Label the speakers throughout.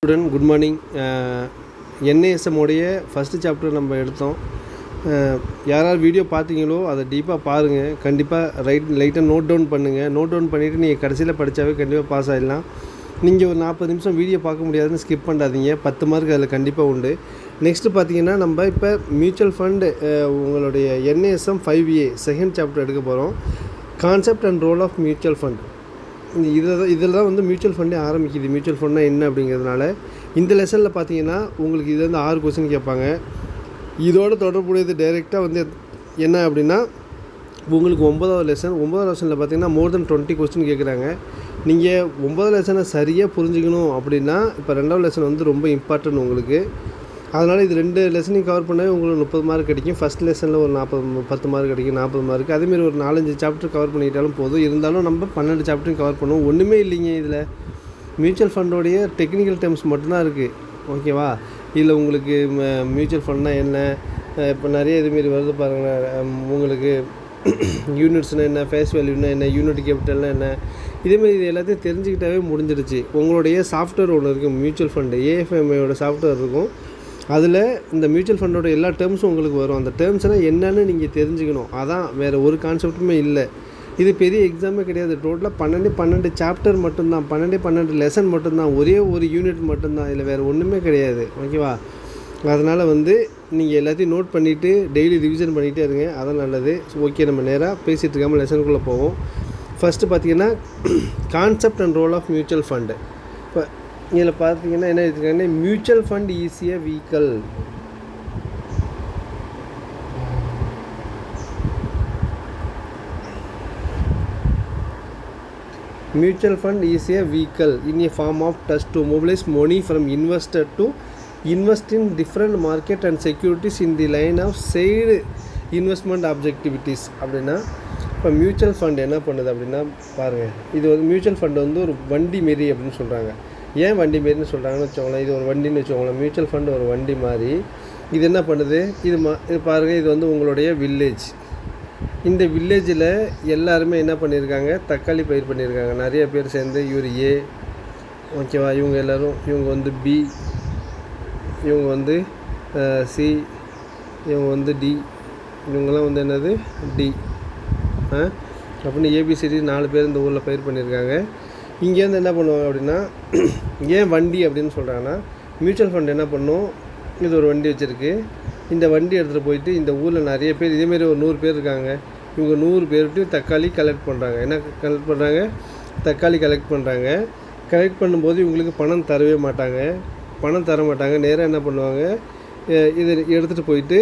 Speaker 1: Student good morning. NASM உடைய first chapter நம்ம எடுத்தோம். யாராவது வீடியோ பார்த்தீங்களோ அதை டீப்பாக பாருங்கள். கண்டிப்பாக லைட்டாக நோட் டவுன் பண்ணுங்கள். நோட் டவுன் பண்ணிவிட்டு நீங்கள் கடைசியில் படித்தாவே கண்டிப்பாக பாஸ் ஆகிடலாம். நீங்கள் ஒரு 40 நிமிஷம் வீடியோ பார்க்க முடியாதுன்னு ஸ்கிப் பண்ணாதீங்க. 10 மார்க் அதில் கண்டிப்பாக உண்டு. நெக்ஸ்ட்டு பார்த்தீங்கன்னா நம்ம இப்போ மியூச்சுவல் ஃபண்டு உங்களுடைய என்ஏஎஸ்எம் 5A செகண்ட் சாப்டர் எடுக்க போகிறோம். Concept and role of mutual fund. இதில் தான் வந்து மியூச்சுவல் ஃபண்டே ஆரம்பிக்குது. மியூச்சுவல் ஃபண்ட்னா என்ன அப்படிங்கிறதுனால இந்த லெசனில் பார்த்தீங்கன்னா உங்களுக்கு இது வந்து 6 கொஸ்டின் கேட்பாங்க. இதோட தொடர்புடையது டைரெக்டாக வந்து என்ன அப்படின்னா உங்களுக்கு 9வது லெசனில் பார்த்தீங்கன்னா மோர் தென் 20 கொஸ்டின் கேட்குறாங்க. நீங்கள் 9வது லெசனை சரியாக புரிஞ்சுக்கணும் அப்படின்னா இப்போ 2வது லெசன் வந்து ரொம்ப இம்பார்ட்டன்ட் உங்களுக்கு. அதனால் இது 2 லெசனையும் கவர் பண்ணவே உங்களுக்கு 30 மார்க் கிடைக்கும். ஃபஸ்ட் லெசனில் ஒரு 10 மார்க் கிடைக்கும், 40 மார்க். அதேமாரி ஒரு 4-5 சாப்டர் கவர் பண்ணிக்கிட்டாலும் போதும். இருந்தாலும் நம்ம 12 சாப்டரும் கவர் பண்ணுவோம். ஒன்றுமே இல்லைங்க. இதில் மியூச்சுவல் ஃபண்டோடைய டெக்னிக்கல் டேர்ம்ஸ் மட்டும்தான் இருக்குது. ஓகேவா? இதில் உங்களுக்கு மியூச்சுவல் ஃபண்ட்னா என்ன, இப்போ நிறைய இதுமாரி வருது பாருங்களேன். உங்களுக்கு யூனிட்ஸ்னால் என்ன, ஃபேஸ் வேல்யூனா என்ன, யூனிட் கேபிட்டல்னால் என்ன, இதேமாரி இது எல்லாத்தையும் தெரிஞ்சுக்கிட்டாவே முடிஞ்சிடுச்சு. உங்களுடைய சாஃப்ட்வேர் ஒன்று இருக்குது, மியூச்சுவல் ஃபண்டு ஏஎஃப்எம்ஐயோட சாஃப்ட்வேர் இருக்கும். அதில் இந்த மியூச்சுவல் ஃபண்டோட எல்லா டேர்ம்ஸும் உங்களுக்கு வரும். அந்த டேர்ம்ஸ்னால் என்னன்னு நீங்கள் தெரிஞ்சுக்கணும். அதான் வேறு ஒரு கான்செப்ட்டுமே இல்லை. இது பெரிய எக்ஸாமே கிடையாது. டோட்டலாக 12 சாப்டர் மட்டும்தான், 12 லெசன் மட்டும்தான், ஒரே ஒரு யூனிட் மட்டும்தான். இதில் வேறு ஒன்றுமே கிடையாது. ஓகேவா? அதனால் வந்து நீங்கள் எல்லாத்தையும் நோட் பண்ணிவிட்டு டெய்லி ரிவிஷன் பண்ணிகிட்டே இருங்க. அதான் நல்லது. ஓகே, நம்ம நேராக பேசிகிட்டு இருக்காமல் லெசனுக்குள்ளே போவோம். ஃபஸ்ட்டு பார்த்தீங்கன்னா concept and role of mutual fund. இப்போ இதில் பார்த்தீங்கன்னா என்ன எடுத்துக்காங்கன்னா mutual fund is a vehicle. Mutual fund is a vehicle in a form of trust to mobilize money from investor to invest in different market and securities in the line of said investment objectivities. அப்படின்னா இப்போ mutual fund என்ன பண்ணுது அப்படின்னா பாருங்கள், இது வந்து mutual fund வந்து ஒரு வண்டி மாரி அப்படின்னு சொல்கிறாங்க. ஏன் வண்டி மாரின்னு சொல்கிறாங்கன்னு வச்சுக்கோங்களேன். இது ஒரு வண்டின்னு வச்சுக்கோங்களேன். மியூச்சுவல் ஃபண்ட் ஒரு வண்டி மாதிரி. இது என்ன பண்ணுது, இது பாருங்கள், இது வந்து உங்களுடைய வில்லேஜ். இந்த வில்லேஜில் எல்லாருமே என்ன பண்ணியிருக்காங்க, தக்காளி பயிர் பண்ணியிருக்காங்க. நிறைய பேர் சேர்ந்து இவர் ஏ, ஓகேவா, இவங்க எல்லோரும், இவங்க வந்து பி, இவங்க வந்து சி, இவங்க வந்து டி, இவங்கெல்லாம் வந்து என்னது டி அப்படின்னு ஏபிசிடி 4 பேர் இந்த ஊரில் பயிர் பண்ணியிருக்காங்க. இங்கேருந்து என்ன பண்ணுவாங்க அப்படின்னா, ஏன் வண்டி அப்படின்னு சொல்கிறாங்கன்னா மியூச்சுவல் ஃபண்ட் என்ன பண்ணும், இது ஒரு வண்டி வச்சுருக்கு. இந்த வண்டி எடுத்துகிட்டு போயிட்டு இந்த ஊரில் நிறைய பேர் இதேமாரி ஒரு 100 பேர் இருக்காங்க. இவங்க 100 பேர்கிட்டையும் தக்காளி கலெக்ட் பண்ணுறாங்க. என்ன கலெக்ட் பண்ணுறாங்க, தக்காளி கலெக்ட் பண்ணுறாங்க. கலெக்ட் பண்ணும்போது இவங்களுக்கு பணம் தரவே மாட்டாங்க. பணம் தர மாட்டாங்க. நேராக என்ன பண்ணுவாங்க, இது எடுத்துகிட்டு போயிட்டு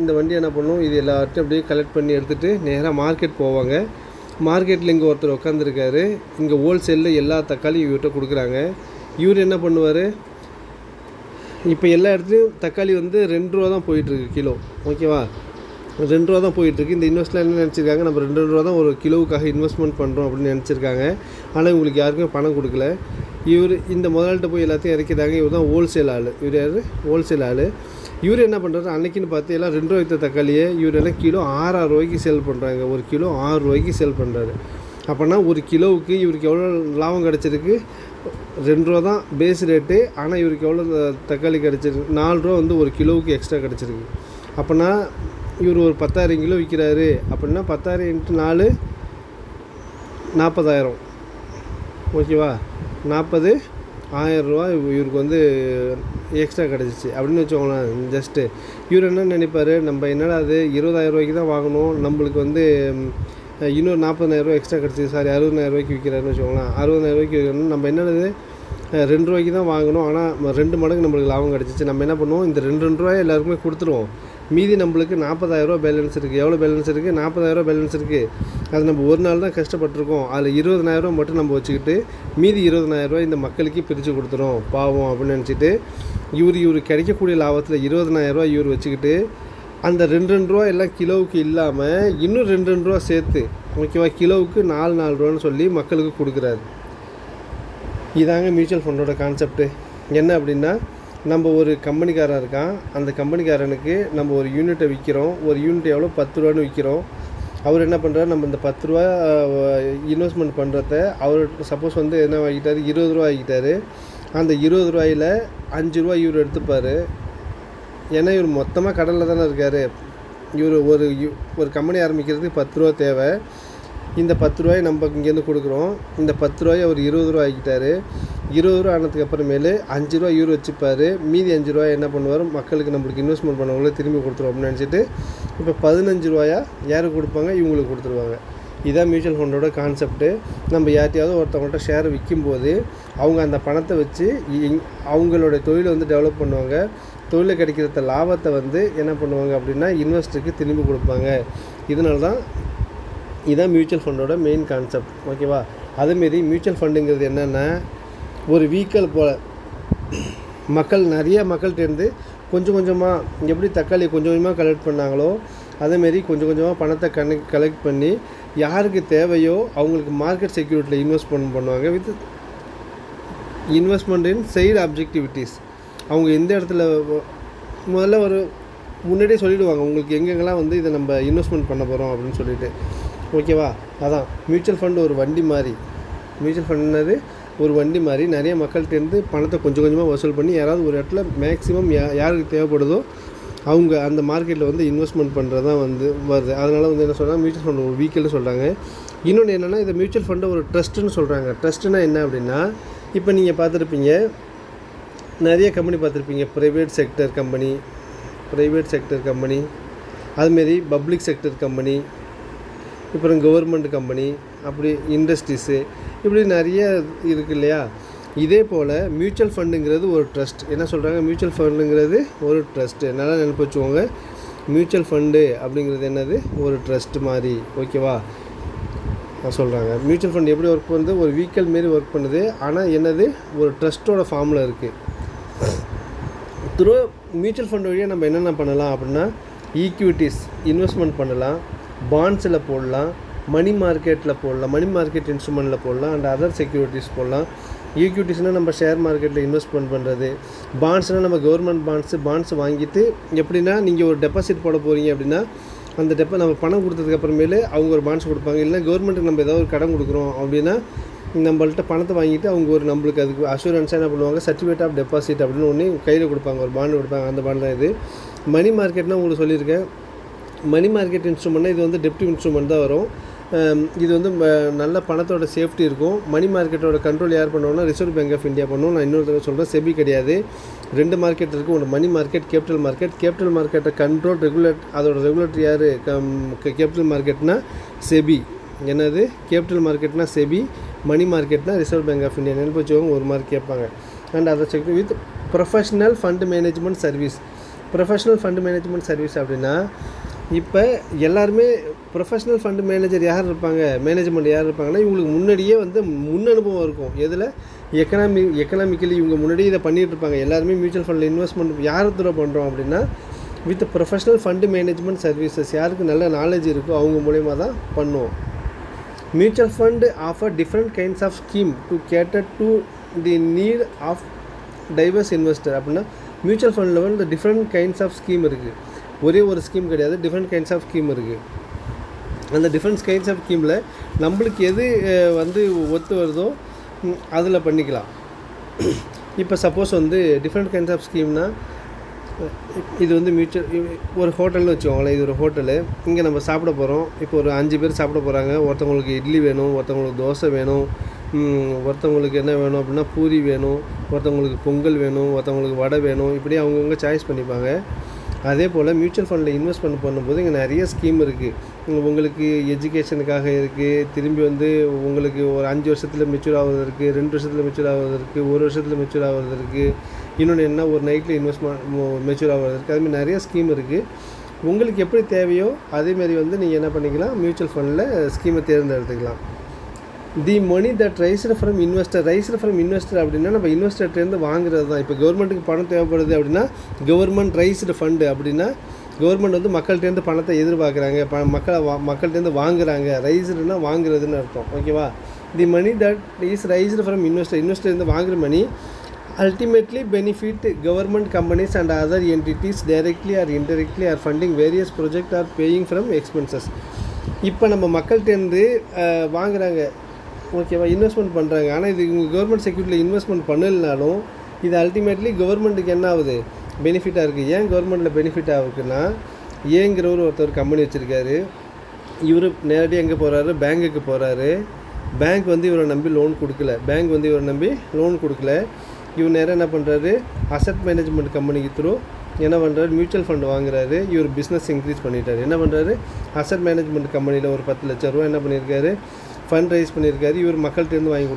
Speaker 1: இந்த வண்டி என்ன பண்ணும், இது எல்லார்ட்டையும் அப்படியே கலெக்ட் பண்ணி எடுத்துகிட்டு நேராக மார்க்கெட் போவாங்க. மார்க்கெட்டில் இங்கே ஒருத்தர் உட்காந்துருக்காரு. இங்கே ஹோல்சேலில் எல்லா தக்காளியும் இவர்கிட்ட கொடுக்குறாங்க. இவர் என்ன பண்ணுவார், இப்போ எல்லா இடத்துலையும் தக்காளி வந்து 2 ரூபா தான் போயிட்டுருக்கு கிலோ. ஓகேவா? 2 ரூபா தான் போயிட்டுருக்கு. இந்த இன்வெஸ்ட்லாம் என்ன நினச்சிருக்காங்க, நம்ம 2 ரூபா தான் ஒரு கிலோவுக்காக இன்வெஸ்ட்மெண்ட் பண்ணுறோம் அப்படின்னு நினச்சிருக்காங்க. ஆனால் இவங்களுக்கு யாருக்குமே பணம் கொடுக்கல. இவர் இந்த முதலாளிகிட்ட போய் எல்லாத்தையும் இறக்கிட்டாங்க. இவர் தான் ஹோல்சேல் ஆள். இவர் யார், ஹோல்சேல் ஆள். இவர் என்ன பண்ணுறாரு, அன்றைக்கின்னு பார்த்து எல்லாம் 2 ரூபா விற்ற தக்காளியை இவர் எல்லாம் கிலோ 6 ரூபாய்க்கு சேல் பண்ணுறாங்க. ஒரு கிலோ 6 ரூபாய்க்கு சேல் பண்ணுறாரு. அப்போனா ஒரு கிலோவுக்கு இவருக்கு எவ்வளோ லாபம் கிடச்சிருக்கு, 2 ரூபா தான் பேஸ் ரேட்டு. ஆனால் இவருக்கு எவ்வளோ தக்காளி கிடச்சிருக்கு, 4 ரூபா வந்து ஒரு கிலோவுக்கு எக்ஸ்ட்ரா கிடச்சிருக்கு. அப்போனா இவர் ஒரு 10,000 கிலோ விற்கிறாரு அப்படின்னா 10,000 × 4 40,000. ஓகேவா? 40,000 ரூபா இவருக்கு வந்து எக்ஸ்ட்ரா கிடச்சிச்சு அப்படின்னு வச்சுக்கோங்களேன். ஜஸ்ட்டு இவர் என்ன நினைப்பார், நம்ம என்னடா அது 20,000 ரூபாய்க்கு தான் வாங்கணும், நம்மளுக்கு வந்து இன்னொரு 40,000 ரூபா எக்ஸ்ட்ரா கிடச்சிது, சாரி 60,000 ரூபாய்க்கு விற்கிறாருன்னு வச்சுக்கோங்களேன். 60,000 ரூபாய்க்கு விற்கணும், நம்ம என்னது 2 ரூபாய்க்கு தான் வாங்கணும், ஆனால் 2 மடங்கு நம்மளுக்கு லாபம் கிடச்சிச்சு. நம்ம என்ன பண்ணுவோம், இந்த 2 ரூபாய் எல்லாருக்குமே கொடுத்துருவோம். மீதி நம்மளுக்கு 40,000 ரூபா பேலன்ஸ் இருக்குது. எவ்வளோ பேலன்ஸ் இருக்குது, 40,000 ரூபா பேலன்ஸ் இருக்குது. அது நம்ம ஒரு நாள் தான் கஷ்டப்பட்டுருக்கோம். அதில் 20,000 ரூபா மட்டும் நம்ம வச்சுக்கிட்டு மீதி 20,000 ரூபா இந்த மக்களுக்கு பிரித்து கொடுத்துரும் பாவம் அப்படின்னு நினச்சிட்டு இவர் கிடைக்கக்கூடிய லாபத்தில் 20,000 ரூபா இவர் வச்சுக்கிட்டு அந்த 2 ரூபா எல்லாம் கிலோவுக்கு இல்லாமல் இன்னும் 2 ரூபா சேர்த்து, ஓகேவா, கிலோவுக்கு 4 ரூபான்னு சொல்லி மக்களுக்கு கொடுக்குறாரு. இதாங்க மியூச்சுவல் ஃபண்டோட கான்செப்ட்டு. என்ன அப்படின்னா, நம்ம ஒரு கம்பெனிக்காரன் இருக்கான். அந்த கம்பெனிக்காரனுக்கு நம்ம ஒரு யூனிட்டை விற்கிறோம். ஒரு யூனிட் எவ்வளோ, 10 ரூபான்னு விற்கிறோம். அவர் என்ன பண்ணுறாரு, நம்ம இந்த 10 ரூபா இன்வெஸ்ட்மெண்ட் பண்ணுறத அவர் சப்போஸ் வந்து என்ன வாங்கிட்டார், 20 ரூபா ஆகிட்டார். அந்த 20 ரூபாயில் 5 ரூபா இவர் எடுத்துப்பார். ஏன்னா இவர் மொத்தமாக கடனில் தானே இருக்கார். இவர் ஒரு கம்பெனி ஆரம்பிக்கிறதுக்கு 10 ரூபா தேவை. இந்த 10 ரூபாயை நம்ம இங்கேருந்து கொடுக்குறோம். இந்த 10 ரூபாயை அவர் 20 ரூபா ஆக்கிட்டார். 20 ரூபா ஆனதுக்கு அப்புறமேலு 5 ரூபா இவர் வச்சுப்பார். மீதி 5 ரூபாய் என்ன பண்ணுவார், மக்களுக்கு நம்மளுக்கு இன்வெஸ்ட்மெண்ட் பண்ணவங்களே திரும்பி கொடுத்துருவோம் அப்படின்னு நினச்சிட்டு இப்போ 15 ரூபாயா யாருக்கு கொடுப்பாங்க, இவங்களுக்கு கொடுத்துருவாங்க. இதுதான் மியூச்சுவல் ஃபண்டோட கான்செப்ட்டு. நம்ம யார்ட்டையாவது ஒருத்தவங்கள்ட்ட ஷேரை விற்கும்போது அவங்க அந்த பணத்தை வச்சு அவங்களோட தொழிலை வந்து டெவலப் பண்ணுவாங்க. தொழிலில் கிடைக்கிற லாபத்தை வந்து என்ன பண்ணுவாங்க அப்படின்னா இன்வெஸ்டருக்கு திரும்பி கொடுப்பாங்க. இதனால தான் இதுதான் மியூச்சுவல் ஃபண்டோட மெயின் கான்செப்ட். ஓகேவா? அதேமாரி மியூச்சுவல் ஃபண்டுங்கிறது என்னென்னா ஒரு வீக்கல் போல் நிறைய மக்கள்கிட்டேருந்து கொஞ்சம் கொஞ்சமாக எப்படி தக்காளி கொஞ்சம் கொஞ்சமாக கலெக்ட் பண்ணாங்களோ அதேமாரி கொஞ்சம் கொஞ்சமாக பணத்தை கலெக்ட் பண்ணி யாருக்கு தேவையோ அவங்களுக்கு மார்க்கெட் செக்யூரிட்டியில் இன்வெஸ்ட்மெண்ட் பண்ணுவாங்க. With investment in side objectivities. அவங்க எந்த இடத்துல முதல்ல முன்னாடியே சொல்லிவிடுவாங்க உங்களுக்கு எங்கெங்கெல்லாம் வந்து இதை நம்ம இன்வெஸ்ட்மெண்ட் பண்ண போகிறோம் அப்படின்னு சொல்லிட்டு. ஓகேவா? அதான் மியூச்சுவல் ஃபண்டு ஒரு வண்டி மாதிரி. மியூச்சுவல் ஃபண்டுனது ஒரு வண்டி மாதிரி நிறைய மக்கள்கிட்டேருந்து பணத்தை கொஞ்சம் கொஞ்சமாக வசூல் பண்ணி யாராவது ஒரு இடத்துல மேக்ஸிமம் யாருக்கு தேவைப்படுதோ அவங்க அந்த மார்க்கெட்டில் வந்து இன்வெஸ்ட்மெண்ட் பண்ணுறது தான் வருது. அதனால் வந்து என்ன சொல்கிறாங்க, மியூச்சுவல் ஃபண்ட் ஒரு வீக்கல்னு சொல்கிறாங்க. இன்னொன்று என்னென்னா இந்த மியூச்சுவல் ஃபண்டை ஒரு ட்ரஸ்ட்டுன்னு சொல்கிறாங்க. ட்ரஸ்ட்டுனா என்ன அப்படின்னா இப்போ நீங்கள் பார்த்துருப்பீங்க நிறைய கம்பெனி பார்த்துருப்பீங்க. ப்ரைவேட் செக்டர் கம்பெனி அதுமாரி பப்ளிக் செக்டர் கம்பெனி, அப்புறம் கவர்மெண்ட் கம்பெனி, அப்படி இண்டஸ்ட்ரீஸு, இப்படி நிறைய இருக்குது இல்லையா? இதே போல் மியூச்சுவல் ஃபண்டுங்கிறது ஒரு ட்ரஸ்ட். என்ன சொல்கிறாங்க, மியூச்சுவல் ஃபண்டுங்கிறது ஒரு ட்ரஸ்ட்டு. நல்லா நினைப்பு வச்சுக்கோங்க. மியூச்சுவல் ஃபண்டு அப்படிங்கிறது என்னது, ஒரு ட்ரஸ்ட் மாதிரி. ஓகேவா? சொல்கிறாங்க மியூச்சுவல் ஃபண்ட் எப்படி ஒர்க் பண்ணுது, ஒரு வீக்கல் மாரி ஒர்க் பண்ணுது. ஆனால் என்னது, ஒரு ட்ரஸ்ட்டோட ஃபார்மில் இருக்குது. த்ரூ மியூச்சுவல் ஃபண்ட் வழியாக நம்ம என்னென்ன பண்ணலாம் அப்படின்னா ஈக்விட்டிஸ் இன்வெஸ்ட்மெண்ட் பண்ணலாம், பாண்ட்ஸில் போடலாம், மணி மார்க்கெட்டில் போடலாம், மணி மார்க்கெட் இன்ஸ்ட்ருமெண்ட்டில் போடலாம், அண்ட் அதர் செக்யூரிட்டிஸ் போடலாம். ஈக்விட்டிஸ்னால் நம்ம ஷேர் மார்க்கெட்டில் இன்வெஸ்ட்மெண்ட் பண்ணுறது. பாண்ட்ஸ்னால் நம்ம கவர்மெண்ட் பாண்ட்ஸ் வாங்கிட்டு எப்படின்னா நீங்கள் ஒரு டெபாசிட் போட போகிறீங்க அப்படின்னா அந்த நம்ம பணம் கொடுத்ததுக்கு அப்புறமேலே அவங்க ஒரு பாண்ட்ஸ் கொடுப்பாங்க. இல்லை கவர்மெண்ட்டுக்கு நம்ம ஏதாவது ஒரு கடன் கொடுக்குறோம் அப்படின்னா நம்மள்ட்ட பணத்தை வாங்கிட்டு அவங்க நம்மளுக்கு அதுக்கு அஷூரன்ஸாக என்ன பண்ணுவாங்க, சர்டிஃபிகேட் ஆஃப் டெபாசிட் அப்படின்னு ஒன்று கையில் கொடுப்பாங்க, ஒரு பாண்டு கொடுப்பாங்க. அந்த பாண்டு தான் இது. மணி மார்க்கெட்னால் உங்களுக்கு சொல்லியிருக்கேன். மணி மார்க்கெட் இன்ஸ்ட்ருமெண்ட்னா இது வந்து டெப்ட் இன்ஸ்ட்ருமெண்ட் தான் வரும். இது வந்து நல்ல பணத்தோட சேஃப்டி இருக்கும். மணி மார்க்கெட்டோட கண்ட்ரோல் யார் பண்ணுவோம்னா ரிசர்வ் பேங்க் ஆஃப் இந்தியா பண்ணுவோம். நான் இன்னொரு தடவை சொல்கிறேன், செபி கிடையாது. 2 மார்க்கெட் இருக்குது. ஒன்று மணி மார்க்கெட், கேபிட்டல் மார்க்கெட்டை கண்ட்ரோல் அதோட ரெகுலேட்டர் யார், கேபிட்டல் மார்க்கெட்னா செபி. என்னது, கேபிட்டல் மார்க்கெட்னா செபி, மணி மார்க்கெட்னா ரிசர்வ் பேங்க் ஆஃப் இந்தியா. நினைப்பு வச்சுக்கோங்க, ஒரு மார்க் கேட்பாங்க. அண்ட் அதை check with professional fund management service. Professional fund management service அப்படின்னா இப்போ எல்லாருமே ப்ரொஃபஷ்னல் ஃபண்டு மேனேஜர் யார் இருப்பாங்கன்னா இவங்களுக்கு முன்னாடியே வந்து முன் அனுபவம் இருக்கும். எதில், எக்கனாமிக்கலி இவங்க முன்னாடியே இதை பண்ணிகிட்டு இருப்பாங்க. எல்லாருமே மியூச்சுவல் ஃபண்டில் இன்வெஸ்ட்மெண்ட் யார் தூரம் பண்ணுறோம் அப்படின்னா with professional fund management services. யாருக்கு நல்ல நாலேஜ் இருக்கோ அவங்க மூலயமா தான் பண்ணுவோம். Mutual fund offer different kinds of scheme to cater to the need of diverse investor. அப்படின்னா மியூச்சுவல் ஃபண்டில் வந்து டிஃப்ரெண்ட் கைண்ட்ஸ் ஆஃப் ஸ்கீம் இருக்குது. ஒரே ஒரு ஸ்கீம் கிடையாது, டிஃப்ரெண்ட் கைண்ட்ஸ் ஆஃப் ஸ்கீம் இருக்குது. அந்த டிஃப்ரெண்ட் கைண்ட்ஸ் ஆஃப் ஸ்கீமில் நம்மளுக்கு எது வந்து ஒத்து வருதோ அதில் பண்ணிக்கலாம். இப்போ சப்போஸ் வந்து டிஃப்ரெண்ட் கைண்ட்ஸ் ஆஃப் ஸ்கீம்னால் இது வந்து ஒரு ஹோட்டல்னு வச்சுக்கோங்களேன். இது ஒரு ஹோட்டலு. இங்கே நம்ம சாப்பிட போகிறோம். இப்போ ஒரு 5 பேர் சாப்பிட போகிறாங்க. ஒருத்தவங்களுக்கு இட்லி வேணும், ஒருத்தவங்களுக்கு தோசை வேணும், ஒருத்தவங்களுக்கு என்ன வேணும் அப்படின்னா பூரி வேணும், ஒருத்தவங்களுக்கு பொங்கல் வேணும், ஒருத்தவங்களுக்கு வடை வேணும். இப்படி அவங்கவுங்க சாய்ஸ் பண்ணிப்பாங்க. அதே போல் மியூச்சுவல் ஃபண்டில் இன்வெஸ்ட்மெண்ட் பண்ணும்போது இங்கே நிறைய ஸ்கீம் இருக்குது. உங்களுக்கு எஜுகேஷனுக்காக இருக்குது, திரும்பி வந்து உங்களுக்கு ஒரு 5 வருஷத்தில் மெச்சூர் ஆகிறது இருக்குது, 2 வருஷத்தில் மெச்சூர் ஆகிறது இருக்குது, 1 வருஷத்தில் மெச்சூர் ஆகிறது இருக்குது. இன்னொன்று என்ன, ஒரு நைட்டில் மெச்சூர் ஆகிறது இருக்குது. அதுமாதிரி நிறைய ஸ்கீம் இருக்குது. உங்களுக்கு எப்படி தேவையோ அதேமாரி வந்து நீங்கள் என்ன பண்ணிக்கலாம், மியூச்சுவல் ஃபண்டில் ஸ்கீமை தேர்ந்தெடுத்துக்கலாம். The money that raised from investor அப்படின்னா நம்ம இன்வெஸ்டர்லேருந்து வாங்குறது தான். இப்போ கவர்மெண்ட்டுக்கு பணம் தேவைப்படுது அப்படின்னா கவர்மெண்ட் ரைஸ்டு ஃபண்டு அப்படின்னா கவர்மெண்ட் வந்து மக்கள்கிட்டேருந்து பணத்தை எதிர்பார்க்குறாங்க, மக்கள்கிட்டேருந்து வாங்குறாங்க. ரைஸ்டுனா வாங்குறதுன்னு அர்த்தம். ஓகேவா? The money that is raised from இன்வெஸ்டர்லேருந்து வாங்குற money ultimately benefit government companies and other entities directly or indirectly are funding various projects or paying from expenses. இப்போ நம்ம மக்கள்கிட்டேருந்து வாங்குறாங்க ஓகேவா, இன்வெஸ்ட்மெண்ட் பண்ணுறாங்க. ஆனால் இது கவர்மெண்ட் செக்யூரிட்டியில் இன்வெஸ்ட்மெண்ட் பண்ணலைனாலும் இது அல்டிமேட்லி கவர்மெண்ட்டுக்கு என்ன ஆகுது, பெனிஃபிட்டாக இருக்குது. ஏன் கவர்மெண்ட்டில் பெனிஃபிட் ஆகுதுன்னா, ஏங்கிறவர் ஒருத்தர் கம்பெனி வச்சுருக்காரு. இவர் நேரடியாக எங்கே போகிறாரு, பேங்க்குக்கு போகிறாரு. பேங்க் வந்து இவரை நம்பி லோன் கொடுக்கல. இவர் நேராக என்ன பண்ணுறாரு, அசட் மேனேஜ்மெண்ட் கம்பெனிக்கு த்ரூ என்ன பண்ணுறாரு, மியூச்சுவல் ஃபண்ட் வாங்குறாரு. இவர் பிஸ்னஸ் இன்க்ரீஸ் பண்ணிட்டார். என்ன பண்ணுறாரு, அசட் மேனேஜ்மெண்ட் கம்பெனியில் ஒரு 10 லட்ச ரூபா என்ன பண்ணியிருக்காரு, ஃபண்ட் ரைஸ் பண்ணியிருக்காரு. இவர் மக்கள்கிட்டேருந்து வாங்கி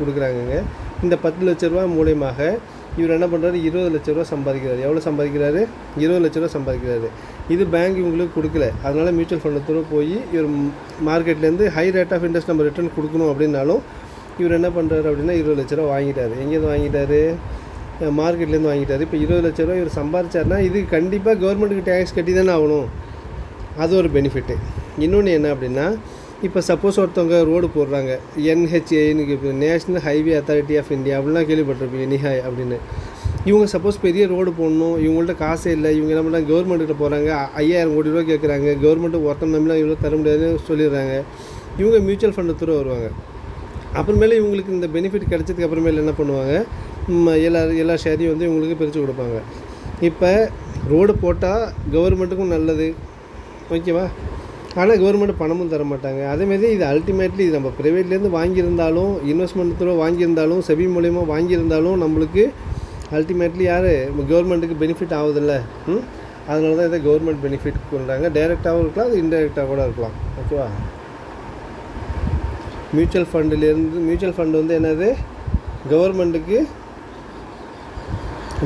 Speaker 1: கொடுக்குறாங்க. இந்த 10 லட்ச ரூபா மூலயமாக இவர் என்ன பண்ணுறாரு, 20 லட்ச ரூபா சம்பாதிக்கிறாரு. எவ்வளோ சம்பாதிக்கிறாரு, 20 லட்ச ரூபா சம்பாதிக்கிறாரு. இது பேங்க் இவங்களுக்கு கொடுக்கல. அதனால் மியூச்சுவல் ஃபண்டு த்ரூ போய் இவர் மார்க்கெட்லேருந்து ஹை ரேட் ஆஃப் இன்ட்ரெஸ்ட் நம்ம ரிட்டர்ன் கொடுக்கணும் அப்படின்னாலும் இவர் என்ன பண்ணுறாரு அப்படின்னா 20 லட்ச ரூபா வாங்கிட்டார். எங்கேருந்து வாங்கிட்டார், மார்க்கெட்லேருந்து வாங்கிட்டார். இப்போ 20 லட்ச ரூபா இவர் சம்பாதிச்சார்னா இது கண்டிப்பாக கவர்மெண்ட்டுக்கு டேக்ஸ் கட்டி தானே ஆகணும். அது ஒரு பெனிஃபிட்டு. இன்னொன்று என்ன அப்படின்னா, இப்போ சப்போஸ் ஒருத்தவங்க ரோடு போடுறாங்க, NHAன்னு National Highway Authority of India அப்படிலாம் கேள்விப்பட்டிருப்பீங்க, நிஹாய் அப்படின்னு. இவங்க சப்போஸ் பெரிய ரோடு போடணும், இவங்கள்ட்ட காசே இல்லை, இவங்க என்ன பண்ணுறாங்க, கவர்மெண்ட்டில் போகிறாங்க, 5000 கோடி ரூபா கேட்குறாங்க. கவர்மெண்ட்டு ஒருத்தன் நம்பிலாம் இவ்வளோ தர முடியாதுன்னு சொல்லிடுறாங்க. இவங்க மியூச்சுவல் ஃபண்டு த்ரூ வருவாங்க. அப்புறமேலே இவங்களுக்கு இந்த பெனிஃபிட் கிடச்சதுக்கு அப்புறமேல என்ன பண்ணுவாங்க, எல்லா ஷேரையும் வந்து இவங்களுக்கு பிரித்து கொடுப்பாங்க. இப்போ ரோடு போட்டால் கவர்மெண்ட்டுக்கும் நல்லது, ஓகேவா. ஆனால் கவர்மெண்ட் பணமும் தர மாட்டாங்க. அதேமாரி இது அல்டிமேட்லி இது நம்ம ப்ரைவேட்லேருந்து வாங்கியிருந்தாலும், இன்வெஸ்ட்மெண்ட் த்ரூ வாங்கியிருந்தாலும், செபி மூலயமா வாங்கியிருந்தாலும் நம்மளுக்கு அல்டிமேட்லி யார், கவர்மெண்ட்டுக்கு பெனிஃபிட் ஆகுதில்ல. அதனால தான் இதை கவர்மெண்ட் பெனிஃபிட் பண்ணுறாங்க. டைரெக்டாகவும் இருக்கலாம், அது இன்டைரக்டாக கூட இருக்கலாம், ஓகேவா. மியூச்சுவல் ஃபண்டு வந்து என்னது, கவர்மெண்ட்டுக்கு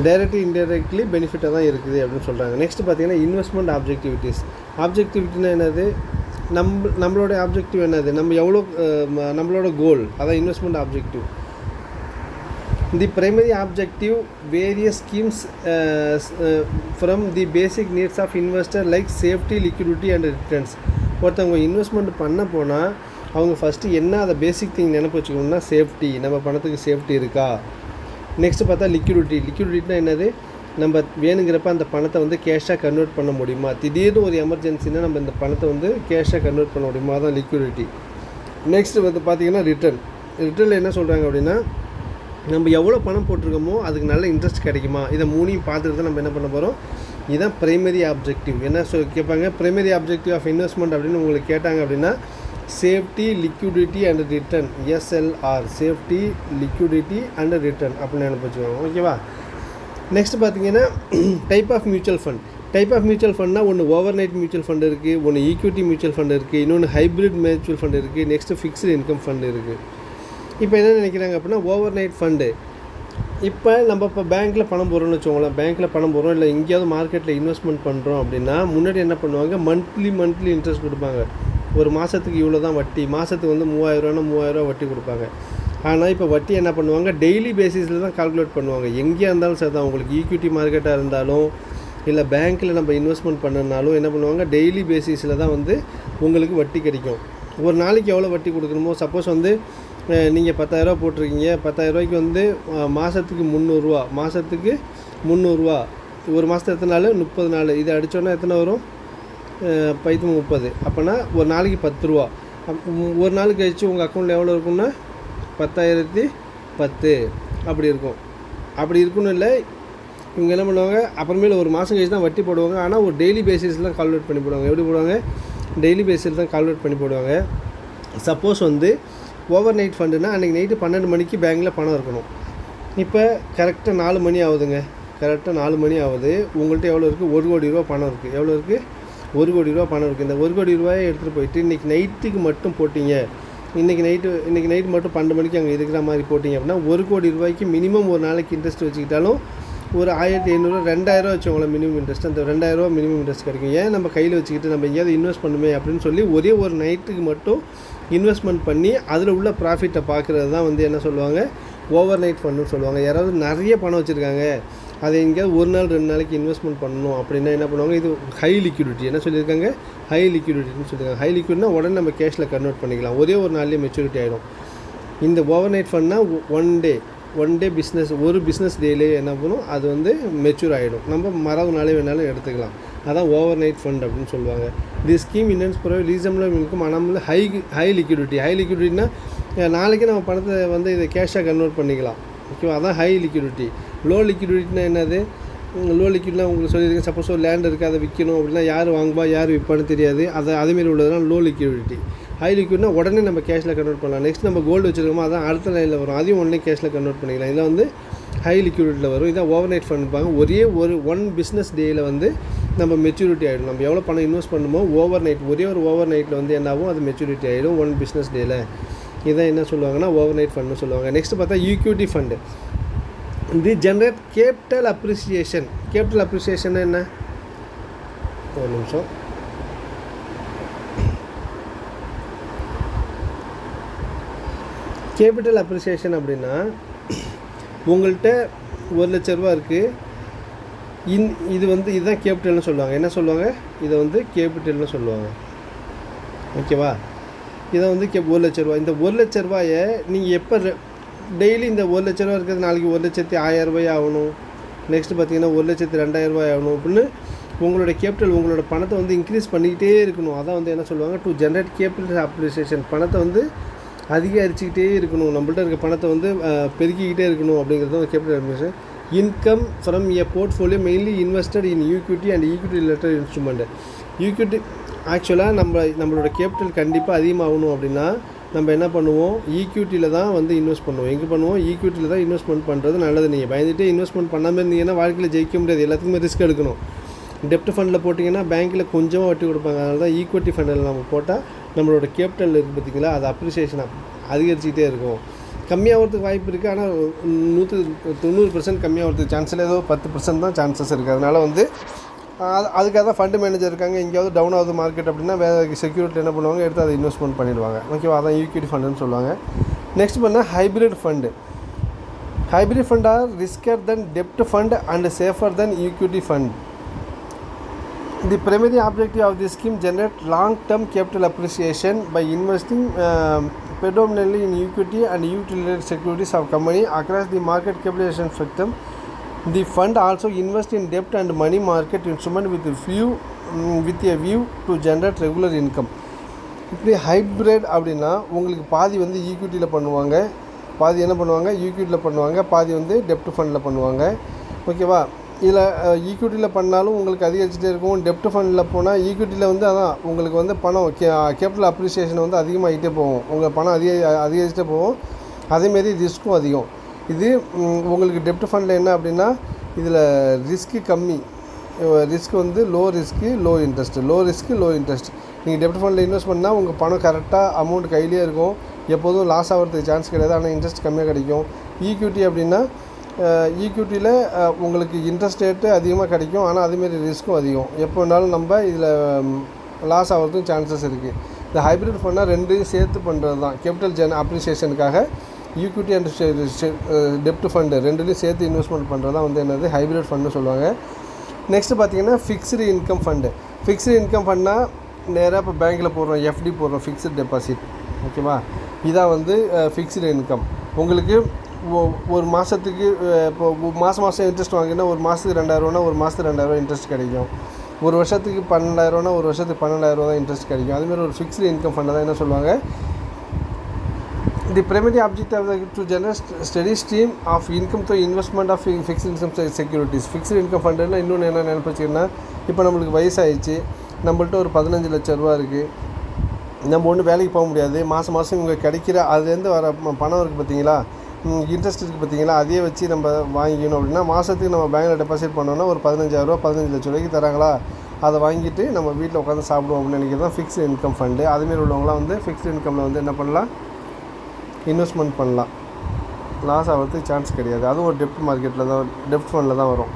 Speaker 1: டைரக்ட்லி இன்டைரக்ட்லி பெனிஃபிட்டாக தான் இருக்குது அப்படின்னு சொல்கிறாங்க. நெக்ஸ்ட் பார்த்தீங்கன்னா இன்வெஸ்ட்மெண்ட் ஆப்ஜெக்டிவிட்டினா என்னது, நம்மளோட ஆப்ஜெக்டிவ் என்னது, நம்ம எவ்வளோ நம்மளோட கோல், அதான் investment objective. The primary objective various schemes from the basic needs of investor like safety, liquidity and returns. ஒருத்தவங்க இன்வெஸ்ட்மெண்ட் பண்ண போனால் அவங்க ஃபஸ்ட்டு என்ன அதை பேசிக் திங் நினைப்பு வச்சுக்கணும்னா, சேஃப்டி, நம்ம பணத்துக்கு சேஃப்டி இருக்கா. நெக்ஸ்ட்டு பார்த்தா லிக்விடிட்டினா என்னது, நம்ம வேணுங்கிறப்ப அந்த பணத்தை வந்து கேஷாக கன்வெர்ட் பண்ண முடியுமா, திடீர்னு ஒரு எமர்ஜென்சினா நம்ம இந்த பணத்தை வந்து கேஷாக கன்வெர்ட் பண்ண முடியுமா, அதான் லிக்விடிட்டி. நெக்ஸ்ட்டு வந்து பார்த்திங்கன்னா ரிட்டர்னில் என்ன சொல்கிறாங்க அப்படின்னா, நம்ம எவ்வளோ பணம் போட்டிருக்கோமோ அதுக்கு நல்ல இன்ட்ரெஸ்ட் கிடைக்குமா, இதை மூணையும் பார்த்துட்டு தான் நம்ம என்ன பண்ண போகிறோம். இதுதான் பிரைமரி ஆப்ஜெக்டிவ். என்ன கேட்பாங்க, பிரைமரி ஆப்ஜெக்டிவ் ஆஃப் இன்வெஸ்ட்மெண்ட் அப்படின்னு உங்களுக்கு கேட்டாங்க அப்படின்னா, safety, liquidity and return, SLR, safety, liquidity and return அப்படின்னு நினைப்பச்சுக்கோங்க, ஓகேவா. நெக்ஸ்ட் பார்த்தீங்கன்னா டைப் ஆஃப் மியூச்சுவல் ஃபண்ட்னா ஒன்று ஓவர் நைட் மியூச்சுவல் ஃபண்ட் இருக்குது, ஒன்று ஈக்விட்டி மியூச்சுவல் ஃபண்ட் இருக்குது, இன்னொன்று ஹைப்ரிட் மியூச்சுவல் ஃபண்ட் இருக்குது, நெக்ஸ்ட்டு ஃபிக்ஸ்டு இன்கம் ஃபண்ட் இருக்குது. இப்போ என்ன நினைக்கிறாங்க அப்படின்னா, ஓவர் நைட் ஃபண்டு. இப்போ நம்ம பேங்க்கில் பணம் போடுறோம்னு வச்சுக்கோங்களேன், பேங்க்கில் பணம் போடுறோம் இல்லை எங்கேயாவது மார்க்கெட்டில் இன்வெஸ்ட்மெண்ட் பண்ணுறோம் அப்படின்னா, முன்னாடி என்ன பண்ணுவாங்க, மந்த்லி இன்ட்ரெஸ்ட் கொடுப்பாங்க. ஒரு மாதத்துக்கு இவ்வளோ தான் வட்டி, மாதத்துக்கு வந்து 3000 வட்டி கொடுப்பாங்க. ஆனால் இப்போ வட்டி என்ன பண்ணுவாங்க, டெய்லி பேசிஸில் தான் கால்குலேட் பண்ணுவாங்க. எங்கேயா இருந்தாலும் சரி தான், உங்களுக்கு ஈக்விட்டி மார்க்கெட்டாக இருந்தாலும் இல்லை பேங்க்கில் நம்ம இன்வெஸ்ட்மெண்ட் பண்ணனாலும் என்ன பண்ணுவாங்க, டெய்லி பேசிஸில் தான் வந்து உங்களுக்கு வட்டி கிடைக்கும். ஒரு நாளைக்கு எவ்வளோ வட்டி கொடுக்கணுமோ, சப்போஸ் வந்து நீங்கள் 10,000 போட்டிருக்கீங்க, 10,000 வந்து மாதத்துக்கு 300 ஒரு மாதத்துக்கு எத்தனை நாள், 30 நாள். இதை அடித்தோன்னா எத்தனை வரும், 30. அப்போனா ஒரு நாளைக்கு 10 ரூபா. ஒரு நாள் கழிச்சு உங்கள் அக்கௌண்ட்டில் எவ்வளோ இருக்குன்னா 10,010 அப்படி இருக்கும். அப்படி இருக்குன்னு இல்லை, இவங்க என்ன பண்ணுவாங்க, அப்புறமேல ஒரு மாதம் கழிச்சு தான் வட்டி போடுவாங்க. ஆனால் ஒரு டெய்லி பேசிஸில் தான் கால்குலேட் பண்ணி போடுவாங்க. எப்படி போடுவாங்க, டெய்லி பேசிஸில் தான் கால்குலேட் பண்ணி போடுவாங்க. சப்போஸ் வந்து ஓவர் நைட் ஃபண்டுனா அன்றைக்கி நைட்டு 12 மணிக்கு பேங்க்கில் பணம் இருக்கணும். இப்போ கரெக்டாக 4 மணி ஆகுதுங்க, உங்கள்கிட்ட எவ்வளோ இருக்குது, 1 கோடி ரூபா பணம் இருக்குது. எவ்வளோ இருக்குது, 1 கோடி ரூபா பணம் இருக்குது. இந்த 1 கோடி ரூபாயை எடுத்துகிட்டு போயிட்டு இன்றைக்கி நைட்டுக்கு மட்டும் போட்டிங்க, இன்றைக்கி நைட்டு மட்டும் 12 மணிக்கு அங்கே இருக்கிற மாதிரி போட்டிங்க அப்படின்னா 1 கோடி ரூபாய்க்கு மினிமம் ஒரு நாளைக்கு இன்ட்ரெஸ்ட் வச்சுக்கிட்டாலும் ஒரு 1500 2000 வச்சவங்கள மினிமம் இன்ட்ரெஸ்ட், அந்த 2000 மினிமம் இன்ட்ரெஸ்ட் கிடைக்கும். ஏன் நம்ம கையில் வச்சுக்கிட்டு நம்ம எங்கேயாவது இன்வெஸ்ட் பண்ணுமே அப்படின்னு சொல்லி ஒரே ஒரு நைட்டுக்கு மட்டும் இன்வெஸ்ட்மெண்ட் பண்ணி அதில் உள்ள ப்ராஃபிட்டை பார்க்குறது தான் வந்து என்ன சொல்லுவாங்க, ஓவர் நைட் ஃபண்டுன்னு சொல்லுவாங்க. யாராவது நிறைய பணம் வச்சுருக்காங்க, அதை எங்கேயாவது ஒரு நாள் 2 நாளைக்கு இன்வெஸ்ட்மெண்ட் பண்ணணும் அப்படின்னா என்ன பண்ணுவாங்க, இது ஹை லிக்விடிட்டி. என்ன சொல்லியிருக்காங்க, ஹை லிக்விடிட்டின்னு சொல்லியிருக்காங்க. ஹை லிக்விட்னா உடனே நம்ம கேஷில் கன்வெர்ட் பண்ணிக்கலாம், ஒரே ஒரு நாள்லேயே மெச்சூரிட்டி ஆகிடும். இந்த ஓவர் நைட் ஃபண்ட்னா ஒன் டே பிஸ்னஸ், ஒரு பிஸ்னஸ் டேலே என்ன பண்ணும், அது வந்து மெச்சூர் ஆகிடும். நம்ம மறவு நாளே வேணாலும் எடுத்துக்கலாம். அதான் ஓவர் நைட் ஃபண்ட் அப்படின்னு சொல்லுவாங்க. தி scheme intense provide reasonable income ஆனால் ஹை லிக்விடிட்டி. ஹை லிக்விடிட்டினா நாளைக்கு நம்ம பணத்தை வந்து இதை கேஷாக கன்வெர்ட் பண்ணிக்கலாம். ஓகேவா, அதான் ஹை லிக்விடிட்டி. லோ லிக்விடிட்டினா என்னது, லோ லிக்விட்லாம் உங்களுக்கு சொல்லியிருக்கேன். சப்போஸ் ஒரு லேண்ட் இருக்குது, அதை விற்கணும் அப்படின்னா யார் வாங்குவா யார் விற்பான்னு தெரியாது. அதேமாரி உள்ளதுனா லோ லிக்விடிட்டி. ஹை லிக்விட்னா உடனே நம்ம கேஷில் கன்வெர்ட் பண்ணலாம். நெக்ஸ்ட் நம்ம கோல்டு வச்சுருக்கோமோ அதான் அடுத்த லைனில் வரும், அதையும் உடனே கேஷில் கன்வெர்ட் பண்ணிக்கலாம். இதில் வந்து ஹை லிக்விடிட்டியில் வரும். இதான் ஓவர் நைட் ஃபண்ட் இருப்பாங்க. ஒன் பிஸ்னஸ் டேயில் வந்து நம்ம மெச்சூரிட்டி ஆகிடும். நம்ம எவ்வளோ பணம் இன்வெஸ்ட் பண்ணுமோ ஓவர் நைட், ஒரு ஓவர் நைட்டில் வந்து என்னாகும், அது மெச்சூரிட்டி ஆகிடும் ஒன் பிஸ்னஸ் டேயில். இதான் என்ன சொல்லுவாங்கன்னா ஓவர் நைட் ஃபண்டுன்னு சொல்லுவாங்க. நெக்ஸ்ட் பார்த்தா equity fund. The generate capital appreciation. Capital appreciation என்ன, ஒரு நிமிஷம். கேபிட்டல் அப்ரிசியேஷன் அப்படின்னா உங்கள்கிட்ட 1,00,000 ரூபா இருக்குது. இது வந்து இதுதான் கேபிட்டல்னு சொல்லுவாங்க. என்ன சொல்லுவாங்க, இதை வந்து கேபிட்டல்னு சொல்லுவாங்க. ஓகேவா, இதை வந்து 1,00,000 ரூபா. இந்த 1,00,000 ரூபாயை நீங்கள் எப்போ டெய்லி இந்த 1,00,000 ரூபா இருக்கிறது நாளைக்கு 1,10,000 ரூபாய் ஆகணும், நெக்ஸ்ட்டு பார்த்தீங்கன்னா 1,02,000 ரூபாய் ஆகணும் அப்படின்னு உங்களோட கேபிட்டல், உங்களோட பணத்தை வந்து இன்க்ரீஸ் பண்ணிக்கிட்டே இருக்கணும். அதான் வந்து என்ன சொல்லுவாங்க, டு ஜென்ரேட் கேபிட்டல் அப்ரிசியேஷன். பணத்தை வந்து அதிகரிச்சுக்கிட்டே இருக்கணும், நம்மள்ட்ட இருக்க பணத்தை வந்து பெருக்கிக்கிட்டே இருக்கணும் அப்படிங்கிறது வந்து capital appreciation. Income from a portfolio mainly invested in equity and equity related instrument. Equity ஆக்சுவலாக நம்மளோட கேபிட்டல் கண்டிப்பாக அதிகமாகணும் அப்படின்னா நம்ம என்ன பண்ணுவோம், ஈக்விட்டியில் தான் வந்து இன்வெஸ்ட் பண்ணுவோம். எங்கே பண்ணுவோம், ஈக்விட்டியில் தான் இன்வெஸ்ட்மெண்ட் பண்ணுறது நல்லது. நீங்கள் பயந்துகிட்டே இன்வெஸ்ட்மெண்ட் பண்ணாமல் இருந்தீங்கன்னா வாழ்க்கையில் ஜெயிக்க முடியாது. எல்லாத்துக்குமே ரிஸ்க் எடுக்கணும். டெப்ட் ஃபண்டில் போட்டிங்கன்னா பேங்க்கில் கொஞ்சமாக வட்டி கொடுப்பாங்க. அதனால தான் ஈக்விட்டி ஃபண்டில் நம்ம போட்டால் நம்மளோட கேபிட்டல் இருக்குது பார்த்திங்களா, அது அப்ரிசியேஷன் அதிகரிச்சுக்கிட்டே இருக்கும். கம்மியாகிறதுக்கு வாய்ப்பு இருக்குது, ஆனால் 190% கம்மியாகிறதுக்கு சான்ஸ் இல்லை. ஏதோ 10% தான் சான்சஸ் இருக்குது. அதனால் வந்து அதுக்காக தான் ஃபண்டு மேனேஜர் இருக்காங்க. எங்கேயாவது டவுன் ஆகுது மார்க்கெட் அப்படின்னா வேறு செக்யூரிட்டி என்ன பண்ணுவாங்க, எடுத்து அதை இன்வெஸ்ட்மெண்ட் பண்ணிடுவாங்க. ஓகேவா, அதான் ஈக்விட்டி ஃபண்டுன்னு சொல்லுவாங்க. நெக்ஸ்ட் பண்ணால் hybrid fund. Hybrid fund are riskier than டெப்ட் fund and safer than equity fund. The primary objective of this scheme generate long-term capital appreciation by investing predominantly in equity and equity-related securities of company across the market capitalization spectrum. The fund also invest in debt and money market instrument with a view to generate regular income. இப்படி hybrid அப்படின்னா உங்களுக்கு பாதி வந்து ஈக்விட்டியில் பண்ணுவாங்க, பாதி என்ன பண்ணுவாங்க, ஈக்விட்டியில் பண்ணுவாங்க, பாதி வந்து டெப்ட் ஃபண்டில் பண்ணுவாங்க. ஓகேவா, இதில் ஈக்விட்டியில் பண்ணாலும் உங்களுக்கு அதிகரிச்சுட்டே இருக்கும். டெப்ட் ஃபண்டில் போனால் ஈக்விட்டியில் வந்து அதான் உங்களுக்கு வந்து பணம் கேபிட்டல் அப்ரிசியேஷன் வந்து அதிகமாகிட்டே போகும். உங்கள் பணம் அதிகரிச்சுட்டே போகும். அதேமாரி ரிஸ்க்கும் அதிகம். இது உங்களுக்கு டெப்ட் ஃபண்டில் என்ன அப்படின்னா இதில் ரிஸ்க்கு கம்மி. ரிஸ்க் வந்து low risk low interest, low risk low interest. நீங்கள் டெப்ட் ஃபண்டில் இன்வெஸ்ட் பண்ணால் உங்கள் பணம் கரெக்டாக அமௌண்ட் கையிலே இருக்கும். எப்போதும் லாஸ் ஆகிறதுக்கு சான்ஸ் கிடையாது, ஆனால் இன்ட்ரெஸ்ட் கம்மியாக கிடைக்கும். ஈக்விட்டி அப்படின்னா ஈக்விட்டியில் உங்களுக்கு இன்ட்ரெஸ்ட் ரேட்டு அதிகமாக கிடைக்கும், ஆனால் அதேமாரி ரிஸ்க்கும் அதிகம். எப்போ வேணாலும் நம்ம இதில் லாஸ் ஆகிறதுக்கும் சான்சஸ் இருக்குது. இந்த ஹைப்ரிட் ஃபண்டாக ரெண்டையும் சேர்த்து பண்ணுறது தான் கேபிட்டல் அப்ரிசியேஷனுக்காக ஈக்விட்டி அண்ட் டெப்ட் ஃபண்டு ரெண்டுலேயும் சேர்த்து இன்வெஸ்ட்மெண்ட் பண்ணுறது தான் வந்து என்னது ஹைப்ரிட் ஃபண்டுன்னு சொல்லுவாங்க. நெக்ஸ்ட்டு பார்த்தீங்கன்னா fixed income fund. Fixed income ஃபண்ட்னால் நேராக இப்போ பேங்க்கில் போடுறோம், எஃப்டி போடுறோம், ஃபிக்ஸ்டு டெபாசிட். ஓகேவா, இதான் வந்து ஃபிக்ஸ்டு இன்கம். உங்களுக்கு ஒரு மாதத்துக்கு இப்போ மாதம் இன்ட்ரெஸ்ட் வாங்கினா ஒரு மாதத்துக்கு 2,000 ஒரு மாதத்துக்கு 2,000 இன்ட்ரெஸ்ட் கிடைக்கும். ஒரு வருஷத்துக்கு 12,000 ஒரு வருஷத்துக்கு 12,000 தான் இன்ட்ரெஸ்ட் கிடைக்கும். அதுமாதிரி ஒரு ஃபிக்ஸ்டு இன்கம் ஃபண்டை தான் என்ன சொல்லுவாங்க, the primary object to generate steady stream of income through investment of fixed income securities. Fixed income ஃபண்டுன்னா இன்னொன்று என்ன நினைப்பச்சிங்கன்னா, இப்போ நம்மளுக்கு வயசாகிடுச்சு, நம்மள்ட்ட ஒரு 15 லட்சம் ரூபா இருக்குது, நம்ம ஒன்றும் வேலைக்கு போக முடியாது, மாதம் இவங்க கிடைக்கிற அதுலேருந்து வர பணம் இருக்குது பார்த்தீங்களா, இன்ட்ரெஸ்ட் இருக்குது பார்த்தீங்களா, அதையே வச்சு நம்ம வாங்கிக்கணும் அப்படின்னா மாதத்துக்கு நம்ம பேங்க்கில் டெபாசிட் பண்ணோன்னா ஒரு 15,000 ரூபா 15 லட்ச ரூபாய்க்கு தராங்களா, அதை வாங்கிட்டு நம்ம வீட்டில் உட்காந்து சாப்பிடுவோம் அப்படின்னு நினைக்கிறது தான் ஃபிக்ஸ்டு இன்கம் ஃபண்டு. அதுமாரி உள்ளவங்களாம் வந்து ஃபிக்ஸ்டு இன்கமில் வந்து என்ன பண்ணலாம், இன்வெஸ்ட்மெண்ட் பண்ணலாம். லாஸ் ஆகிறதுக்கு சான்ஸ் கிடையாது. அதுவும் ஒரு டெப்ட் மார்க்கெட்டில் தான், டெப்ட் ஃபண்டில் தான் வரும்.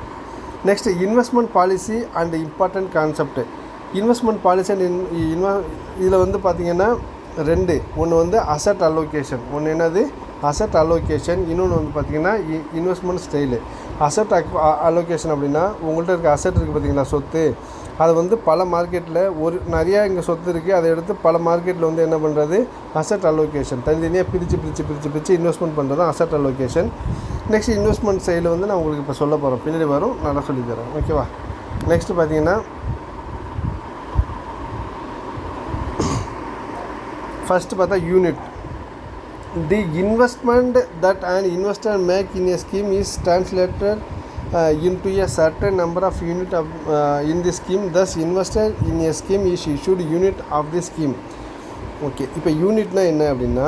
Speaker 1: Next investment policy and important concept. Investment policy and இதில் வந்து பார்த்திங்கன்னா ஒன்று வந்து அசட் அலோகேஷன், ஒன்று என்னது அசட் அலோகேஷன், இன்னொன்று வந்து பார்த்திங்கன்னா இன்வெஸ்ட்மெண்ட் ஸ்டைலு. அசட் அலோகேஷன் அப்படின்னா உங்கள்கிட்ட இருக்க அசட் இருக்குது பார்த்திங்களா, சொத்து, அது வந்து பல மார்க்கெட்டில் நிறையா இங்கே சொத்து இருக்குது, அதை எடுத்து பல மார்க்கெட்டில் வந்து என்ன பண்ணுறது, அசட் அலோகேஷன் தனித்தனியாக பிரித்து இன்வெஸ்ட்மெண்ட் பண்ணுறது தான் அசட் அலோகேஷன். நெக்ஸ்ட் இன்வெஸ்ட்மெண்ட் சைடில் வந்து நான் உங்களுக்கு இப்போ சொல்ல போகிறேன், பின்னாடி வரும், நல்லா சொல்லித்தரேன். ஓகேவா. நெக்ஸ்ட்டு பார்த்தீங்கன்னா ஃபஸ்ட்டு பார்த்தா unit. The investment that an investor make in a scheme is translated into a certain number of unit in the scheme. Thus investor in a scheme is issued unit of the scheme. Okay, இப்போ யூனிட்னா என்ன அப்படின்னா,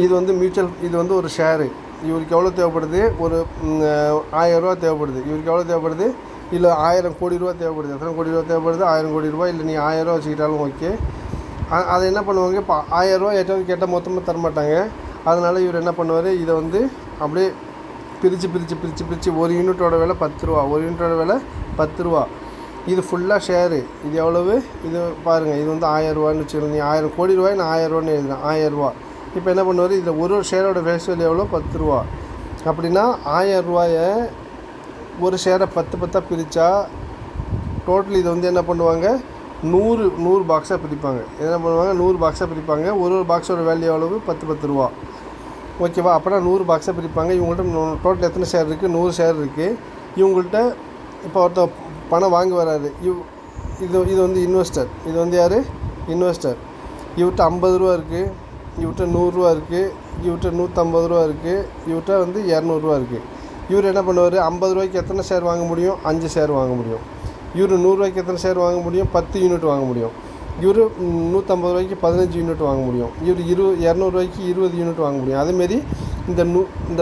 Speaker 1: இது வந்து mutual, இது வந்து ஒரு share, இவருக்கு எவ்வளோ தேவைப்படுது, ஒரு 1000 ரூபா தேவைப்படுது, இவருக்கு எவ்வளோ தேவைப்படுது, இல்லை 1000 கோடி ரூபா தேவைப்படுது. எத்தனை கோடி ரூபா தேவைப்படுது, 1000 கோடி ரூபா, இல்லை நீ 1000 ரூபா வச்சுக்கிட்டாலும் ஓகே. அதை என்ன பண்ணுவாங்க, இப்போ 1000 ரூபா ஏற்றாவது கேட்டால் மொத்தமாக தரமாட்டாங்க. அதனால் இவர் என்ன பண்ணுவார், இதை வந்து அப்படியே பிரித்து ஒரு யூனிட்டோட விலை 10 ரூபா, ஒரு யூனிட்டோட விலை 10 ரூபா. இது ஃபுல்லாக ஷேரு, இது எவ்வளவு, இது பாருங்கள், இது வந்து 1000 ரூபான்னு வச்சுக்கணும். நீ 1000 கோடி ரூபாய் நான் 1000 ரூபான்னு எழுதுறேன், 1000 ரூபா. இப்போ என்ன பண்ணுவார், இதில் ஒரு ஷேரோட ஃபேஸ் வேல்யூ எவ்வளோ, 10 ரூபா. அப்படின்னா 1000 ரூபாயை ஒரு ஷேரை 10 பிரித்தா டோட்டல் இது வந்து என்ன பண்ணுவாங்க, 100 பாக்ஸாக பிரிப்பாங்க. என்ன பண்ணுவாங்க, 100 பாக்ஸாக பிரிப்பாங்க. ஒரு பாக்ஸோட வேல்யூ எவ்வளவு, 10 ரூபா. ஓகேவா. அப்போனா 100 பாக்ஸாக பிரிப்பாங்க. இவங்கள்ட்ட டோட்டல் எத்தனை ஷேர் இருக்குது, 100 ஷேர் இருக்குது. இவங்கள்ட்ட இப்போ ஒருத்தர் பணம் வாங்கி வராது, இது வந்து இன்வெஸ்டர், இது வந்து யார், இன்வெஸ்டர். இவர்கிட்ட 50 ரூபா இருக்குது, இவர்கிட்ட 100 ரூபா இருக்குது, இவர்கிட்ட 150 ரூபா இருக்குது, இவர்கிட்ட வந்து 200 ரூபா இருக்குது. இவர் என்ன பண்ணுவார், 50 ரூபாய்க்கு எத்தனை ஷேர் வாங்க முடியும், 5 ஷேர் வாங்க முடியும். இவர் 100 ரூபாய்க்கு எத்தனை ஷேர் வாங்க முடியும், 10 யூனிட் வாங்க முடியும். இவர் 150 ரூபாய்க்கு 15 யூனிட் வாங்க முடியும். இவர் 200 ரூபாய்க்கு 20 யூனிட் வாங்க முடியும். அதேமாரி இந்த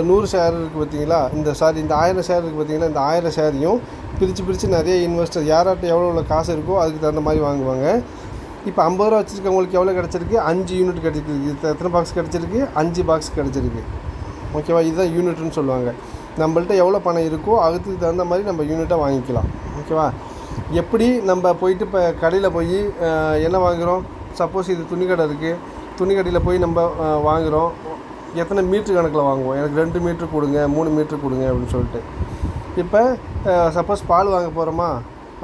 Speaker 1: 100 ஷேர் இருக்குது பார்த்தீங்களா, இந்த 1000 ஷேர் இருக்குது பார்த்தீங்களா, இந்த 1000 ஷேரையும் பிரித்து நிறைய இன்வெஸ்டர் யார்கிட்ட எவ்வளோ காசு இருக்கோ அதுக்கு தகுந்த மாதிரி வாங்குவாங்க. இப்போ 50 ரூபா வச்சுருக்கவங்களுக்கு எவ்வளோ கிடச்சிருக்கு, 5 யூனிட் கிடச்சிருக்கு. எத்தனை பாக்ஸ் கிடச்சிருக்கு, 5 பாக்ஸ் கிடச்சிருக்கு. ஓகேவா. இதுதான் யூனிட்னு சொல்லுவாங்க. நம்மள்ட்ட எவ்வளோ பணம் இருக்கோ அதுக்கு தகுந்த மாதிரி நம்ம யூனிட்டாக வாங்கிக்கலாம். ஓகேவா. எப்படி நம்ம போயிட்டு இப்போ கடையில் போய் என்ன வாங்குகிறோம், சப்போஸ் இது துணிக்கடை இருக்குது, துணிக்கடையில் போய் நம்ம வாங்குகிறோம், எத்தனை மீட்ரு கணக்கில் வாங்குவோம், எனக்கு 2 மீட்ரு கொடுங்க, 3 மீட்ரு கொடுங்க அப்படின்னு சொல்லிட்டு. இப்போ சப்போஸ் பால் வாங்க போகிறோமா,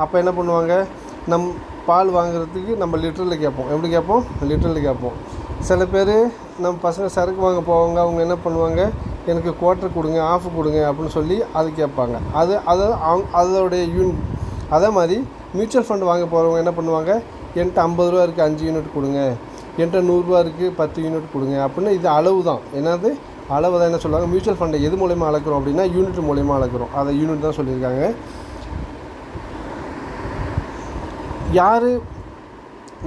Speaker 1: அப்போ என்ன பண்ணுவாங்க, பால் வாங்குறதுக்கு நம்ம லிட்டரில் கேட்போம். எப்படி கேட்போம், லிட்டரில் கேட்போம். சில பேர் நம்ம பசங்க சரக்கு வாங்க போவாங்க, அவங்க என்ன பண்ணுவாங்க, எனக்கு குவார்ட்டர் கொடுங்க, ஆஃப் கொடுங்க அப்படின்னு சொல்லி அது கேட்பாங்க. அதோடைய யூனிட். அதே மாதிரி மியூச்சுவல் ஃபண்டு வாங்க போகிறவங்க என்ன பண்ணுவாங்க, என்கிட்ட 50 ரூபா இருக்குது, 5 யூனிட் கொடுங்க, என்கிட்ட 100 ரூபா இருக்குது, 10 யூனிட் கொடுங்க அப்படின்னு. இது அளவு தான், என்னது அளவு தான். என்ன சொல்லுவாங்க, மியூச்சுவல் ஃபண்டை எது மூலயமா அளக்கிறோம் அப்படின்னா யூனிட் மூலயமா அளக்கிறோம். அதை யூனிட் தான் சொல்லியிருக்காங்க. யார்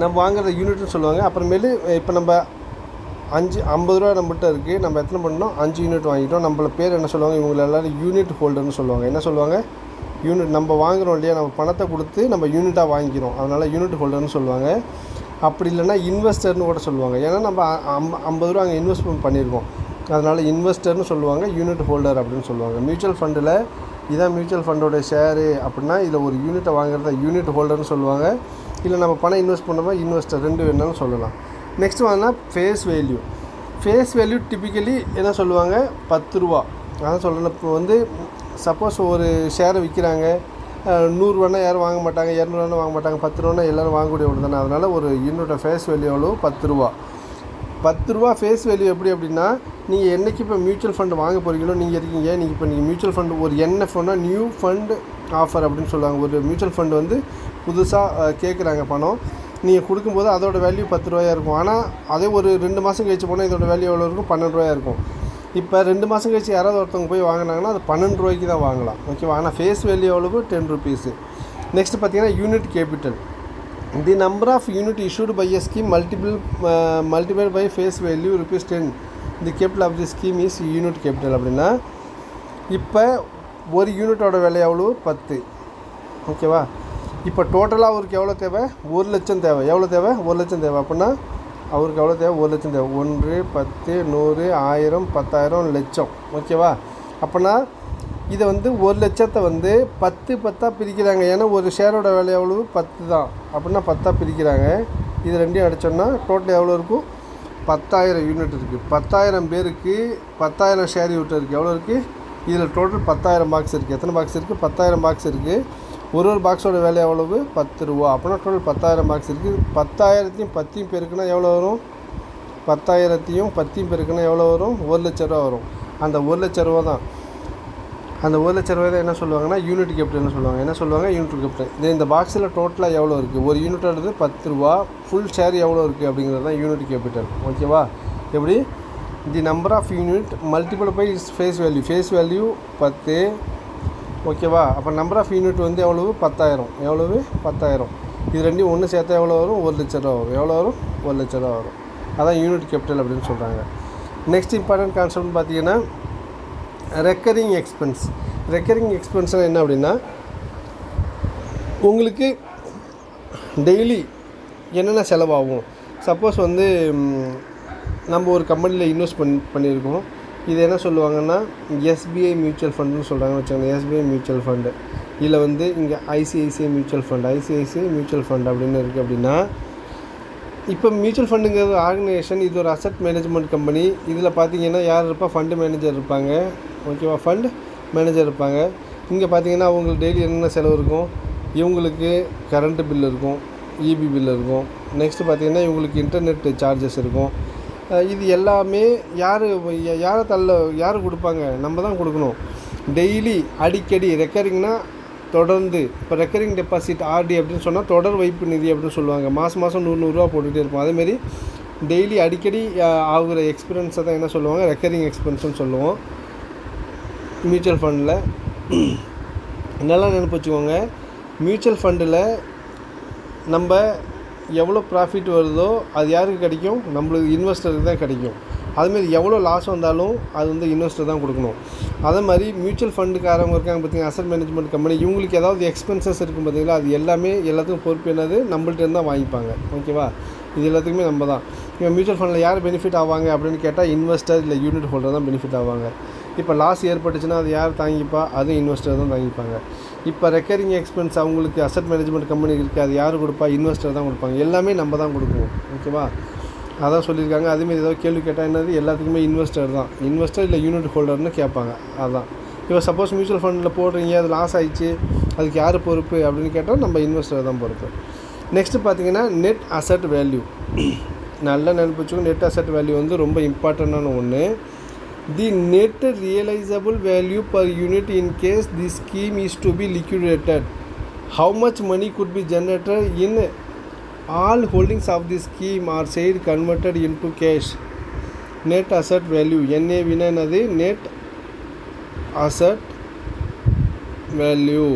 Speaker 1: நம்ம வாங்குறத யூனிட்னு சொல்லுவாங்க. அப்புறமேலு இப்போ நம்ம 50 ரூபா நம்மகிட்ட இருக்குது, நம்ம எத்தனை பண்ணோம், 5 யூனிட் வாங்கிட்டோம். நம்மள பேர் என்ன சொல்லுவாங்க, இவங்களை எல்லோரும் யூனிட் ஹோல்டர்னு சொல்லுவாங்க. என்ன சொல்லுவாங்க, யூனிட். நம்ம வாங்குகிறோம் இல்லையா, நம்ம பணத்தை கொடுத்து நம்ம யூனிட்டாக வாங்கிக்கிறோம், அதனால் யூனிட் ஹோல்டர்னு சொல்லுவாங்க. அப்படி இல்லைன்னா இன்வெஸ்டர்னு கூட சொல்லுவாங்க. ஏன்னா நம்ம 50 ரூபா அங்கே இன்வெஸ்ட்மெண்ட் பண்ணியிருக்கோம், அதனால் இன்வெஸ்டர்னு சொல்லுவாங்க, யூனிட் ஹோல்டர் அப்படின்னு சொல்லுவாங்க. மியூச்சுவல் ஃபண்டில் இதான் மியூச்சுவல் ஃபண்டோட ஷேரு அப்படின்னா இதில் ஒரு யூனிட்டை வாங்குறத யூனிட் ஹோல்டர்னு சொல்லுவாங்க. இல்லை நம்ம பணம் இன்வெஸ்ட் பண்ணுறோமா இன்வெஸ்டர், 2 வேணாலும் சொல்லலாம். நெக்ஸ்ட் வாங்கினா face value. Face value typically என்ன சொல்லுவாங்க, 10 ரூபா. அதான் சொல்லணும். இப்போ வந்து சப்போஸ் ஒரு ஷேரை விற்கிறாங்க, 100 ரூபானா யாரும் வாங்க மாட்டாங்க, 200 ரூபானா வாங்க மாட்டாங்க, 10 ரூபானா எல்லோரும் வாங்கக்கூடிய ஒன்று தானே. அதனால் ஒரு யூனிட்டோட ஃபேஸ் வேல்யூ எவ்வளோ, 10 ரூபா. 10 ரூபா ஃபேஸ் வேல்யூ. எப்படி அப்படின்னா, நீங்கள் என்றைக்கு இப்போ மியூச்சுவல் ஃபண்டு வாங்க போகிறீங்களோ, நீங்கள் இருக்கீங்க, நீங்கள் மியூச்சுவல் ஃபண்டு ஒரு NFனா நியூ ஃபண்ட் ஆஃபர் அப்படின்னு சொல்லுவாங்க. ஒரு மியூச்சுவல் ஃபண்டு வந்து புதுசாக கேட்குறாங்க பணம், நீங்கள் கொடுக்கும்போது அதோட வேல்யூ 10 ரூபாயாக இருக்கும். ஆனால் அதே ஒரு 2 மாதம் கழிச்சு போனால் இதோட வேல்யூ எவ்வளோ இருக்கும், 12 ரூபாயாக இருக்கும். இப்போ 2 மாதம் கழிச்சு யாராவது ஒருத்தவங்க போய் வாங்கினாங்கன்னா அது 12 ரூபாய்க்கு தான் வாங்கலாம். ஓகேவா. ஆனால் ஃபேஸ் வேல்யூ எவ்வளவு, 10 ருபீஸு. நெக்ஸ்ட் பார்த்தீங்கன்னா unit capital. The number of unit issued by a scheme multiple by face value ₹10. The capital of the scheme is unit capital. அப்படின்னா இப்போ ஒரு யூனிட்டோட விலை எவ்வளோ, 10. ஓகேவா. இப்போ டோட்டலாக அவருக்கு எவ்வளோ தேவை, 1 லட்சம் தேவை. எவ்வளோ தேவை, 1 லட்சம் தேவை. அப்படின்னா அவருக்கு எவ்வளோ தேவை, 1 லட்சம் தேவை. 1, 10, 100, 1000, 10,000, லட்சம். ஓகேவா. அப்படின்னா இதை வந்து 1 லட்சத்தை வந்து 10 பிரிக்கிறாங்க. ஏன்னா ஒரு ஷேரோட விலை எவ்வளவு, 10 தான். அப்படின்னா 10 பிரிக்கிறாங்க. இது ரெண்டையும் அடித்தோம்னா டோட்டல் எவ்வளோ இருக்கும், 10,000 யூனிட் இருக்குது. 10,000 பேருக்கு 10,000 ஷேர் யூனிட் இருக்குது. எவ்வளோ இருக்குது? இதில் டோட்டல் 10,000 பாக்ஸ் இருக்குது. எத்தனை பாக்ஸ் இருக்குது? 10,000 பாக்ஸ் இருக்குது. ஒரு பாக்ஸோட விலை எவ்வளவு? 10 ரூபா. அப்படின்னா டோட்டல் 10,000 பாக்ஸ் இருக்குது. 10,000த்தையும் 10 பேருக்குன்னா எவ்வளோ வரும்? 10,000த்தையும் 10 பேருக்குன்னா எவ்வளோ வரும்? 1,00,000 ரூபா வரும். அந்த 1,00,000 ரூபா தான், அந்த 1,00,000 ரூபாய் தான் என்ன சொல்லுவாங்கன்னா யூனிட் கேபிட்டல்னு சொல்லுவாங்க. என்ன சொல்லுவாங்க? Unit capital. இது இந்த பாக்ஸில் டோட்டலாக எவ்வளோ இருக்குது? ஒரு யூனிட்டோடது 10 ரூபா. ஃபுல் ஷேர் எவ்வளோ இருக்குது அப்படிங்கிறது தான் யூனிட் கேபிட்டல். ஓகேவா? எப்படி? The number of unit multiple by face value. Face value 10. ஓகேவா? அப்போ நம்பர் ஆஃப் யூனிட் வந்து எவ்வளவு? 10,000. எவ்வளவு? 10,000. இது ரெண்டையும் ஒன்று சேர்த்தா எவ்வளோ வரும்? 1,00,000 ரூபா வரும். எவ்வளோ வரும்? 1,00,000 ரூபா வரும். அதான் யூனிட் கேபிட்டல் அப்படின்னு சொல்கிறாங்க. நெக்ஸ்ட் இம்பார்ட்டன்ட் கான்செப்ட்னு பார்த்தீங்கன்னா ரெக்கரிங் எக்ஸ்பென்ஸ். ரெக்கரிங் எக்ஸ்பென்ஸ்னால் என்ன அப்படின்னா, உங்களுக்கு டெய்லி என்னென்ன செலவாகும். சப்போஸ் வந்து நம்ம ஒரு கம்பெனியில் இன்வெஸ்ட் பண்ணியிருக்கோம். இது என்ன சொல்லுவாங்கன்னா எஸ்பிஐ மியூச்சுவல் ஃபண்டுன்னு சொல்கிறாங்கன்னு வச்சுக்கோங்க. SBI mutual fund. இதில் வந்து இங்கே ICICI mutual fund, ICICI mutual fund அப்படின்னு இருக்குது. அப்படின்னா இப்போ மியூச்சுவல் ஃபண்டுங்கிறது ஆர்கனைசேஷன். இது ஒரு அசட் மேனேஜ்மெண்ட் கம்பெனி. இதில் பார்த்தீங்கன்னா யார் இருப்பா? ஃபண்டு மேனேஜர் இருப்பாங்க. ஓகேவா? ஃபண்ட் மேனேஜர் இருப்பாங்க. இங்கே பார்த்தீங்கன்னா அவங்களுக்கு டெய்லி என்னென்ன செலவு இருக்கும்? இவங்களுக்கு கரண்ட்டு பில் இருக்கும், இபி பில் இருக்கும். நெக்ஸ்ட்டு பார்த்தீங்கன்னா இவங்களுக்கு இன்டர்நெட் சார்ஜஸ் இருக்கும். இது எல்லாமே யார் கொடுப்பாங்க? நம்ம தான் கொடுக்கணும். டெய்லி அடிக்கடி ரெக்கரிங்னா தொடர்ந்து. இப்போ ரெக்கரிங் டெபாசிட் ஆர்டி அப்படின்னு சொன்னால் தொடர் வைப்பு நிதி அப்படின்னு சொல்லுவாங்க. மாதம் 100 ரூபா போட்டுகிட்டே இருப்போம். அதேமாரி டெய்லி அடிக்கடி ஆகுற எக்ஸ்பென்ஸை தான் என்ன சொல்லுவாங்க? ரெக்கரிங் எக்ஸ்பென்ஸ்னு சொல்லுவோம் மியூச்சுவல் ஃபண்டில். நல்லா நினைப்பு வச்சுக்கோங்க. மியூச்சுவல் ஃபண்டில் நம்ம எவ்வளோ ப்ராஃபிட் வருதோ அது யாருக்கு கிடைக்கும்? நம்மளுக்கு இன்வெஸ்டருக்கு தான் கிடைக்கும். அதுமாரி எவ்வளோ லாஸ் வந்தாலும் அது வந்து இன்வெஸ்டர் தான் கொடுக்கணும். அதே மாதிரி மியூச்சுவல் ஃபண்டுக்காரங்க இருக்காங்க பார்த்தீங்கன்னா, அசட் மேனேஜ்மெண்ட் கம்பெனி. இவங்களுக்கு ஏதாவது எக்ஸ்பென்சஸ் இருக்கும் பார்த்தீங்களா, அது எல்லாத்துக்கும் பொறுப்பு என்னது? நம்மள்ட்ட தான் வாங்கிப்பாங்க. ஓகேவா? இது எல்லாத்துக்குமே நம்ம தான். இப்போ மியூச்சுவல் ஃபண்டில் யார் பெனிஃபிட் ஆவாங்க அப்படின்னு கேட்டால் இன்வெஸ்டர் இல்லை யூனிட் ஹோல்டர் தான் பெனிஃபிட் ஆவாங்க. இப்போ லாஸ் ஏற்பட்டுச்சுன்னா அது யார் தாங்கிப்பா? அதுவும் இன்வெஸ்டர் தான் தாங்கிப்பாங்க. இப்போ ரெக்கரிங் எக்ஸ்பென்ஸ் அவங்களுக்கு அசட் மேனேஜ்மெண்ட் கம்பெனி இருக்குது, அது யார் கொடுப்பா? இன்வெஸ்டர் தான் கொடுப்பாங்க. எல்லாமே நம்ம தான் கொடுக்குவோம். ஓகேவா? அதான் சொல்லியிருக்காங்க. அதேமாரி ஏதாவது கேள்வி கேட்டால் என்னது? எல்லாத்துக்குமே இன்வெஸ்டர் தான். இன்வெஸ்டர் இல்லை யூனிட் ஹோல்டர்னு கேட்பாங்க. அதுதான். இப்போ சப்போஸ் மியூச்சுவல் ஃபண்டில் போடுறீங்க, அது லாஸ் ஆகிடுச்சு, அதுக்கு யார் பொறுப்பு அப்படின்னு கேட்டால் நம்ம இன்வெஸ்டர் தான் பொறுப்பு. நெக்ஸ்ட்டு பார்த்தீங்கன்னா நெட் அசட் வேல்யூ. நல்லா நினைப்பிச்சுக்கோ. நெட் அசட் வேல்யூ வந்து ரொம்ப இம்பார்ட்டண்டான ஒன்று. The net realisable value per unit in case the scheme is to be liquidated. How much money could be generated in all holdings of the scheme are said converted into cash. Net asset value. NAV என்னது? Net asset value.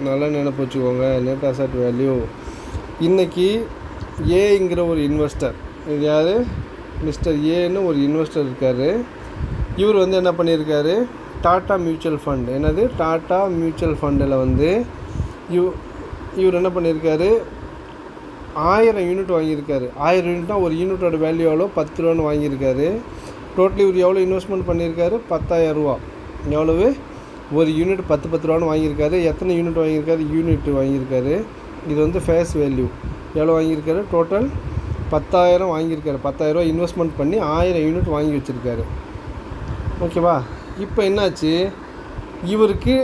Speaker 1: நல்லா நினைப்பு வச்சுக்கோங்க. Net asset value. இன்றைக்கி ஏங்கிற ஒரு investor, இது யார்? Mister ஏன்னு ஒரு இன்வெஸ்டர் இருக்கார். இவர் வந்து என்ன பண்ணியிருக்காரு? Tata mutual fund. என்னது? டாட்டா மியூச்சுவல் ஃபண்டில் வந்து இவர் என்ன பண்ணியிருக்காரு? 1000 யூனிட் வாங்கியிருக்காரு. 1000 யூனிட்னா ஒரு யூனிட்டோட வேல்யூ எவ்வளோ? 10 ரூபான்னு வாங்கியிருக்காரு. டோட்டலி இவர் எவ்வளோ இன்வெஸ்ட்மெண்ட் பண்ணியிருக்காரு? 10,000 ரூபா. எவ்வளவு? ஒரு யூனிட் 10 ரூபான்னு வாங்கியிருக்காரு. எத்தனை யூனிட் வாங்கியிருக்காரு? யூனிட் வாங்கியிருக்காரு. இது வந்து ஃபேஸ் வேல்யூ. எவ்வளோ வாங்கியிருக்காரு? டோட்டல் 10,000 வாங்கியிருக்காரு. 10,000 ரூபா இன்வெஸ்ட்மெண்ட் பண்ணி 1000 யூனிட் வாங்கி வச்சுருக்காரு. ஓகேவா? இப்போ என்னாச்சு? இவருக்கு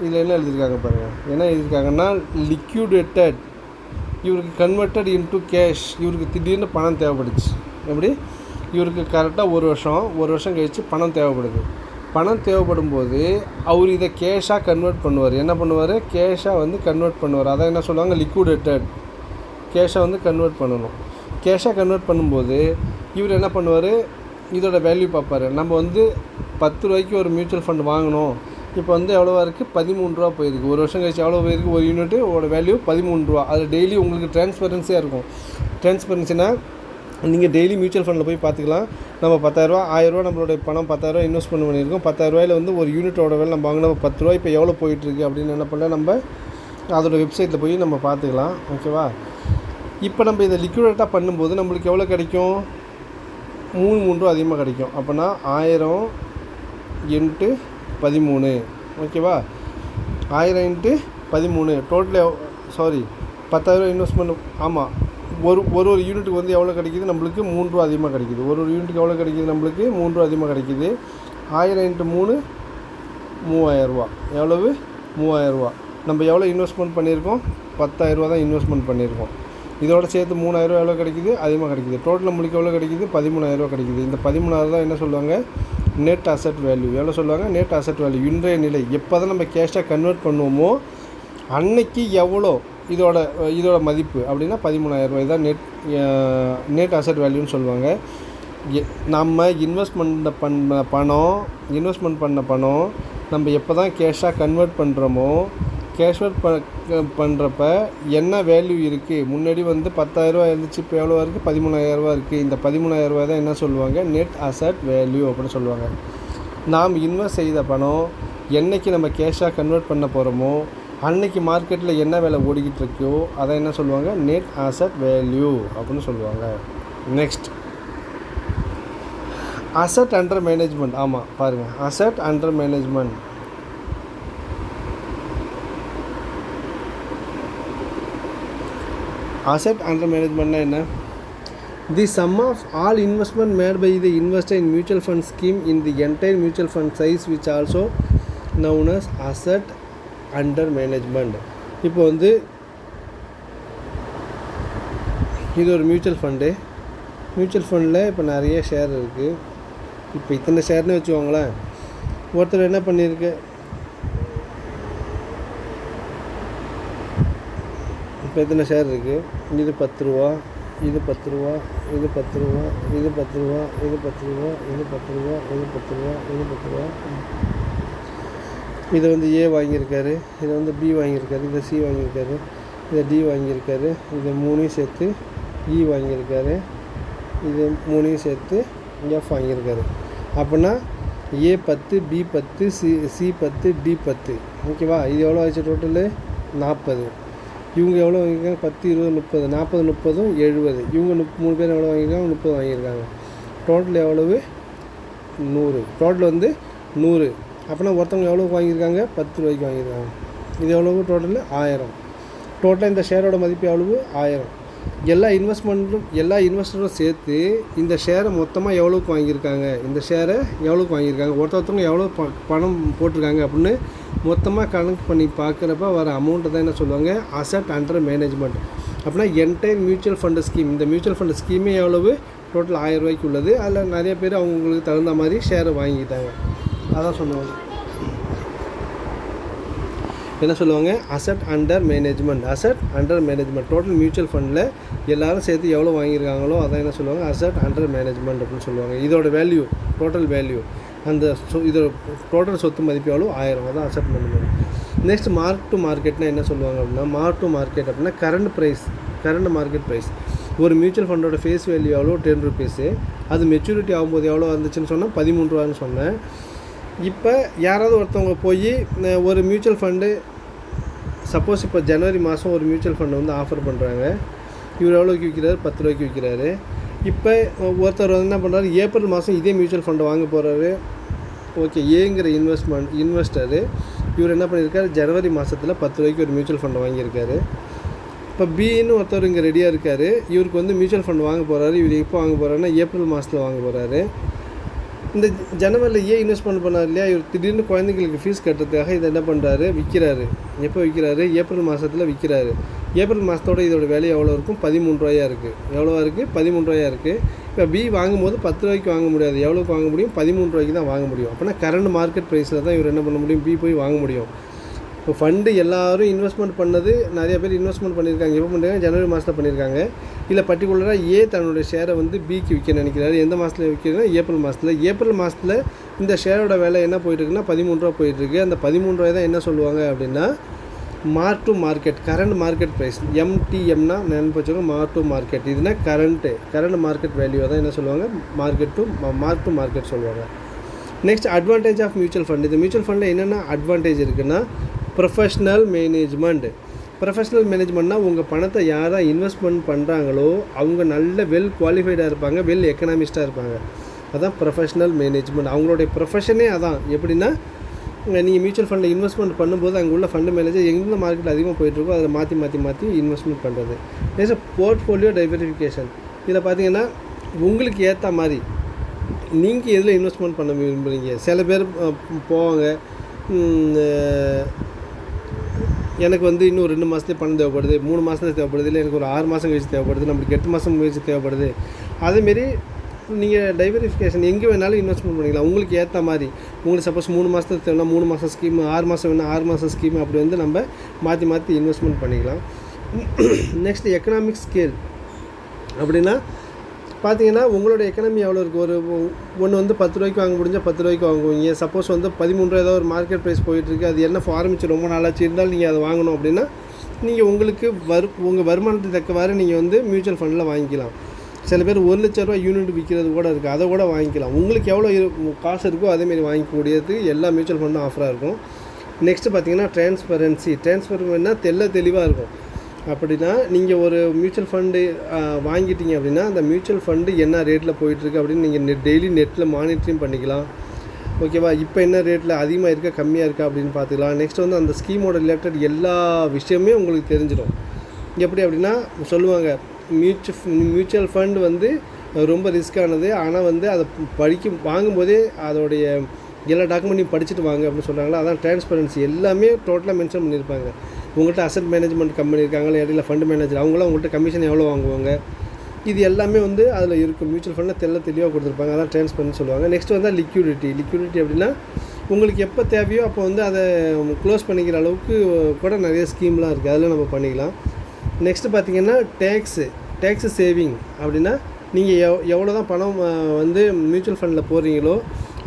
Speaker 1: இதில் என்ன எழுதியிருக்காங்க பாருங்கள். என்ன எழுதியிருக்காங்கன்னா லிக்விடேட்டட். இவருக்கு கன்வெர்ட்டட் இன்டு கேஷ். இவருக்கு திடீர்னு பணம் தேவைப்படுச்சு. எப்படி? இவருக்கு கரெக்டாக ஒரு வருஷம் கழித்து பணம் தேவைப்படுது. பணம் தேவைப்படும் போது அவர் இதை கேஷாக கன்வெர்ட் பண்ணுவார். என்ன பண்ணுவார்? கேஷாக வந்து கன்வெர்ட் பண்ணுவார். அதான் என்ன சொல்லுவாங்க? லிக்விடேட்டட். கேஷை வந்து கன்வெர்ட் பண்ணணும். கேஷாக கன்வெர்ட் பண்ணும்போது இவர் என்ன பண்ணுவார்? இதோட வேல்யூ பார்ப்பார். நம்ம வந்து 10 ரூபாய்க்கு ஒரு மியூச்சுவல் ஃபண்ட் வாங்கினோம். இப்போ வந்து எவ்வளோவா இருக்குது? 13 ரூபா போயிருக்கு. ஒரு வருஷம் கழிச்சு எவ்வளோ போயிருக்கு? ஒரு யூனிட்டோட வேல்யூ 13 ரூபா. அது டெய்லி உங்களுக்கு டிரான்ஸ்பரன்சியாக இருக்கும். டிரான்ஸ்பரன்சினா நீங்கள் டெய்லி மியூச்சுவல் ஃபண்டில் போய் பார்த்துக்கலாம். நம்ம 10,000 ரூபா 1000 ரூபா நம்மளுடைய பணம் 10,000 இன்வெஸ்ட்மெண்ட் பண்ணியிருக்கோம். 10,000 ரூபாயில் வந்து ஒரு யூனிட்டோட வேலை நம்ம வாங்கினா 10 ரூபா இப்போ எவ்வளோ போயிட்டுருக்கு அப்படின்னு என்ன பண்ணால் நம்ம அதோட வெப்சைட்டில் போய் நம்ம பார்த்துக்கலாம். ஓகேவா? இப்போ நம்ம இதை லிக்விடேட்டாக பண்ணும்போது நம்மளுக்கு எவ்வளோ கிடைக்கும்? 3 ரூபா அதிகமாக கிடைக்கும். அப்போனா 1000 × 13. ஓகேவா? 1000 × 13 டோட்டல் 10,000 இன்வெஸ்ட்மெண்ட். ஆமாம், ஒரு யூனிட்டுக்கு வந்து எவ்வளோ கிடைக்கிது நம்மளுக்கு 3 ரூபா அதிகமாக கிடைக்கிது. ஒரு யூனிட்டுக்கு எவ்வளோ கிடைக்கிது நம்மளுக்கு 3 ரூபா அதிகமாக கிடைக்கிது. 1000 × 3 3000 எவ்வளவு 3000. நம்ம எவ்வளோ இன்வெஸ்ட்மெண்ட் பண்ணியிருக்கோம்? 10,000 தான் இன்வெஸ்ட்மெண்ட் பண்ணியிருக்கோம். இதோட சேர்த்து 3000 எவ்வளோ கிடைக்கிது? அதிகமாக கிடைக்கிது. டோட்டல் நம்மளுக்கு எவ்வளோ கிடைக்கிது? 13,000 கிடைக்கிது. இந்த 13,000 தான் என்ன சொல்லுவாங்க? Net asset value. எவ்வளோ சொல்லுவாங்க? Net asset value. இன்றைய நிலை எப்போ தான் நம்ம கேஷாக கன்வெர்ட் பண்ணுவோமோ அன்னைக்கு எவ்வளோ இதோட மதிப்பு அப்படின்னா 13,000 தான் நெட் அசெட் வேல்யூன்னு சொல்லுவாங்க. நம்ம இன்வெஸ்ட்மெண்ட் பண்ண பணம் நம்ம எப்போ தான் கேஷாக கன்வெர்ட் பண்ணுறோமோ பண்ணுறப்ப என்ன வேல்யூ இருக்குது? முன்னாடி வந்து 10,000 இருந்துச்சு, இப்போ எவ்வளோ இருக்குது? 13,000 இருக்குது. இந்த 13,000 தான் என்ன சொல்லுவாங்க? நெட் அசெட் வேல்யூ அப்படின்னு சொல்லுவாங்க. நாம் இன்வெஸ்ட் செய்த பணம் என்றைக்கு நம்ம கேஷாக கன்வெர்ட் பண்ண போகிறோமோ அன்னைக்கு மார்க்கெட்டில் என்ன வேலை ஓடிக்கிட்டு இருக்கோ அதை என்ன சொல்லுவாங்க? நெட் அசெட் வேல்யூ அப்படின்னு சொல்லுவாங்க. Next asset under management. ஆமாம் பாருங்கள், asset under management. Asset under மேனேஜ்மெண்ட்னா என்ன? The sum of all investment made by the investor in mutual fund scheme in the entire mutual fund size which also known as asset under management. இப்போ வந்து இது ஒரு mutual ஃபண்டில் இப்போ நிறைய share இருக்குது. இப்போ இத்தனை ஷேர்னு வச்சுக்கோங்களேன். ஒருத்தர் என்ன பண்ணியிருக்கு? இப்போ இத்தனை ஷேர் இருக்குது. இது 10 ரூபா, இது 10 ரூபா, இது 10 ரூபா, இது 10 ரூபா, இது 10 ரூபா, இது 10 ரூபா, இது 10 ரூபா, இது 10 ரூபா. இதை வந்து ஏ வாங்கியிருக்காரு, இதை வந்து பி வாங்கியிருக்காரு, இதை சி வாங்கியிருக்காரு, இதை டி வாங்கியிருக்காரு, இதை 3 சேர்த்து இ வாங்கியிருக்காரு, இது 3 சேர்த்து எஃப் வாங்கியிருக்காரு. அப்படின்னா ஏ 10, பி 10, சி 10, டி 10. ஓகேவா? இது எவ்வளோ ஆச்சு? டோட்டலு 40. இவங்க எவ்வளோ வாங்கியிருக்காங்க? 10, 20, 30. 40, 30, 70. இவங்க 3 பேர் எவ்வளோ வாங்கியிருக்காங்க? 30 வாங்கியிருக்காங்க. டோட்டல் எவ்வளவு? 100. டோட்டல் வந்து 100. அப்படின்னா ஒருத்தவங்க எவ்வளோ வாங்கியிருக்காங்க? 10 ரூபாய்க்கு வாங்கியிருக்காங்க. இது எவ்வளவு? டோட்டலு 1000. டோட்டலாக இந்த ஷேரோட மதிப்பு எவ்வளவு? 1000. எல்லா இன்வெஸ்டரும் சேர்த்து இந்த ஷேரை மொத்தமாக எவ்வளோக்கு வாங்கியிருக்காங்க? இந்த ஷேரை எவ்வளோக்கு வாங்கியிருக்காங்க? ஒருத்தவங்க எவ்வளோ பணம் போட்டிருக்காங்க அப்படின்னு மொத்தமாக கணக்கு பண்ணி பார்க்குறப்ப வர அமௌண்ட்டை தான் என்ன சொல்லுவாங்க? Asset under management. அப்படின்னா என்டையர் மியூச்சுவல் ஃபண்டு ஸ்கீம், இந்த மியூச்சுவல் ஃபண்டு ஸ்கீமே எவ்வளவு? டோட்டல் 1000 ரூபாய்க்கு உள்ளது. அதில் நிறைய பேர் அவங்களுக்கு தகுந்த மாதிரி ஷேரை வாங்கிட்டாங்க. அதான் சொல்லுவாங்க, என்ன சொல்லுவாங்க? Asset under management. Asset under management. Total mutual ஃபண்டில் எல்லோரும் சேர்த்து எவ்வளோ வாங்கியிருக்காங்களோ அதான் என்ன சொல்லுவாங்க? அசெட் அண்டர் மேனேஜ்மெண்ட் அப்படின்னு சொல்லுவாங்க. இதோட வேல்யூ, டோட்டல் வேல்யூ, அந்த இதோட டோட்டல் சொத்து மதிப்பு எவ்வளோ? 1000. அதான் asset management. Next mark to மார்க்கெட்னா என்ன சொல்லுவாங்க அப்படின்னா, மார்க் டு மார்க்கெட் அப்படின்னா கரண்ட் மார்க்கெட் ப்ரைஸ். ஒரு மியூச்சுவல் ஃபண்டோட ஃபேஸ் வேல்யூ எவ்வளோ? 10 ருபீஸு. அது மெச்சூரிட்டி ஆகும்போது எவ்வளோ வந்துச்சுன்னு சொன்னால் 13 ரூபான்னு சொன்னேன். இப்போ யாராவது ஒருத்தவங்க போய் ஒரு மியூச்சுவல் ஃபண்டு, சப்போஸ் இப்போ ஜனவரி மாதம் ஒரு மியூச்சுவல் ஃபண்டு வந்து ஆஃபர் பண்ணுறாங்க. இவர் எவ்வளோக்கு விற்கிறாரு? 10 ரூபாய்க்கு விற்கிறாரு. இப்போ ஒருத்தர் வந்து என்ன பண்ணுறாரு? ஏப்ரல் மாதம் இதே மியூச்சுவல் ஃபண்டை வாங்க போகிறாரு. ஓகே, ஏங்கிற இன்வெஸ்டரு இவர் என்ன பண்ணியிருக்காரு? ஜனவரி மாதத்தில் 10 ரூபாய்க்கு ஒரு மியூச்சுவல் ஃபண்டை வாங்கியிருக்காரு. இப்போ பின்னு ஒருத்தர் இங்கே ரெடியாக இருக்கார். இவருக்கு வந்து மியூச்சுவல் ஃபண்ட் வாங்க போகிறாரு. இவர் எப்போ வாங்க போகிறாருன்னா ஏப்ரல் மாதத்தில் வாங்க போகிறாரு. இந்த ஜனவரியில் இன்வெஸ்ட்மெண்ட் பண்ணார் இல்லையா? இவர் திடீர்னு குழந்தைங்களுக்கு ஃபீஸ் கட்டுறதுக்காக இதை என்ன பண்ணுறாரு? விற்கிறாரு. எப்போ விற்கிறாரு? ஏப்ரல் மாதத்தில் விற்கிறாரு. ஏப்ரல் மாதத்தோட இதோட விலை எவ்வளோ இருக்கும்? 13 ரூபாயாக இருக்குது. எவ்வளோவா இருக்குது? 13 ரூபாயாக இருக்குது. இப்போ பி வாங்கும்போது 10 ரூபாய்க்கு வாங்க முடியாது. எவ்வளோக்கு வாங்க முடியும்? 13 ரூபாய்க்கு தான் வாங்க முடியும். அப்படின்னா கரண்ட் மார்க்கெட் ப்ரைஸில் தான் இவர் என்ன பண்ண முடியும்? பி போய் வாங்க முடியும். இப்போ ஃபண்டு எல்லோரும் இன்வெஸ்ட்மெண்ட் பண்ணது, நிறைய பேர் இன்வெஸ்ட்மெண்ட் பண்ணியிருக்காங்க. எப்போ பண்ணுறாங்க? ஜனவரி மாதத்தில் பண்ணியிருக்காங்க. இல்லை பர்டிகுலராக ஏ தன்னுடைய ஷேரை வந்து பிக்கு விற்க நினைக்கிறாரு. எந்த மாதத்தில் விற்கிறதுனா ஏப்ரல் மாதத்தில். ஏப்ரல் மாதத்தில் இந்த ஷேரோட விலை என்ன போயிட்டுருக்குன்னா 13 ரூபா போயிட்டுருக்கு. அந்த 13 ரூபாய் தான் என்ன சொல்லுவாங்க அப்படின்னா mark to market, current market price. எம்டிஎம்னா நினைப்பு வச்சுக்கோங்க, மார்க் டு மார்க்கெட். இதுனா கரண்ட் மார்க்கெட் வேல்யூ தான் என்ன சொல்லுவாங்க? மார்க் டு மார்க்கெட் சொல்லுவாங்க. Next advantage of mutual fund. இந்த மியூச்சுவல் ஃபண்டில் என்னென்ன அட்வான்டேஜ் இருக்குன்னா, ப்ரொஃபஷ்னல் மேனேஜ்மெண்ட்னா உங்கள் பணத்தை யாராக இன்வெஸ்ட்மெண்ட் பண்ணுறாங்களோ அவங்க நல்ல வெல் குவாலிஃபைடாக இருப்பாங்க, வெல் எக்கனாமிஸ்ட்டாக இருப்பாங்க. அதுதான் ப்ரொஃபஷ்னல் மேனேஜ்மெண்ட். அவங்களுடைய ப்ரொஃபஷனே அதான். எப்படின்னா, நீங்கள் மியூச்சுவல் ஃபண்டில் இன்வெஸ்ட்மெண்ட் பண்ணும்போது அங்கே உள்ள ஃபண்டு மேனேஜர் எங்கே மார்க்கெட் அதிகமாக போயிட்டுருக்கோ அதில் மாற்றி இன்வெஸ்ட்மெண்ட் பண்ணுறது. Next portfolio diversification. இதில் பார்த்தீங்கன்னா உங்களுக்கு ஏற்ற மாதிரி நீங்கள் எதில் இன்வெஸ்ட்மெண்ட் பண்ண விரும்புகிறீங்க. சில பேர் போவாங்க, எனக்கு வந்து இன்னும் 2 மாதத்துலேயே பணம் தேவைப்படுது, 3 மாதத்துல தேவைப்படுது, இல்லை எனக்கு ஒரு 6 மாதம் கழிச்சு தேவைப்படுது, நம்மளுக்கு 8 மாதம் கழிச்சு தேவைப்படுது. அதேமாரி நீங்கள் டைவர்சிஃபிகேஷன் எங்கே வேணாலும் இன்வெஸ்ட்மெண்ட் பண்ணிக்கலாம் உங்களுக்கு ஏற்ற மாதிரி. உங்களுக்கு சப்போஸ் 3 மாதத்துக்கு தேவைன்னா 3 மாதம் ஸ்கீம், 6 மாதம் வேணால் 6 மாதம் ஸ்கீம், அப்படி வந்து நம்ம மாற்றி மாற்றி இன்வெஸ்ட்மெண்ட் பண்ணிக்கலாம். நெக்ஸ்ட் எக்கனாமிக் ஸ்கேல் அப்படின்னா பார்த்தீங்கன்னா உங்களோட எக்கனாமி எவ்வளோ இருக்குது. ஒன்று வந்து 10 ரூபாய்க்கு வாங்க முடிஞ்சால் 10 ரூபாய்க்கு வாங்குவீங்க. சப்போஸ் வந்து 13 ரூபா ஏதோ ஒரு மார்க்கெட் ப்ரைஸ் போயிட்டுருக்கு, அது என்ன ஆரம்பிச்சு ரொம்ப நாளாச்சு இருந்தாலும் நீங்கள் அதை வாங்கணும் அப்படின்னா நீங்கள் உங்களுக்கு உங்கள் வருமானத்துக்கு தக்கவாறு நீங்கள் வந்து மியூச்சுவல் ஃபண்டில் வாங்கிக்கலாம். சில பேர் 1 லட்ச ரூபா யூனிட் விற்கிறது கூட இருக்குது, அதை கூட வாங்கிக்கலாம். உங்களுக்கு எவ்வளோ காசு இருக்கோ அதேமாரி வாங்கிக்கூடியது எல்லா மியூச்சுவல் ஃபண்டும் ஆஃபராக இருக்கும். நெக்ஸ்ட்டு பார்த்தீங்கன்னா ட்ரான்ஸ்பரன்சினா தெளிவாக இருக்கும். அப்படின்னா நீங்கள் ஒரு மியூச்சுவல் ஃபண்டு வாங்கிட்டீங்க அப்படின்னா அந்த மியூச்சுவல் ஃபண்டு என்ன ரேட்டில் போயிட்டுருக்கு அப்படின்னு நீங்கள் டெய்லி நெட்டில் மானிட்டரிங் பண்ணிக்கலாம். ஓகேவா, இப்போ என்ன ரேட்டில் அதிகமாக இருக்கா கம்மியாக இருக்கா அப்படின்னு பார்த்துக்கலாம். நெக்ஸ்ட் வந்து அந்த ஸ்கீமோட ரிலேட்டட் எல்லா விஷயமே உங்களுக்கு தெரிஞ்சிடும். எப்படி அப்படின்னா சொல்லுவாங்க, மியூச்சுவல் ஃபண்ட் வந்து ரொம்ப ரிஸ்க்கானது, ஆனால் வந்து அதை வாங்கும்போதே அதோடைய எல்லா டாக்குமெண்ட்டையும் படிச்சுட்டு வாங்க அப்படின்னு சொல்கிறாங்களா. அதான் ட்ரான்ஸ்பரன்சி. எல்லாமே டோட்டலாக மென்ஷன் பண்ணியிருப்பாங்க. உங்கள்கிட்ட அசட் மேனேஜ்மெண்ட் கம்பெனி இருக்காங்களா, இடையில ஃபண்டு மேனேஜர், அவங்களாம் உங்கள்கிட்ட கமிஷன் எவ்வளோ வாங்குவாங்க, இது எல்லாமே வந்து அதில் இருக்கும். மியூச்சுவல் ஃபண்டில் தெளிவாக கொடுத்துருப்பாங்க. அதான் ட்ரான்ஸ்பரன்சி சொல்லுவாங்க. நெக்ஸ்ட் வந்து லிக்யூடிட்டி அப்படின்னா உங்களுக்கு எப்போ தேவையோ அப்போ வந்து அதை க்ளோஸ் பண்ணிக்கிற அளவுக்கு கூட நிறைய ஸ்கீம்லாம் இருக்குது, அதில் நம்ம பண்ணிக்கலாம். நெக்ஸ்ட்டு பார்த்திங்கன்னா டேக்ஸு சேவிங் அப்படின்னா நீங்கள் எவ்வளோ தான் பணம் வந்து மியூச்சுவல் ஃபண்டில் போடுறீங்களோ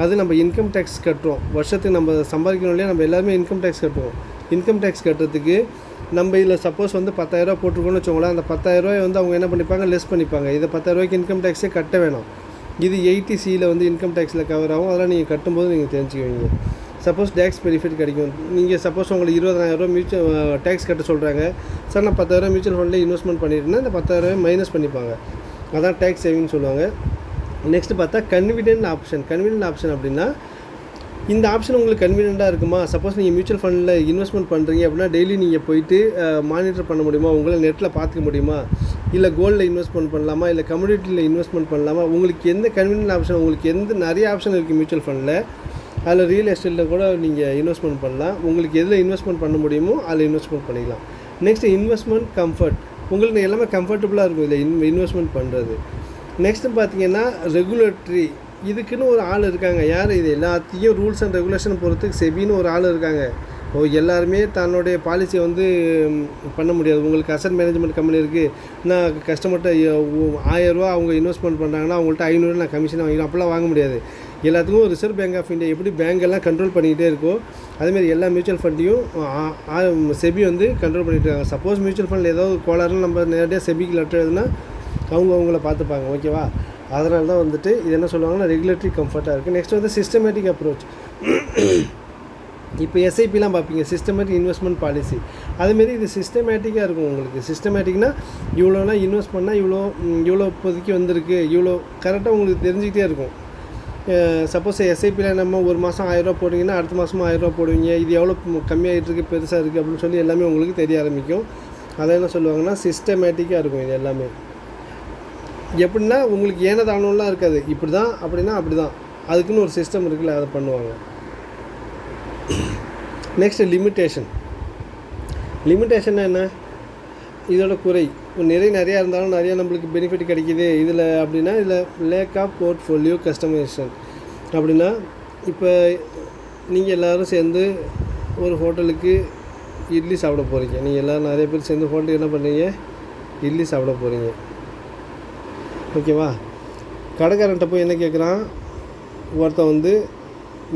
Speaker 1: அது நம்ம இன்கம் டேக்ஸ் கட்டுறோம். வருஷத்துக்கு நம்ம சம்பாதிக்கணும் இல்லையா, நம்ம எல்லாருமே இன்கம் டேக்ஸ் கட்டுவோம். இன்கம் டேக்ஸ் கட்டுறதுக்கு நம்ம இதில் சப்போஸ் வந்து 10,000 போட்டிருக்கோன்னு வச்சுக்கோங்களேன், அந்த 10,000 வந்து அவங்க என்ன பண்ணிப்பாங்க, லெஸ் பண்ணிப்பாங்க. இதை 10,000 இன்கம் டேக்ஸே கட்ட வேணாம். இது 80Cயில் வந்து இன்கம் டேக்ஸில் கவர் ஆகும். அதெல்லாம் நீங்கள் கட்டும்போது நீங்கள் தெரிஞ்சுக்குவீங்க. சப்போஸ் டேக்ஸ் பெனிஃபிட் கிடைக்கும். நீங்கள் சப்போஸ் உங்களுக்கு 20,000 மியூச்சுவல் டேக்ஸ் கட்ட சொல்கிறாங்க, சார் நான் 10,000 மியூச்சுவல் ஃபண்டில் இன்வெஸ்ட்மெண்ட் பண்ணியிருந்தேன், இந்த 10,000 மைனஸ் பண்ணிப்பாங்க. அதான் டேக்ஸ் சேவிங் சொல்லுவாங்க. நெக்ஸ்ட்டு பார்த்தா கன்வீனியன்ட் ஆப்ஷன் அப்படின்னா இந்த ஆப்ஷன் உங்களுக்கு கன்வீனியண்ட்டாக இருக்குமா. சப்போஸ் நீங்கள் மியூச்சுவல் ஃபண்டில் இன்வெஸ்ட்மெண்ட் பண்ணுறீங்க அப்படின்னா டெய்லி நீங்கள் போயிட்டு மானிட்டர் பண்ண முடியுமா, உங்களை நெட்டில் பார்த்துக்க முடியுமா, இல்லை கோல்டில் இன்வெஸ்ட்மெண்ட் பண்ணலாமா, இல்லை கம்யூனிட்டியில் இன்வெஸ்ட்மெண்ட் பண்ணலாமா, உங்களுக்கு எந்த கன்வீனியன்ட் ஆப்ஷன், உங்களுக்கு நிறைய ஆப்ஷன் இருக்குது மியூச்சுவல் ஃபண்டில். அதில் ரியல் எஸ்டேட்டில் கூட நீங்கள் இன்வெஸ்ட்மெண்ட் பண்ணலாம். உங்களுக்கு எதில் இன்வெஸ்ட்மெண்ட் பண்ண முடியுமோ அதில் இன்வெஸ்ட்மெண்ட் பண்ணிக்கலாம். நெக்ஸ்ட் இன்வெஸ்ட்மெண்ட் கம்ஃபர்ட், உங்களுக்கு எல்லாமே கம்ஃபர்டபுளாக இருக்கும் இதில் இன்வெஸ்ட்மெண்ட் பண்ணுறது. நெக்ஸ்ட்டு பார்த்தீங்கன்னா ரெகுலேட்டரி, இதுக்குன்னு ஒரு ஆள் இருக்காங்க. யார் இது எல்லாத்தையும் ரூல்ஸ் அண்ட் ரெகுலேஷன் பொறுத்துக்கு செபின்னு ஒரு ஆள் இருக்காங்க. எல்லாருமே தன்னுடைய பாலிசியை வந்து பண்ண முடியாது. உங்களுக்கு அசட் மேனேஜ்மெண்ட் கம்பெனி இருக்குது, நான் கஸ்டமர்கிட்ட 1000 ரூபா அவங்க இன்வெஸ்ட்மெண்ட் பண்ணுறாங்கன்னா அவங்கள்ட்ட 500 நான் கமிஷன் வாங்கிடும், அப்போல்லாம் வாங்க முடியாது. எல்லாத்துக்கும் ரிசர்வ் பேங்க் ஆஃப் இந்தியா எப்படி பேங்கெல்லாம் கண்ட்ரோல் பண்ணிக்கிட்டே இருக்கோ அதேமாதிரி எல்லா மியூச்சுவல் ஃபண்டையும் செபி வந்து கண்ட்ரோல் பண்ணிகிட்டு இருக்காங்க. சப்போஸ் மியூச்சுவல் ஃபண்டில் ஏதாவது கோளாறுன்னு நம்ம நேரடியாக செபிக்கு லெட்டர் எழுதுனா அவங்கள பார்த்துப்பாங்க. ஓகேவா, அதனால தான் வந்துட்டு இது என்ன சொல்லுவாங்கன்னா ரெகுலேட்டரி கம்ஃபர்ட்டாக இருக்குது. நெக்ஸ்ட் வந்து சிஸ்டமேட்டிக் அப்ரோச். இப்போ எஸ்ஐபிலாம் பார்ப்பீங்க, சிஸ்டமேட்டிக் இன்வெஸ்ட்மெண்ட் பாலிசி. அதுமாரி இது சிஸ்டமேட்டிக்காக இருக்கும். உங்களுக்கு சிஸ்டமேட்டிக்னா இவ்வளோனா இன்வெஸ்ட் பண்ணால் இவ்வளோ இப்போதைக்கு வந்திருக்கு, இவ்வளோ கரெக்டாக உங்களுக்கு தெரிஞ்சுக்கிட்டே இருக்கும். சப்போஸ் எஸ்ஐபியில் நம்ம ஒரு மாதம் 1000 ரூபா போடுவீங்கன்னா அடுத்த மாதமும் 1000 ரூபா போடுவீங்க. இது எவ்வளோ கம்மியாகிட்டு இருக்குது பெருசாக இருக்குது அப்படின்னு சொல்லி எல்லாமே உங்களுக்கு தெரிய ஆரம்பிக்கும். அதை என்ன சொல்லுவாங்கன்னா சிஸ்டமேட்டிக்காக இருக்கும் இது எல்லாமே. எப்படின்னா உங்களுக்கு ஏனதானோலாம் இருக்காது, இப்படி தான் அப்படின்னா அப்படி தான், அதுக்குன்னு ஒரு சிஸ்டம் இருக்குல்ல, அதை பண்ணுவாங்க. நெக்ஸ்ட் லிமிட்டேஷன் என்ன, இதோட குறை. நிறையா இருந்தாலும் நிறையா நம்மளுக்கு பெனிஃபிட் கிடைக்கிது இதில் அப்படின்னா இதில் லேக் ஆஃப் போர்ட்ஃபோலியோ கஸ்டமைசேஷன் அப்படின்னா இப்போ நீங்கள் எல்லோரும் சேர்ந்து ஒரு ஹோட்டலுக்கு இட்லி சாப்பிட போகிறீங்க. நீங்கள் எல்லோரும் நிறைய பேர் சேர்ந்து ஹோட்டலுக்கு என்ன பண்ணுறீங்க, இட்லி சாப்பிட போகிறீங்க. ஓகேவா, கடைக்காரன்ட்ட போய் என்ன கேட்குறான், ஒருத்தன் வந்து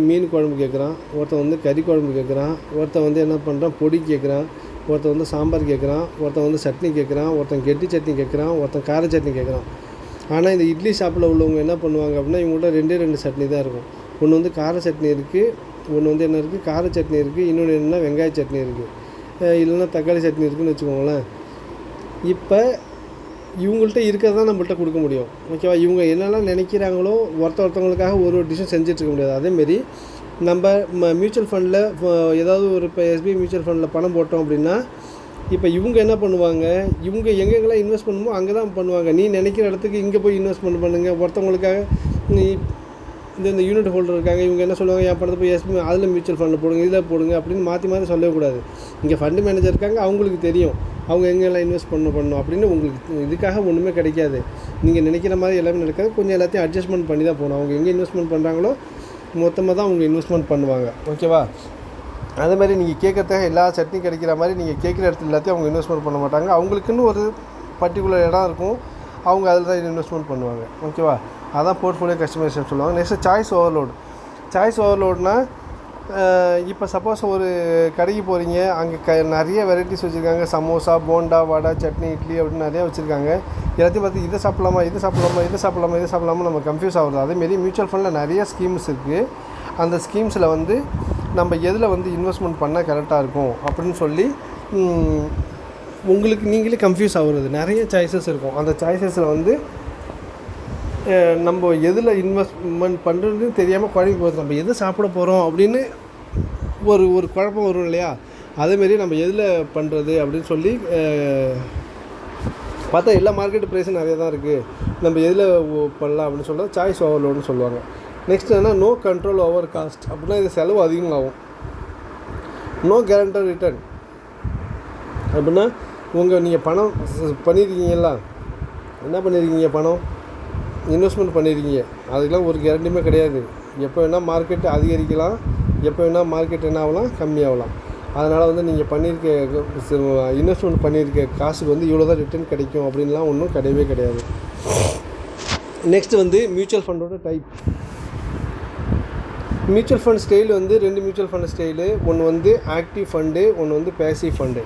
Speaker 1: மீன் குழம்பு கேட்குறான், ஒருத்தன் வந்து கறி குழம்பு கேட்குறான், ஒருத்தன் வந்து என்ன பண்ணுறான் பொடி கேட்குறான், ஒருத்தன் வந்து சாம்பார் கேட்குறான், ஒருத்தன் வந்து சட்னி கேட்குறான், ஒருத்தன் கெட்டி சட்னி கேட்குறான், ஒருத்தன் கார சட்னி கேட்குறான். ஆனால் இந்த இட்லி ஷாப்பில் உள்ளவங்க என்ன பண்ணுவாங்க அப்படின்னா இவங்கள்ட்ட 2 சட்னி தான் இருக்கும். ஒன்று வந்து கார சட்னி இருக்குது, ஒன்று வந்து என்ன இருக்குது கார சட்னி இருக்குது, இன்னொன்று என்னென்னா வெங்காய சட்னி இருக்குது, இல்லைன்னா தக்காளி சட்னி இருக்குதுன்னு வச்சுக்கோங்களேன். இப்போ இவங்கள்ட்ட இருக்கிறது தான் நம்மள்ட்ட கொடுக்க முடியும். ஓகேவா, இவங்க என்னெல்லாம் நினைக்கிறாங்களோ ஒருத்தவங்களுக்காக ஒரு டிஷ்ஷும் செஞ்சிட்ருக்க முடியாது. அதேமாரி நம்ம மியூச்சுவல் ஃபண்டில் ஏதாவது ஒரு இப்போ எஸ்பிஐ மியூச்சுவல் ஃபண்டில் பணம் போட்டோம் அப்படின்னா இப்போ இவங்க என்ன பண்ணுவாங்க, இவங்க எங்கெங்கெல்லாம் இன்வெஸ்ட் பண்ணுமோ அங்கே தான் பண்ணுவாங்க. நீ நினைக்கிற இடத்துக்கு இங்கே போய் இன்வெஸ்ட்மெண்ட் பண்ணுங்கள். ஒருத்தவங்களுக்காக நீ இந்த யூனிட் ஹோல்டர் இருக்காங்க, இவங்க என்ன சொல்லுவாங்க, என் பணத்தை போய் எஸ்பி அதில் மியூச்சுவல் ஃபண்டில் போடுங்க, இதில் போடுங்க அப்படின்னு மாற்றி மாற்றி சொல்லக்கூடாது. இங்கே ஃபண்டு மேனேஜர் இருக்காங்க, அவங்களுக்கு தெரியும் அவங்க எங்கெல்லாம் இன்வெஸ்ட் பண்ணணும் அப்படின்னு. உங்களுக்கு இதுக்காக ஒன்றுமே கிடைக்காது. நீங்கள் நினைக்கிற மாதிரி எல்லாமே நடக்காது. கொஞ்சம் எல்லாத்தையும் அட்ஜஸ்ட்மெண்ட் பண்ணி தான் போகணும். அவங்க எங்கே இன்வெஸ்ட்மெண்ட் பண்ணுறாங்களோ மொத்தமாக தான் அவங்க இன்வெஸ்ட்மெண்ட் பண்ணுவாங்க. ஓகேவா? அதே மாதிரி நீங்கள் கேட்கறதுக்காக எல்லா சட்னியும் கிடைக்கிற மாதிரி நீங்கள் கேட்குற இடத்துல எல்லாத்தையும் அவங்க இன்வெஸ்ட்மெண்ட் பண்ண மாட்டாங்க. அவங்களுக்குன்னு ஒரு பர்டிகுலர் இடம் இருக்கும், அவங்க அதில் தான் இன்வெஸ்ட்மெண்ட் பண்ணுவாங்க. ஓகேவா? அதான் போர்ட்ஃபோலியோ கஸ்டமைசேஷன் சொல்லுவாங்க. Next choice overload. சாய்ஸ் ஓவர்லோட்னால் இப்போ சப்போஸ் ஒரு கடைக்கு போகிறீங்க, அங்கே நிறைய வெரைட்டிஸ் வச்சுருக்காங்க. சமோசா, போண்டா, வடை, சட்னி, இட்லி அப்படின்னு நிறையா வச்சுருக்காங்க. எல்லாத்தையும் பார்த்து இதை சாப்பிட்லாமா, இதை சாப்பிட்லாமா, இதை சாப்பிட்லாமா, இதை சாப்பிட்லாமா நம்ம கன்ஃபியூஸ் ஆகுது. அதேமாரி மியூச்சுவல் ஃபண்டில் நிறைய ஸ்கீம்ஸ் இருக்குது. அந்த ஸ்கீம்ஸில் வந்து நம்ம எதில் வந்து இன்வெஸ்ட்மெண்ட் பண்ணால் கரெக்டாக இருக்கும் அப்படின்னு சொல்லி உங்களுக்கு நீங்களே கன்ஃபியூஸ் ஆகுறது. நிறைய சாய்ஸஸ் இருக்கும். அந்த சாய்ஸஸில் வந்து நம்ம எதில் இன்வெஸ்ட்மெண்ட் பண்ணுறதுன்னு தெரியாமல் குழம்பு போகுது. நம்ம எது சாப்பிட போகிறோம் அப்படின்னு ஒரு குழப்பம் வரும் இல்லையா? அதேமாரி நம்ம எதில் பண்ணுறது அப்படின்னு சொல்லி பார்த்தா எல்லா மார்க்கெட் ப்ரைஸும் நிறைய தான் இருக்குது. நம்ம எதில் பண்ணலாம் அப்படின்னு சொல்ல சாய்ஸ் ஓவர்லோடுன்னு சொல்லுவாங்க. நெக்ஸ்ட் என்ன, நோ கண்ட்ரோல் ஓவர் காஸ்ட். அப்படின்னா இது செலவு அதிகமாகும். நோ கேரண்டர் ரிட்டர்ன் அப்படின்னா நீங்கள் பணம் பண்ணியிருக்கீங்களா, என்ன பண்ணியிருக்கீங்க, பணம் இன்வெஸ்ட்மெண்ட் பண்ணியிருக்கீங்க, அதுக்கெலாம் ஒரு கேரண்டியுமே கிடையாது. எப்போ வேணால் மார்க்கெட் அதிகரிக்கலாம், எப்போ வேணால் மார்க்கெட் என்ன ஆகலாம், கம்மியாகலாம். அதனால் வந்து நீங்கள் இன்வெஸ்ட்மெண்ட் பண்ணியிருக்க காசுக்கு வந்து இவ்வளோ தான் ரிட்டர்ன் கிடைக்கும் அப்படின்லாம் ஒன்றும் கிடையவே கிடையாது. நெக்ஸ்ட்டு வந்து மியூச்சுவல் ஃபண்டோட டைப். மியூச்சுவல் ஃபண்ட் ஸ்டைல் வந்து 2 மியூச்சுவல் ஃபண்ட் ஸ்டைலு. ஒன்று வந்து ஆக்டிவ் ஃபண்டு, ஒன்று வந்து பேசிவ் ஃபண்டு.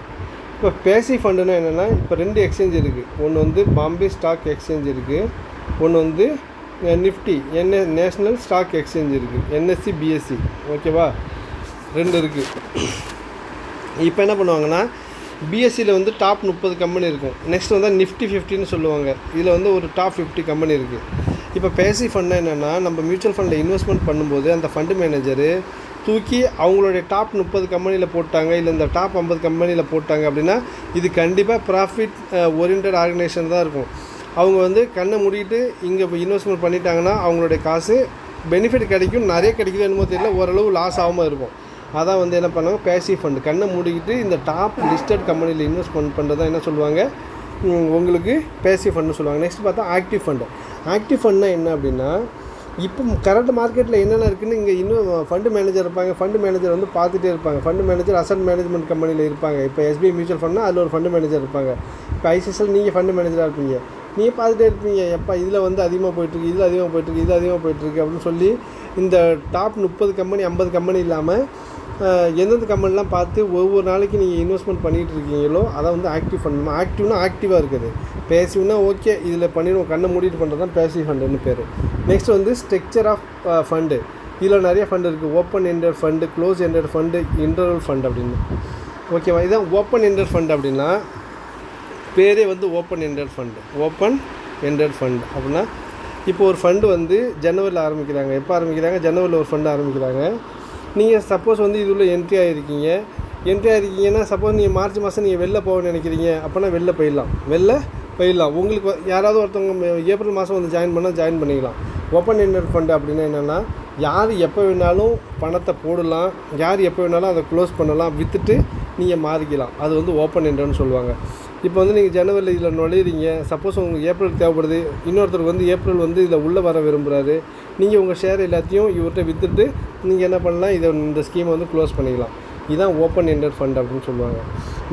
Speaker 1: இப்போ பேசிவ் ஃபண்டுன்னா என்னென்னா, இப்போ 2 எக்ஸ்சேஞ்ச் இருக்குது. ஒன்று வந்து பாம்பே ஸ்டாக் எக்ஸ்சேஞ்ச் இருக்குது, ஒன்று வந்து நிஃப்டி நேஷ்னல் ஸ்டாக் எக்ஸ்சேஞ்ச் இருக்குது, என்எஸ்சி பிஎஸ்சி. ஓகேவா? 2 இருக்குது. இப்போ என்ன பண்ணுவாங்கன்னா, பிஎஸ்சியில் வந்து டாப் 30 கம்பெனி இருக்கும். நெக்ஸ்ட் வந்து நிஃப்டி 50ன்னு சொல்லுவாங்க. இதில் வந்து ஒரு டாப் 50 கம்பெனி இருக்குது. இப்போ பேசிவ் ஃபண்ட்னா என்னென்னா, நம்ம மியூச்சுவல் ஃபண்டில் இன்வெஸ்ட்மெண்ட் பண்ணும்போது அந்த ஃபண்டு மேனேஜரு தூக்கி அவங்களுடைய டாப் 30 கம்பெனியில் போட்டாங்க, இல்லை இந்த டாப் 50 கம்பெனியில் போட்டாங்க அப்படின்னா இது கண்டிப்பாக ப்ராஃபிட் ஓரியன்டட் ஆர்கனைசேஷன் தான் இருக்கும். அவங்க வந்து கண்ணை மூடிட்டு இங்கே இன்வெஸ்ட்மெண்ட் பண்ணிட்டாங்கன்னா அவங்களுடைய காசு பெனிஃபிட் கிடைக்கும், நிறைய கிடைக்குது என்னமோ தெரியல, ஓரளவு லாஸ் ஆகாமல் இருக்கும். அதான் வந்து என்ன பண்ணுவாங்க, பேசிவ் ஃபண்டு. கண்ணை மூடிக்கிட்டு இந்த டாப் லிஸ்டட் கம்பெனியில் இன்வெஸ்ட்மெண்ட் பண்ணுறதா என்ன சொல்லுவாங்க, உங்களுக்கு பேசிவ் ஃபண்டுன்னு சொல்லுவாங்க. நெக்ஸ்ட் பார்த்தா ஆக்டிவ் ஃபண்டு. ஆக்டிவ் ஃபண்டுனா என்ன அப்படின்னா, இப்போ கரண்ட் மார்க்கெட்டில் என்னென்ன இருக்குதுன்னு இங்கே இன்னும் ஃபண்டு மேனேஜர் இருப்பாங்க. ஃபண்டு மேனேஜர் வந்து பார்த்துட்டே இருப்பாங்க. ஃபண்டு மேனேஜர் அசட் மேனேஜ்மெண்ட் கம்பெனியில் இருப்பாங்க. இப்போ எஸ்பிஐ மியூச்சுவல் ஃபண்ட்னா அதில் ஒரு ஃபண்டு மேனேஜர் இருப்பாங்க. இப்போ ஐசிஎஸ்எல் நீங்கள் ஃபண்டு மேனேஜராக இருப்பீங்க. நீங்கள் பார்த்துட்டே இருப்பீங்க, எப்போ இதில் வந்து அதிகமாக போயிட்டுருக்கு, இதில் அதிகமாக போயிட்டுருக்கு, இதில் அதிகமாக போயிட்டுருக்கு அப்படின்னு சொல்லி இந்த டாப் 30 கம்பெனி 50 கம்பெனி இல்லாமல் எந்தெந்த கம்பெனிலாம் பார்த்து ஒவ்வொரு நாளைக்கு நீங்கள் இன்வெஸ்ட்மெண்ட் பண்ணிகிட்டு இருக்கீங்களோ அதை வந்து ஆக்டிவ் ஃபண்ட். ஆக்டிவ்னா ஆக்டிவாக இருக்குது. பேசிவ்னா ஓகே இதில் பண்ணிடுவோம், கண்ணை மூடிட்டு பண்ணுறது தான் பேசிவ் ஃபண்டுன்னு பேர். நெக்ஸ்ட் வந்து ஸ்ட்ரக்சர் ஆஃப் ஃபண்டு. இதில் நிறைய ஃபண்டு இருக்குது. Open ended fund, close ended fund, interval fund அப்படின்னு. ஓகேவா? இதுதான் ஓப்பன் எண்டட் ஃபண்ட். அப்படின்னா பேரே வந்து open ended fund. Open ended fund அப்படின்னா இப்போ ஒரு ஃபண்டு வந்து ஜனவரியில் ஆரம்பிக்கிறாங்க. எப்போ ஆரம்பிக்கிறாங்க? ஜனவரியில் ஒரு ஃபண்டு ஆரம்பிக்கிறாங்க. நீங்கள் சப்போஸ் வந்து இதுள்ள என்ட்ரி ஆகிருக்கீங்கன்னா சப்போஸ் நீங்கள் மார்ச் மாதம் நீங்கள் வெளில போக நினைக்கிறீங்க அப்படின்னா வெளில போயிடலாம். உங்களுக்கு யாராவது ஒருத்தவங்க ஏப்ரல் மாதம் வந்து ஜாயின் பண்ணிக்கலாம். ஓப்பன் எண்டட் ஃபண்டு அப்படின்னா என்னென்னா, யார் எப்போ வேணாலும் பணத்தை போடலாம், யார் எப்போ வேணாலும் அதை க்ளோஸ் பண்ணலாம், விற்றுட்டு நீங்கள் மாறிக்கலாம். அது வந்து ஓப்பன் எண்டட்னு சொல்லுவாங்க. இப்போ வந்து நீங்கள் ஜனவரியில் இதில் நுழையிறீங்க, சப்போஸ் உங்களுக்கு ஏப்ரல் தேவைப்படுது, இன்னொருத்தருக்கு வந்து ஏப்ரல் வந்து இதில் உள்ளே வர விரும்புகிறாரு, நீங்கள் உங்கள் ஷேர் எல்லாத்தையும் இவர்கிட்ட விற்றுட்டு நீங்கள் என்ன பண்ணலாம், இந்த ஸ்கீமை வந்து க்ளோஸ் பண்ணிக்கலாம். இதுதான் ஓப்பன் எண்டட் ஃபண்ட் அப்படின்னு சொல்லுவாங்க.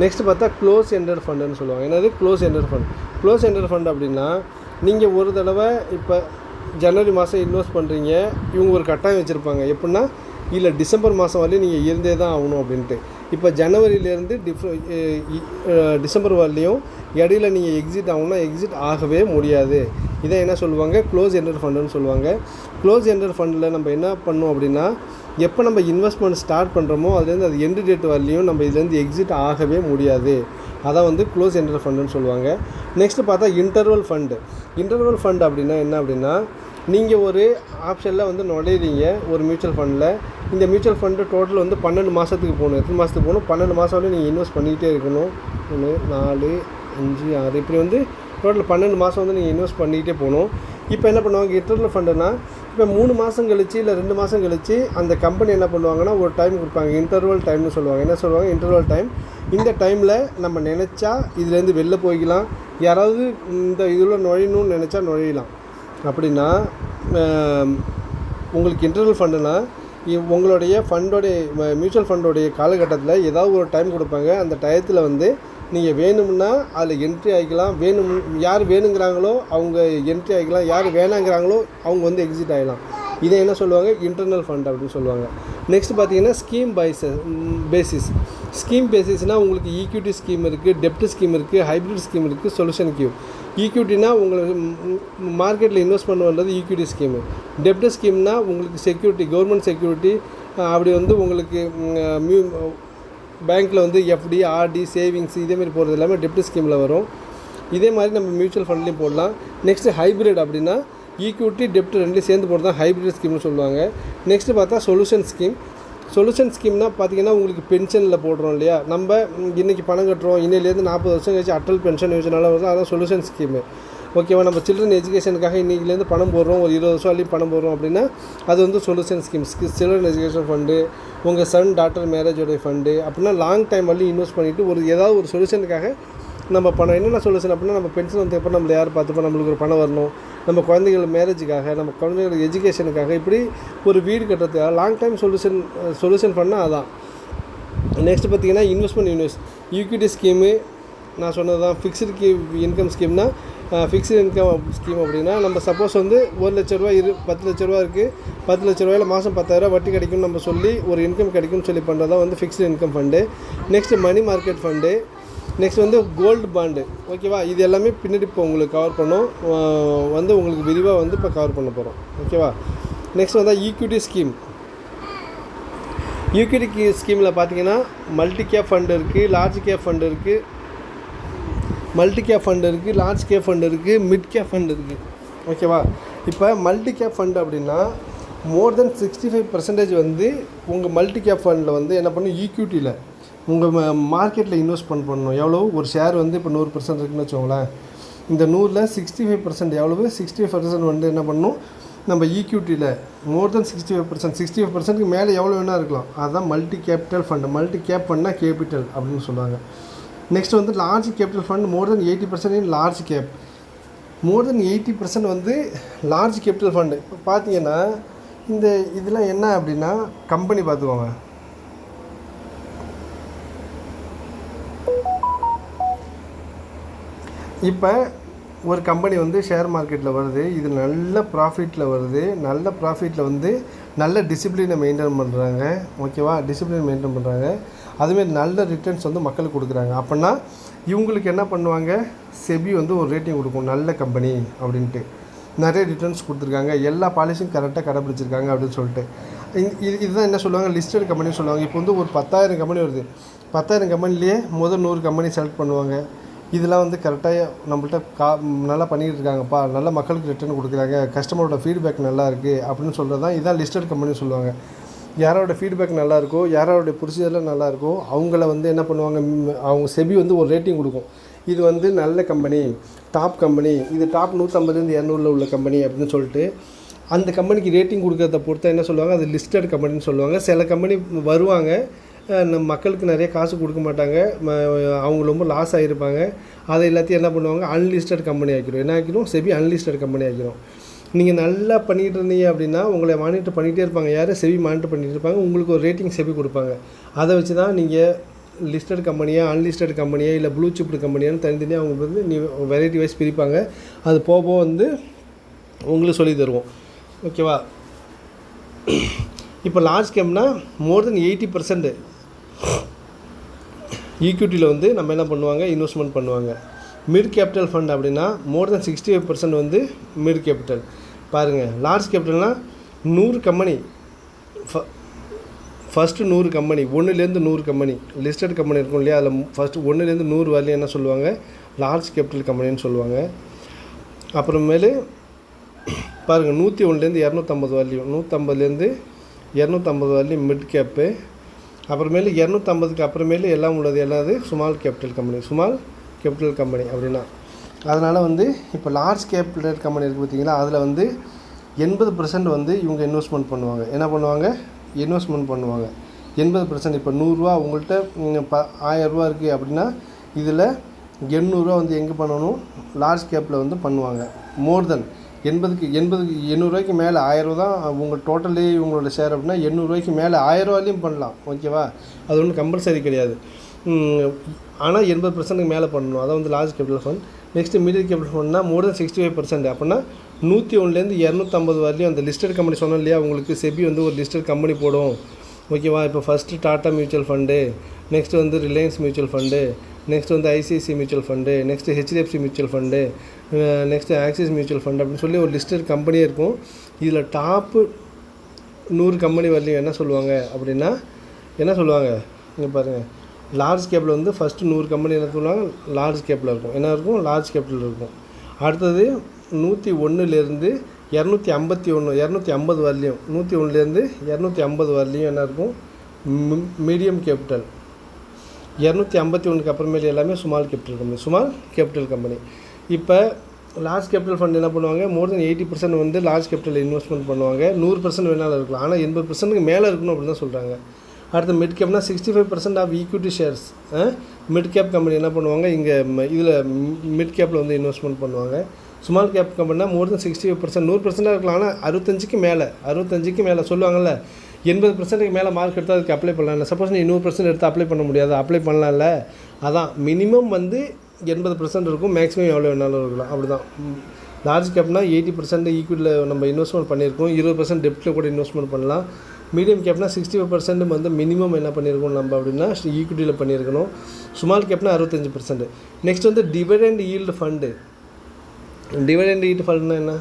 Speaker 1: நெக்ஸ்ட் பார்த்தா க்ளோஸ் எண்டட் ஃபண்டுன்னு சொல்லுவாங்க. என்னது close ended fund? Close ended fund அப்படின்னா நீங்கள் ஒரு தடவை இப்போ ஜனவரி மாதம் இன்வெஸ்ட் பண்ணுறீங்க, இவங்க ஒரு கட்டாயம் வச்சுருப்பாங்க. எப்படின்னா இல்லை டிசம்பர் மாதம் வரையும் நீங்கள் இருந்தே தான் ஆகணும் அப்படின்ட்டு. இப்போ ஜனவரியிலேருந்து டிசம்பர் வரலையும் இடையில நீங்கள் எக்ஸிட் ஆகணும்னா எக்ஸிட் ஆகவே முடியாது. இதை என்ன சொல்லுவாங்க, க்ளோஸ் எண்டட் ஃபண்டுன்னு சொல்லுவாங்க. க்ளோஸ் எண்டட் ஃபண்டில் நம்ம என்ன பண்ணோம் அப்படின்னா, எப்போ நம்ம இன்வெஸ்ட்மெண்ட் ஸ்டார்ட் பண்ணுறோமோ அதுலேருந்து அது எண்டு டேட் வரலையும் நம்ம இதுலேருந்து எக்ஸிட் ஆகவே முடியாது. அதான் வந்து க்ளோஸ் எண்டட் ஃபண்டுன்னு சொல்லுவாங்க. நெக்ஸ்ட்டு பார்த்தா இன்டர்வல் ஃபண்டு. இன்டர்வல் ஃபண்ட் அப்படின்னா என்ன அப்படின்னா, நீங்கள் ஒரு ஆப்ஷனில் வந்து நுழையிறீங்க ஒரு மியூச்சுவல் ஃபண்டில். இந்த மியூச்சுவல் ஃபண்டு டோட்டல் வந்து 12 மாதத்துக்கு போகணும். எத்தனை மாதத்துக்கு போகணும்? 12 மாதம் வரையும் நீங்கள் இன்வெஸ்ட் பண்ணிக்கிட்டே இருக்கணும். 1 4 5 6 இப்படி வந்து டோட்டல் 12 மாதம் வந்து நீங்கள் இன்வெஸ்ட் பண்ணிக்கிட்டே போகணும். இப்போ என்ன பண்ணுவாங்க, இன்டர்வல் ஃபண்டுனா இப்போ 3 மாதம் கழிச்சு இல்லை 2 மாதம் கழிச்சு அந்த கம்பெனி என்ன பண்ணுவாங்கன்னா ஒரு டைம் கொடுப்பாங்க, இன்டர்வல் டைம்னு சொல்லுவாங்க. என்ன சொல்லுவாங்க? Interval time. இந்த டைமில் நம்ம நினச்சா இதுலேருந்து வெளில போய்க்கலாம், யாராவது இந்த இதில் நுழையணும்னு நினச்சா நுழையலாம். அப்படின்னா உங்களுக்கு இன்டர்வல் ஃபண்டுனா உங்களுடைய ஃபண்டோடைய மியூச்சுவல் ஃபண்டோடைய காலகட்டத்தில் ஏதாவது ஒரு டைம் கொடுப்பாங்க. அந்த டயத்தில் வந்து நீங்கள் வேணும்னா அதில் என்ட்ரி ஆகிக்கலாம், யார் வேணுங்கிறாங்களோ அவங்க என்ட்ரி ஆகிக்கலாம், யார் வேணாங்கிறாங்களோ அவங்க வந்து எக்ஸிட் ஆகிடலாம். இதை என்ன சொல்லுவாங்க? இன்டர்னல் ஃபண்ட் அப்படின்னு சொல்லுவாங்க. நெக்ஸ்ட் பார்த்தீங்கன்னா ஸ்கீம் பேசிஸ். ஸ்கீம் பேசிஸ்னால் உங்களுக்கு ஈக்விட்டி ஸ்கீம் இருக்குது, டெப்ட் ஸ்கீம் இருக்குது, ஹைப்ரிட் ஸ்கீம் இருக்குது, சொல்யூஷன் கியூ. ஈக்விட்டினா உங்களுக்கு மார்க்கெட்டில் இன்வெஸ்ட் பண்ணுறது ஈக்விட்டி ஸ்கீமு. டெப்ட் ஸ்கீம்னா உங்களுக்கு செக்யூரிட்டி, கவர்மெண்ட் செக்யூரிட்டி, அப்படி வந்து உங்களுக்கு பேங்க்கில் வந்து எஃப்டி, ஆர்டி, சேவிங்ஸ் இதேமாதிரி போகிறது எல்லாமே டெப்ட் ஸ்கீமில் வரும். இதே மாதிரி நம்ம மியூச்சுவல் ஃபண்ட்லேயும் போடலாம். நெக்ஸ்ட்டு ஹைப்ரிட் அப்படின்னா ஈக்விட்டி டெப்ட் ரெண்டையும் சேர்ந்து போகிறது தான் ஹைப்ரிட் ஸ்கீம்னு சொல்லுவாங்க. நெக்ஸ்ட்டு பார்த்தா சொல்யூஷன் ஸ்கீம். சொல்யூஷன் ஸ்கீம்னால் பார்த்தீங்கன்னா உங்களுக்கு பென்ஷனில் போடுறோம் இல்லையா, நம்ம இன்றைக்கி பணம் கட்டுறோம், இன்னிலேருந்து 40 வருஷம் கழிச்சு அட்டல் பென்ஷன் யோஜனாவில் வருது, அதான் சொல்யூஷன் ஸ்கீமு. ஓகேவா? நம்ம சில்ட்ரன் எஜுகேஷனுக்காக இன்றைக்கிலேருந்து பணம் போடுறோம், ஒரு 20 வருஷம் வரையும் பணம் போடுறோம் அப்படின்னா அது வந்து solution scheme. Children education fund, உங்கள் சன் டாட்டர் மேரேஜோடைய ஃபண்டு அப்படின்னா லாங் டைம் வரலையும் இன்வெஸ்ட் பண்ணிவிட்டு ஏதாவது ஒரு சொல்யூஷனுக்காக நம்ம பணம். என்னென்ன சொல்யூஷன் அப்படின்னா நம்ம பென்ஷன் வந்து எப்போ நம்மளை யார் பார்த்துப்போ நம்மளுக்கு ஒரு பணம் வரணும், நம்ம குழந்தைகள் மேரேஜுக்காக, நம்ம குழந்தைகள் எஜுகேஷனுக்காக, இப்படி ஒரு வீடு கட்டுறதுக்காக லாங் டைம் சொல்யூஷன் பண்ணால் அதான். நெக்ஸ்ட் பார்த்திங்கன்னா இன்வெஸ்ட்மெண்ட் ஈக்விட்டி ஸ்கீமு நான் சொன்னது தான். ஃபிக்ஸ்டு இன்கம் ஸ்கீம்னா ஃபிக்ஸ்டு இன்கம் ஸ்கீம் அப்படின்னா நம்ம சப்போஸ் வந்து 1 லட்ச ரூபா 10 லட்ச ரூபா இருக்குது, 10 லட்ச ரூபாயில் மாதம் 10,000 வட்டி கிடைக்கும்னு நம்ம சொல்லி ஒரு இன்கம் கிடைக்கும்னு சொல்லி பண்ணுறது தான் வந்து fixed income fund. Next money market fund. Next வந்து கோல்டு பாண்டு. ஓகேவா? இது எல்லாமே பின்னாடி இப்போ உங்களுக்கு கவர் பண்ணோம், வந்து உங்களுக்கு விரிவாக வந்து இப்போ கவர் பண்ண போகிறோம். ஓகேவா? நெக்ஸ்ட் வந்து ஈக்விட்டி ஸ்கீம். ஈக்விட்டி ஸ்கீமில் பார்த்தீங்கன்னா மல்டி கேப் ஃபண்டு இருக்குது, லார்ஜ் கேப் ஃபண்டு இருக்குது, மல்டி கேப் ஃபண்டு இருக்குது, லார்ஜ் கேப் ஃபண்டு இருக்குது, மிட் கேப் ஃபண்டு இருக்குது. ஓகேவா? இப்போ மல்டி கேப் ஃபண்டு அப்படின்னா மோர் தென் 65% வந்து உங்கள் மல்டி கேப் ஃபண்டில் வந்து என்ன பண்ணணும், ஈக்விட்டியில் உங்கள் மார்க்கெட்டில் இன்வெஸ்ட் பண்ணணும். எவ்வளோ? ஒரு ஷேர் வந்து இப்போ 100% இருக்குன்னு வச்சுக்கோங்களேன். இந்த 100ல் 65% எவ்வளவு? 65% வந்து என்ன பண்ணணும், நம்ம ஈக்விட்டியில் மோர் தென் 65%, 65%க்கு மேலே எவ்வளோ வேணால் இருக்கலாம். அதுதான் multi capital fund. Multi cap ஃபண்ட்னா கேபிட்டல் அப்படின்னு சொல்லுவாங்க. நெக்ஸ்ட் வந்து large capital fund. More than 80% in large cap. More than 80% வந்து லார்ஜ் கேபிட்டல் ஃபண்டு. இப்போ பார்த்தீங்கன்னா இந்த இதெல்லாம் என்ன அப்படின்னா கம்பெனி பார்த்துக்கோங்க. இப்போ ஒரு கம்பெனி வந்து ஷேர் மார்க்கெட்டில் வருது, இது நல்ல ப்ராஃபிட்டில் வருது, நல்ல ப்ராஃபிட்டில் வந்து நல்ல டிசிப்ளினை மெயின்டைன் பண்ணுறாங்க. ஓகேவா? டிசிப்ளின் மெயின்டைன் பண்ணுறாங்க, அதுமாரி நல்ல ரிட்டர்ன்ஸ் வந்து மக்களுக்கு கொடுக்குறாங்க. அப்படின்னா இவங்களுக்கு என்ன பண்ணுவாங்க, செபி வந்து ஒரு ரேட்டிங் கொடுக்கும், நல்ல கம்பெனி அப்படின்ட்டு. நிறைய ரிட்டர்ன்ஸ் கொடுத்துருக்காங்க, எல்லா பாலிசியும் கரெக்டாக கடைப்பிடிச்சிருக்காங்க அப்படின்னு சொல்லிட்டு. இதுதான் என்ன சொல்லுவாங்க, லிஸ்டட் கம்பெனின்னு சொல்லுவாங்க. இப்போ வந்து ஒரு 10,000 கம்பெனி வருது, 10,000 கம்பெனிலேயே முதல் 100 கம்பெனி செலக்ட் பண்ணுவாங்க. இதெல்லாம் வந்து கரெக்டாக நம்மள்ட்ட நல்லா பண்ணிகிட்டு இருக்காங்கப்பா, நல்ல மக்களுக்கு ரிட்டர்ன் கொடுக்குறாங்க, கஸ்டமரோட ஃபீட்பேக் நல்லா இருக்குது அப்படின்னு சொல்கிறது தான் இதான் லிஸ்டட் கம்பெனின்னு சொல்லுவாங்க. யாரோட ஃபீட்பேக் நல்லாயிருக்கோ, யாரோட ப்ரொசீஜர்லாம் நல்லாயிருக்கோ அவங்கள வந்து என்ன பண்ணுவாங்க, அவங்க செபி வந்து ஒரு ரேட்டிங் கொடுக்கும். இது வந்து நல்ல கம்பெனி, டாப் கம்பெனி, இது டாப் 150லேருந்து 200 உள்ள கம்பெனி அப்படின்னு சொல்லிட்டு அந்த கம்பெனிக்கு ரேட்டிங் கொடுக்கறத பொறுத்த என்ன சொல்லுவாங்க, அது லிஸ்டட் கம்பெனின்னு சொல்லுவாங்க. சில கம்பெனி வருவாங்க, நம்ம மக்களுக்கு நிறைய காசு கொடுக்க மாட்டாங்க, அவங்க ரொம்ப லாஸ் ஆகிருப்பாங்க. அதை எல்லாத்தையும் என்ன பண்ணுவாங்க, அன்லிஸ்டட் கம்பெனி ஆக்கிடும். என்ன ஆக்கிடும், செபி அன்லிஸ்டட் கம்பெனி ஆக்கிடும். நீங்கள் நல்லா பண்ணிகிட்டு இருந்தீங்க அப்படின்னா உங்களை மானிட்டர் பண்ணிகிட்டே இருப்பாங்க. யார்? செபி மானிட்டர் பண்ணிகிட்டு இருப்பாங்க. உங்களுக்கு ஒரு ரேட்டிங் செபி கொடுப்பாங்க. அதை வச்சு தான் நீங்கள் லிஸ்டட் கம்பெனியா, அன்லிஸ்டட் கம்பெனியா, இல்லை ப்ளூ சிப்டு கம்பெனியான்னு தனித்தனியாக அவங்க வந்து வெரைட்டி வைஸ் பிரிப்பாங்க. அது போக வந்து உங்களுக்கு சொல்லி தருவோம். ஓகேவா? இப்போ லார்ஜ் கேப்னா மோர் தென் 80% ஈக்விட்டியில் வந்து நம்ம என்ன பண்ணுவாங்க, இன்வெஸ்ட்மெண்ட் பண்ணுவாங்க. மிட் கேபிட்டல் ஃபண்ட் அப்படின்னா மோர் தென் 65% வந்து மிட் கேபிட்டல். பாருங்கள், லார்ஜ் கேபிட்டல்னால் 100 கம்பெனி, ஃபஸ்ட்டு 100 கம்பெனி, 1லேருந்து 100 கம்பெனி லிஸ்டட் கம்பெனி இருக்கும் இல்லையா, அதில் ஃபஸ்ட்டு 1லேருந்து 100 வரலையும் என்ன சொல்லுவாங்க, லார்ஜ் கேபிட்டல் கம்பெனின்னு சொல்லுவாங்க. அப்புறமேலு பாருங்கள் 101லேருந்து 250 வரலையும், 150லேருந்து 250 வரலையும் மிட் கேப்பு, அப்புறமேலு 250க்கு அப்புறமேலு எல்லாம் உள்ளது எல்லாது ஸ்மால் கேபிட்டல் கம்பெனி அப்படின்னா. அதனால் வந்து இப்போ லார்ஜ் கேபிட்டல் கம்பெனி இருக்குது பார்த்தீங்களா, அதில் வந்து 80% வந்து இவங்க இன்வெஸ்ட்மெண்ட் பண்ணுவாங்க. என்ன பண்ணுவாங்க? இன்வெஸ்ட்மெண்ட் பண்ணுவாங்க 80%. இப்போ 100 ரூபா உங்கள்கிட்ட 1000 ரூபா இருக்குது அப்படின்னா இதில் 800 ரூபா வந்து எங்கே பண்ணணும்? லார்ஜ் கேப்பில் வந்து பண்ணுவாங்க. மோர் தென் 800 ரூபாய்க்கு மேலே 1000 ரூபா தான் உங்கள் டோட்டலி உங்களோட ஷேர் அப்படின்னா 800 ரூபாய்க்கு மேலே 1000 ரூபாயிலையும் பண்ணலாம். ஓகேவா? அது ஒன்றும் கம்பல்சரி கிடையாது. ஆனால் 80%க்கு மேலே பண்ணணும். அதான் வந்து large capital fund. Next middle capital ஃபண்ட்னா மோர் தென் 65%. அப்படின்னா 101லேருந்து 250 வரலையும் அந்த லிஸ்டட் கம்பெனி சொன்னோம் இல்லையா, உங்களுக்கு செபி வந்து ஒரு லிஸ்டட் கம்பெனி போடும். ஓகேவா? இப்போ first Tata mutual fund, next வந்து ரிலையன்ஸ் மியூச்சுவல் ஃபண்டு, நெக்ஸ்ட் வந்து ICICI mutual fund, next HDFC mutual fund, next Axis mutual fund அப்படின்னு சொல்லி ஒரு லிஸ்டட் கம்பெனியே இருக்கும். இதில் டாப்பு 100 கம்பெனி வரலையும் என்ன சொல்லுவாங்க அப்படின்னா, என்ன சொல்லுவாங்க இங்கே பாருங்கள், லார்ஜ் கேப்பில் வந்து ஃபஸ்ட்டு 100 கம்பெனி என்ன சொல்லுவாங்க? லார்ஜ் கேப்பில் இருக்கும். என்ன இருக்கும்? லார்ஜ் கேபிட்டல் இருக்கும். அடுத்தது 101லேருந்து 251 250 வரலையும், 101லேருந்து 250 வரலையும் என்ன இருக்கும்? Medium capital. 251க்கு அப்புறமேலே எல்லாமே ஸ்மால் கேபிட்டல் கம்பெனி. இப்போ லார்ஜ் கேபிட்டல் ஃபண்ட் என்ன பண்ணுவாங்க? மோர் தென் 80% வந்து லார்ஜ் கேபிட்டல் இன்வெஸ்ட்மெண்ட் பண்ணுவாங்க. 100% வேணாலும் இருக்கலாம், ஆனால் 80%க்கு மேலே இருக்கணும் அப்படின்னு தான் சொல்கிறாங்க. அடுத்து மிட் கேப்னா 65% of equity shares. Mid cap company என்ன பண்ணுவாங்க? இங்கே இதில் மிட் கேப்பில் வந்து இன்வெஸ்ட்மெண்ட் பண்ணுவாங்க. ஸ்மால் கேப் கம்பெனினா மோர் தென் 65%, 100% இருக்கலாம், ஆனால் 65க்கு மேலே சொல்லுவாங்கள்ல, 80%க்கு மேலே மார்க் எடுத்தால் அதுக்கு அப்ளை பண்ணலாம்ல. சப்போஸ் நீ 100% எடுத்து அப்ளை பண்ண முடியாது, அப்ளை பண்ணலாம்ல. அதான் மினிமம் வந்து 80% இருக்கும், மேக்ஸிமம் எவ்வளோ வேணாலும் இருக்கலாம். அப்படி தான் லார்ஜ் கேப்னா 80% ஈக்விட்டியில் நம்ம இன்வெஸ்ட்மெண்ட் பண்ணியிருக்கோம், 20% டெப்ட்டில் கூட இன்வெஸ்ட்மெண்ட் பண்ணலாம். மீடியம் கேப்னா 65% வந்து மினிமம் என்ன பண்ணியிருக்கோம் நம்ம அப்படின்னா ஈக்விட்டியில் பண்ணியிருக்கணும். ஸ்மால் கேப்னா 65%. நெக்ஸ்ட் வந்து dividend yield fund. Dividend yield ஃபண்டுனா என்ன?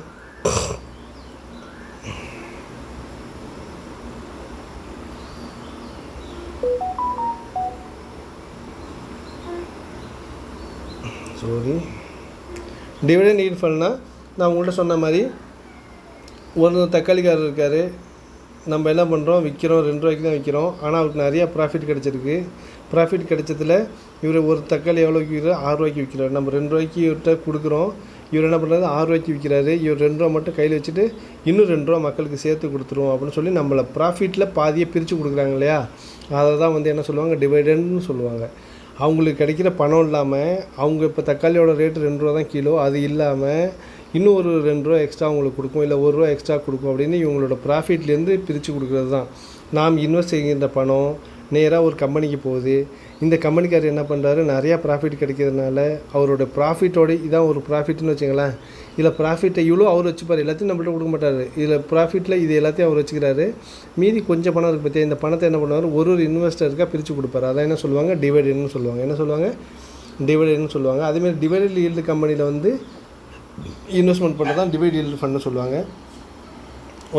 Speaker 1: டிவிடெண்ட் ஈல்டு ஃபண்ட்னா நான் உங்கள்கிட்ட சொன்ன மாதிரி ஒரு தக்காளிக்காரர் இருக்கார், நம்ம என்ன பண்ணுறோம்? விற்கிறோம், 2 ரூபாய்க்கு தான் விற்கிறோம், ஆனால் அவருக்கு நிறையா ப்ராஃபிட் கிடச்சிருக்கு. ப்ராஃபிட் கிடைச்சதில் இவர் ஒரு தக்காளி எவ்வளோக்கு விற்கிறார்? 6 ரூபாய்க்கு விற்கிறார். நம்ம 2 ரூபாய்க்கு இவர்கிட்ட கொடுக்குறோம், இவர் என்ன பண்ணுறாரு? 6 ரூபாய்க்கு விற்கிறாரு. இவர் 2 ரூபா மட்டும் கையில் வச்சுட்டு இன்னும் 2 ரூபா மக்களுக்கு சேர்த்து கொடுத்துருவோம் அப்படின்னு சொல்லி நம்மளை ப்ராஃபிட்டில் பாதியை பிரித்து கொடுக்குறாங்க இல்லையா, அதை தான் வந்து என்ன சொல்லுவாங்க? டிவிடெண்ட்னு சொல்லுவாங்க. அவங்களுக்கு கிடைக்கிற பணம் இல்லாமல், அவங்க இப்போ தக்காளியோட ரேட்டு 2 ரூபா தான் கிலோ, அது இல்லாமல் இன்னும் ஒரு 2 ரூபா எக்ஸ்ட்ரா அவங்களுக்கு கொடுக்கும், இல்லை 1 ரூபா எக்ஸ்ட்ரா கொடுக்கும் அப்படின்னு இவங்களோட ப்ராஃபிட்லேருந்து பிரித்து கொடுக்குறது தான். நாம் இன்வெஸ்ட் செய்கின்ற பணம் நேராக ஒரு கம்பெனிக்கு போகுது. இந்த கம்பெனிக்காரர் என்ன பண்ணுறாரு? நிறையா ப்ராஃபிட் கிடைக்கிறதுனால அவரோட ப்ராஃபிட்டோட இதான் ஒரு ப்ராஃபிட்னு வச்சுங்களேன். இதில் ப்ராஃபிட்டை இவ்வளோ அவர் வச்சுப்பார், எல்லாத்தையும் நம்மள்ட்ட கொடுக்க மாட்டார். இதில் ப்ராஃபிட்டில் இது எல்லாத்தையும் அவர் வச்சுக்கிறாரு. மீதி கொஞ்சம் பணம் இருக்குது பற்றியா, இந்த பணத்தை என்ன பண்ணுவார்? ஒரு இன்வெஸ்டருக்காக பிரித்து கொடுப்பார். அதான் என்ன சொல்லுவாங்க? டிவிடெண்ட்னு சொல்லுவாங்க. என்ன சொல்லுவாங்க? டிவிடெண்ட்னு சொல்லுவாங்க. அதேமாதிரி டிவிடெண்ட் ஈல்டு கம்பெனியில் வந்து இன்வெஸ்ட்மெண்ட் பண்ணுறது தான் டிவிடெண்ட் ஈல்டு ஃபண்ட்னு சொல்லுவாங்க.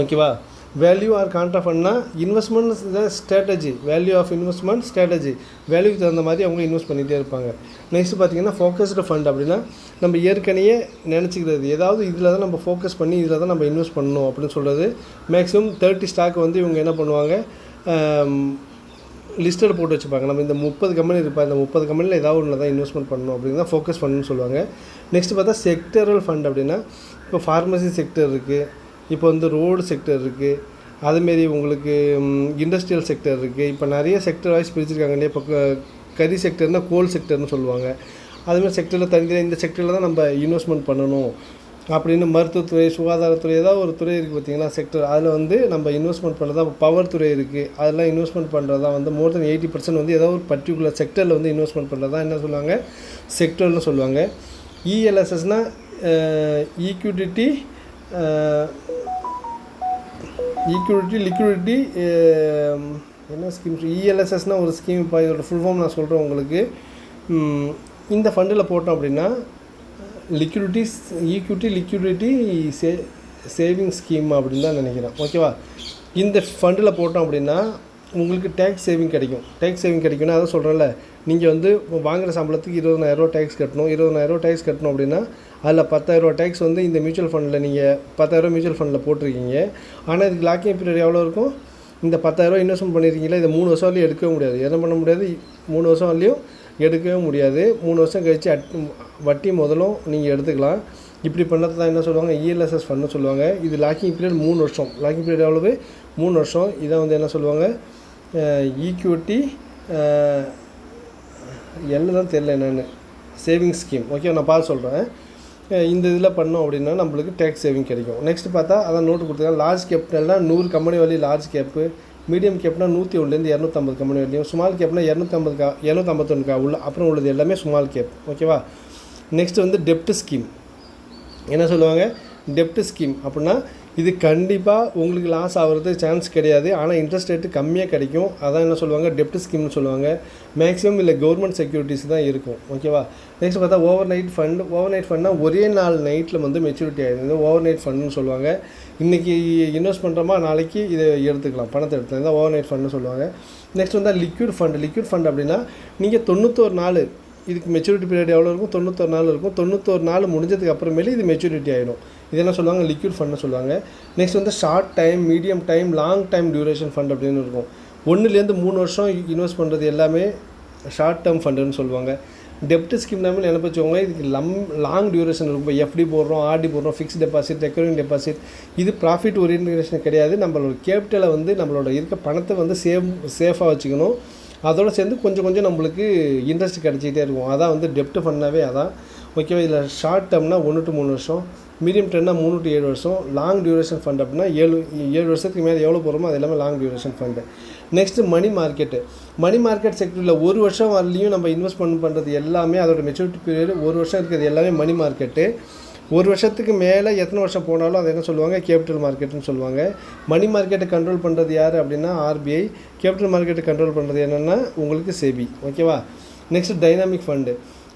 Speaker 1: ஓகேவா? வேல்யூ ஆர் கான்ட்ரா ஃபண்ட்னா investment strategy, value of investment strategy, வேல்யூக்கு தகுந்த மாதிரி அவங்க இன்வெஸ்ட் பண்ணிகிட்டே இருப்பாங்க. நெக்ஸ்ட் பார்த்திங்கன்னா ஃபோக்கஸ்டு ஃபண்ட். அப்படின்னா நம்ம ஏற்கனவே நினச்சிக்கிறது, ஏதாவது இதில் தான் நம்ம ஃபோக்கஸ் பண்ணி இதில் தான் நம்ம இன்வெஸ்ட் பண்ணணும் அப்படின்னு சொல்கிறது. மேக்ஸிமம் 30 ஸ்டாக் வந்து இவங்க என்ன பண்ணுவாங்க? லிஸ்ட்டில் போட்டு வச்சுப்பாங்க. நம்ம இந்த 30 கம்பெனி இருப்பாங்க, இந்த 30 கம்பெனியில் ஏதாவது ஒன்று தான் இன்வெஸ்ட்மெண்ட் பண்ணணும் அப்படின்னு தான் ஃபோக்கஸ் ஃபண்டுன்னு சொல்லுவாங்க. நெக்ஸ்ட் பார்த்தா செக்டரல் ஃபண்ட். அப்படின்னா இப்போ ஃபார்மசி செக்டர் இருக்குது, இப்போ வந்து ரோடு செக்டர் இருக்குது, அதுமாரி உங்களுக்கு இண்டஸ்ட்ரியல் செக்டர் இருக்குது. இப்போ நிறைய செக்டர் வைஸ் பிரிச்சுருக்காங்க இல்லையா. இப்போ கறி செக்டர்னால் கோல் செக்டர்னு சொல்லுவாங்க. அதுமாதிரி செக்டரில் தனியாக இந்த செக்டரில் தான் நம்ம இன்வெஸ்ட்மெண்ட் பண்ணணும் அப்படின்னு மருத்துவத்துறை, சுகாதாரத்துறை, ஏதாவது ஒரு துறை இருக்குது பார்த்திங்களா செக்டர், அதில் வந்து நம்ம இன்வெஸ்ட்மெண்ட் பண்ணுறதா. பவர் துறை இருக்குது, அதெல்லாம் இன்வெஸ்ட்மெண்ட் பண்ணுறதா வந்து மோர் தென் 80% வந்து ஏதாவது ஒரு பர்டிகுலர் செக்டரில் வந்து இன்வெஸ்ட்மெண்ட் பண்ணுறதா என்ன சொல்லுவாங்க? செக்டர்னு சொல்லுவாங்க. இஎல்எஸ்எஸ்னால் ஈக்விட்டி லிக்விடிட்டி என்ன ஸ்கீம்ஸ்? இஎல்எஸ்எஸ்னால் ஒரு ஸ்கீம். இப்போ இதோட ஃபுல் ஃபார்ம் நான் சொல்கிறேன் உங்களுக்கு. இந்த ஃபண்டில் போட்டோம் அப்படின்னா ஈக்விட்டி லிக்விடிட்டி சேவிங் ஸ்கீம் அப்படின்னு தான் நினைக்கிறேன். ஓகேவா? இந்த ஃபண்டில் போட்டோம் அப்படின்னா உங்களுக்கு டேக்ஸ் சேவிங் கிடைக்கும். டேக்ஸ் சேவிங் கிடைக்கும்னா அதான் சொல்கிறேன்ல, நீங்கள் வந்து வாங்குகிற சம்பளத்துக்கு 20,000 டேக்ஸ் கட்டணும். 20,000 டேக்ஸ் கட்டணும் அப்படின்னா அதில் 10,000 டேக்ஸ் வந்து இந்த மியூச்சுவல் ஃபண்டில் நீங்கள் 10,000 மியூச்சுவல் ஃபண்டில் போட்டிருக்கீங்க. ஆனால் இதுக்கு லாக்கிங் பீரியட் எவ்வளோ இருக்கும்? இந்த 10,000 இன்வெஸ்ட்மெண்ட் பண்ணியிருக்கீங்களா, இதை 3 வருஷம் வரலையும் எடுக்கவே முடியாது. என்ன பண்ண முடியாது? 3 வருஷம் வரலையும் எடுக்கவே முடியாது. 3 வருஷம் கழித்து வட்டி முதலும் நீங்கள் எடுத்துக்கலாம். இப்படி பண்ணது தான் என்ன சொல்லுவாங்க? இஎல்எஸ்எஸ் ஃபண்டுன்னு சொல்லுவாங்க. இது லாக்கிங் பீரியட் 3 வருஷம். லாக்கிங் பீரியட் எவ்வளவு? 3 வருஷம். இதை வந்து என்ன சொல்லுவாங்க? ஈக்விட்டி எல்லாம் தான் தெரியல என்னென்னு, சேவிங்ஸ் ஸ்கீம். ஓகே, நான் பார்த்து சொல்கிறேன். இந்த இதில் பண்ணோம் அப்படின்னா நம்மளுக்கு டேக்ஸ் சேவிங் கிடைக்கும். நெக்ஸ்ட் பார்த்தா அதான் நோட்டு கொடுத்துருக்காங்க. லார்ஜ் கேப்டல்னால் 100 கம்பெனி வரலையும் லார்ஜ் கேப்பு, மீடியம் கேப்னால் 101லேருந்து 250 கம்பெனி வரலையும், ஸ்மால் கேப்னால் 251 உள்ள அப்புறம் உள்ளது எல்லாமே ஸ்மால் கேப். ஓகேவா? நெக்ஸ்ட் வந்து டெப்ட் ஸ்கீம். என்ன சொல்லுவாங்க? டெப்ட் ஸ்கீம் அப்படின்னா இது கண்டிப்பாக உங்களுக்கு லாஸ் ஆகிறதுக்கு சான்ஸ் கிடையாது. ஆனால் இன்ட்ரெஸ்ட் ரேட்டு கம்மியாக கிடைக்கும். அதான் என்ன சொல்லுவாங்க? டெப்ட் ஸ்கீம்னு சொல்லுவாங்க. மேக்ஸிமம் இல்லை கவர்மெண்ட் செக்யூரிட்டிஸ் தான் இருக்கும். ஓகேவா? நெக்ஸ்ட் பார்த்தா overnight fund. Overnight ஃபண்ட்னால் ஒரே நாள் நைட்டில் வந்து மெச்சூரிட்டி ஆகிடுது. ஓவர் நைட் ஃபண்டுன்னு சொல்லுவாங்க. இன்றைக்கி இன்வெஸ்ட் பண்ணுறோமா, நாளைக்கு இதை எடுத்துக்கலாம், பணத்தை எடுத்துக்கலாம். இதான் ஓவர் நைட் ஃபண்டுன்னு சொல்லுவாங்க. நெக்ஸ்ட் வந்து லிக்விட் ஃபண்ட். லிக்விட் ஃபண்ட் அப்படின்னா நீங்கள் 91 நாள், இதுக்கு மெச்சூரிட்டி பீரியட் எவ்வளோ இருக்கும்? 91 நாள் இருக்கும். 91 நாள் முடிஞ்சதுக்கு அப்புறமேலே இது மெச்சூரிட்டி ஆகிடும். இதெல்லாம் சொல்லுவாங்க லிக்விட் ஃபண்டுன்னு சொல்லுவாங்க. நெக்ஸ்ட் வந்து short time, medium time, long time duration fund அப்படின்னு இருக்கும். 1லேருந்து 3 வருஷம் இன்வெஸ்ட் பண்ணுறது எல்லாமே ஷார்ட் டேர்ம் ஃபண்டுன்னு சொல்லுவாங்க. டெப்ட் ஸ்கீம் நம்ம என்ன வச்சுக்கோங்க, இதுக்கு லாங் டியூரேஷன் இருக்கும். இப்போ எஃப்டி போடுறோம், ஆர்டி போடுறோம், ஃபிக்ஸ்ட் டெபாசிட், ரெக்கரிங் டெபாசிட். இது ப்ராஃபிட் ஓரியன்டேஷன் கிடையாது. நம்மளோட கேபிட்டலை வந்து நம்மளோட இருக்க பணத்தை வந்து சேஃபாக வச்சுக்கணும். அதோடு சேர்ந்து கொஞ்சம் கொஞ்சம் நம்மளுக்கு இன்ட்ரெஸ்ட் கிடச்சிக்கிட்டே இருக்கும். அதான் வந்து டெப்ட் ஃபண்டாகவே அதான். ஓகேவா? இதில் ஷார்ட் டேர்ம்னா 1 to 3 வருஷம், மீடியம் டேர்ம்னா 3 to 7 வருஷம், லாங் டியூரேஷன் ஃபண்ட் அப்படின்னா 7 வருஷத்துக்கு மேலே எவ்வளோ போகிறோமோ அது எல்லாமே long duration fund. Next money market. Money market செக்டரில் 1 வருஷம் வரலையும் நம்ம இன்வெஸ்ட் பண்ணுறது எல்லாமே, அதோட மெச்சூரிட்டி பீரியட் 1 வருஷம் இருக்கிறது எல்லாமே மணி மார்க்கெட்டு. 1 வருஷத்துக்கு மேலே எத்தனை வருஷம் போனாலும் அதை என்ன சொல்லுவாங்க? கேபிட்டல் மார்க்கெட்டுன்னு சொல்லுவாங்க. மணி மார்க்கெட்டை கண்ட்ரோல் பண்ணுறது யார் அப்படின்னா ஆர்பிஐ. கேபிட்டல் மார்க்கெட்டை கண்ட்ரோல் பண்ணுறது என்னென்னா உங்களுக்கு செபி. ஓகேவா? Next dynamic fund.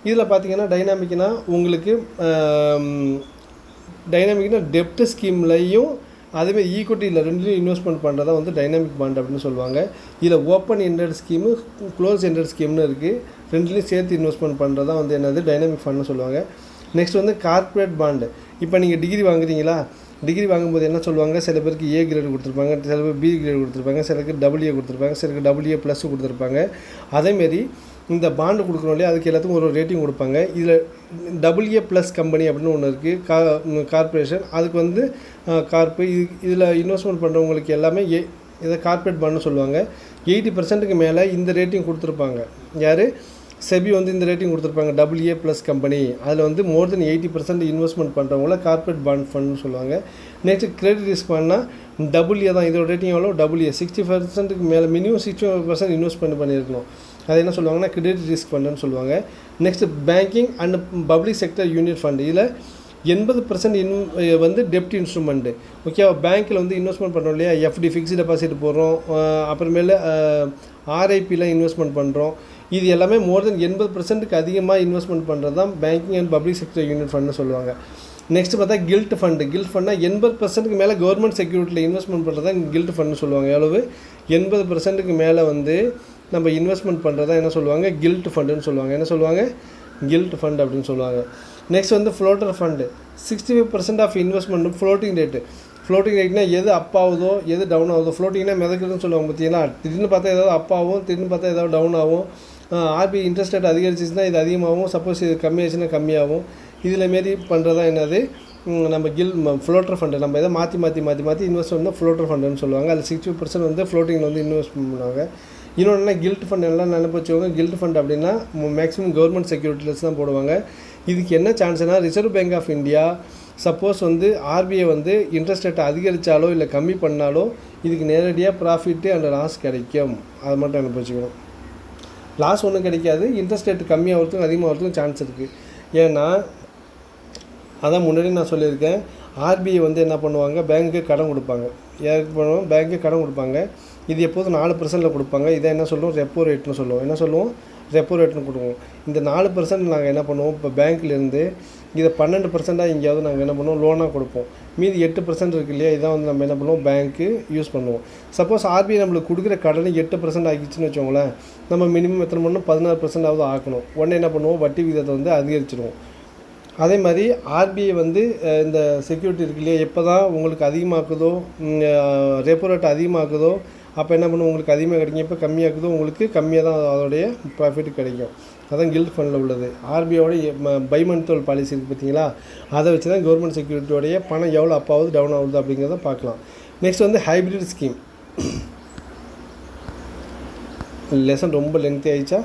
Speaker 1: இதில் பார்த்தீங்கன்னா டைனாமிக்னா உங்களுக்கு டைனாமிக்னா டெப்ட் ஸ்கீம்லையும் அதேமாதிரி ஈக்விட்டியில் ரெண்டுலையும் இன்வெஸ்ட்மெண்ட் பண்ணுறதா வந்து டைனாமிக் பாண்ட் அப்படின்னு சொல்லுவாங்க. இதில் open ended scheme, close ended ஸ்கீம்னு இருக்குது. ரெண்டுலேயும் சேர்த்து இன்வெஸ்ட்மெண்ட் பண்ணுறதா வந்து என்னது டைனாமிக் ஃபண்டுன்னு சொல்லுவாங்க. நெக்ஸ்ட் வந்து கார்ப்பரேட் பாண்டு. இப்போ நீங்கள் டிகிரி வாங்குறீங்களா, டிகிரி வாங்கும்போது என்ன சொல்லுவாங்க? சில பேருக்கு ஏ கிரேடு கொடுத்துருப்பாங்க, சில பேர் பி கிரேடு கொடுத்துருப்பாங்க, சிலருக்கு டபுள்ஏ கொடுத்துருப்பாங்க, சிலருக்கு டபுள்ஏ ப்ளஸ் கொடுத்துருப்பாங்க. அதேமாரி இந்த பாண்டு கொடுக்குறோம் இல்லையா, அதுக்கு எல்லாத்துக்கும் ஒரு ரேட்டிங் கொடுப்பாங்க. இதில் டபுள்ஏ ப்ளஸ் கம்பெனி அப்படின்னு ஒன்று இருக்குது, கார்ப்பரேஷன். அதுக்கு வந்து கார்ப்பு. இதில் இன்வெஸ்ட்மெண்ட் பண்ணுறவங்களுக்கு எல்லாமே இதை கார்ப்பரேட் பாண்டுன்னு சொல்லுவாங்க. 80% மேலே இந்த ரேட்டிங் கொடுத்துருப்பாங்க. யார்? செபி வந்து இந்த ரேட்டிங் கொடுத்துருப்பாங்க, டபுள்ஏ ப்ளஸ் கம்பெனி. அதில் வந்து மோர் தென் 80% இன்வெஸ்ட்மெண்ட் பண்ணுறவங்கள கார்ப்பரேட் பாண்ட் ஃபண்டுன்னு சொல்லுவாங்க. நெக்ஸ்ட் கிரெடிட் ரிஸ்க் பண்ணால் டபுள்ஏ தான். இதோட ரேட்டிங் எவ்வளோ? டபுள்ஏ. 60%க்கு மேலே, மினிமம் 65% இன்வெஸ்ட் பண்ணியிருக்கணும். அது என்ன சொல்லுவாங்கன்னா கிரெடிட் ரிஸ்க் ஃபண்டுன்னு சொல்லுவாங்க. Next banking and public sector unit fund. இதில் 80% வந்து டெப்ட் இன்ஸ்ட்ருமெண்ட்டு. ஓகேவா? பேங்க்கில் வந்து இன்வெஸ்ட்மெண்ட் பண்ணுறோம் இல்லையா, எஃப்டி ஃபிக்ஸ்டு டெபாசிட் போடுறோம், அப்புறமேல ஆர்ஐபியில் இன்வெஸ்ட்மெண்ட் பண்ணுறோம். இது எல்லாமே மோர் தென் 80%க்கு அதிகமாக இன்வெஸ்ட்மெண்ட் பண்ணுறது தான் banking and public sector unit ஃபண்டுன்னு சொல்லுவாங்க. நெக்ஸ்ட் பார்த்தா கில்ட் ஃபண்டு. கில்ட் ஃபண்ட்னா 80%க்கு மேலே கவர்மெண்ட் செக்யூரிட்டியில் இன்வெஸ்ட்மெண்ட் பண்ணுறது தான் கில்ட் ஃபண்டுன்னு சொல்லுவாங்க. எவ்வளவு? 80%க்கு மேலே வந்து நம்ம இன்வெஸ்ட்மெண்ட் பண்ணுறதா என்ன சொல்லுவாங்க? கில்ட் ஃபண்டுன்னு சொல்லுவாங்க. என்ன சொல்லுவாங்க? கில்ட் ஃபண்ட் அப்படின்னு சொல்லுவாங்க. நெக்ஸ்ட் வந்து ஃப்ளோட்டர் ஃபண்டு. 65% ஆஃப் இன்வெஸ்ட்மெண்ட்டும் ஃப்ளோட்டிங் ரேட்டு. ஃப்ளோட்டிங் ரேட்னா எது அப் ஆகுதோ எது டவுன் ஆகுதோ. ஃப்ளோட்டிங்னா மிதக்குதுன்னு சொல்லுவாங்க. பார்த்தீங்கன்னா திடீர்னு பார்த்தா ஏதாவது அப் ஆகும், திடீர்னு பார்த்தா ஏதாவது டவுன் ஆகும். ஆர்பிஐ இன்ட்ரெஸ்ட் ரேட் அதிகரிச்சிச்சுன்னா இது அதிகமாகும், சப்போஸ் இது கம்மியாச்சுன்னா கம்மியாகும். இதில் மாரி பண்ணுறதா என்னது? நம்ம ஃப்ளோட்டர் ஃபண்டு. நம்ம எதை மாற்றி இன்வெஸ்ட் பண்ணால் ஃப்ளோட்டர் ஃபண்டுன்னு சொல்லுவாங்க. அதில் 60% வந்து ஃப்ளோட்டிங்கில் வந்து இன்வெஸ்ட் பண்ணுவாங்க. இன்னொன்று கில்ட் ஃபண்ட் எல்லாம் நினைப்பு வச்சுக்கோங்க. கில்ட் ஃபண்ட் அப்படின்னா மேக்ஸிமம் கவர்மெண்ட் செக்யூரிட்டிஸ் தான் போடுவாங்க. இதுக்கு என்ன சான்ஸ்னா, Reserve Bank of India suppose வந்து ஆர்பிஐ வந்து இன்ட்ரெஸ்ட் ரேட்டை அதிகரித்தாலோ இல்லை கம்மி பண்ணாலோ இதுக்கு நேரடியாக ப்ராஃபிட்டு அண்ட் லாஸ் கிடைக்கும். அதை மட்டும் நினைப்பு வச்சுக்கணும். லாஸ் ஒன்றும் கிடைக்காது, இன்ட்ரெஸ்ட் ரேட்டு கம்மியாகிறதுக்கும் அதிகமாகிறதுக்கும் சான்ஸ் இருக்குது. ஏன்னா அதான் முன்னாடி நான் சொல்லியிருக்கேன், ஆர்பிஐ வந்து என்ன பண்ணுவாங்க? பேங்க்கு கடன் கொடுப்பாங்க. யாருக்கு பண்ணுவோம்? பேங்க்கு கடன் கொடுப்பாங்க. இது எப்போதும் 4%ல் கொடுப்பாங்க. இதை என்ன சொல்லுவோம்? ரெப்போ ரேட்னு சொல்லுவோம். என்ன சொல்லுவோம்? ரெப்போ ரேட்னு கொடுவோம். இந்த 4% நாங்கள் என்ன பண்ணுவோம்? இப்போ பேங்க்லேருந்து இதை 12% எங்கேயாவது நாங்கள் என்ன பண்ணுவோம், லோனாக கொடுப்போம். மீதி 8% இருக்குது இல்லையா, இதான் வந்து நம்ம என்ன பண்ணுவோம், பேங்க்கு யூஸ் பண்ணுவோம். சப்போஸ் ஆர்பிஐ நம்மளுக்கு கொடுக்குற கடனை 8% ஆகிடுச்சுன்னு வச்சோங்களேன், நம்ம மினிமம் எத்தனை பண்ணணும், 16% ஆக்கணும். உடனே என்ன பண்ணுவோம், வட்டி விகிதத்தை வந்து அதிகரிச்சிடுவோம். அதே மாதிரி ஆர்பிஐ வந்து இந்த செக்யூரிட்டி இருக்கு இல்லையா, எப்போ தான் உங்களுக்கு அதிகமாக்குதோ, ரெப்போ ரேட் அதிகமாக்குதோ அப்போ என்ன பண்ணுவோம், உங்களுக்கு அதிகமாக கிடைக்கும். எப்போ கம்மியாக்குதோ உங்களுக்கு கம்மியாக தான் அதோடைய ப்ராஃபிட் கிடைக்கும். அதான் கில்ட் ஃபண்டில் உள்ளது. ஆர்பிஐயோட பைமந்த்வல் பாலிசி இருக்குது பார்த்தீங்களா, அதை வச்சு தான் கவர்மெண்ட் செக்யூரிட்டியோடைய பணம் எவ்வளோ அப் ஆகுது டவுன் ஆகுது அப்படிங்கிறத பார்க்கலாம். நெக்ஸ்ட் வந்து ஹைப்ரிட் ஸ்கீம். லெசன் ரொம்ப லென்த்தி ஆயிடுச்சா?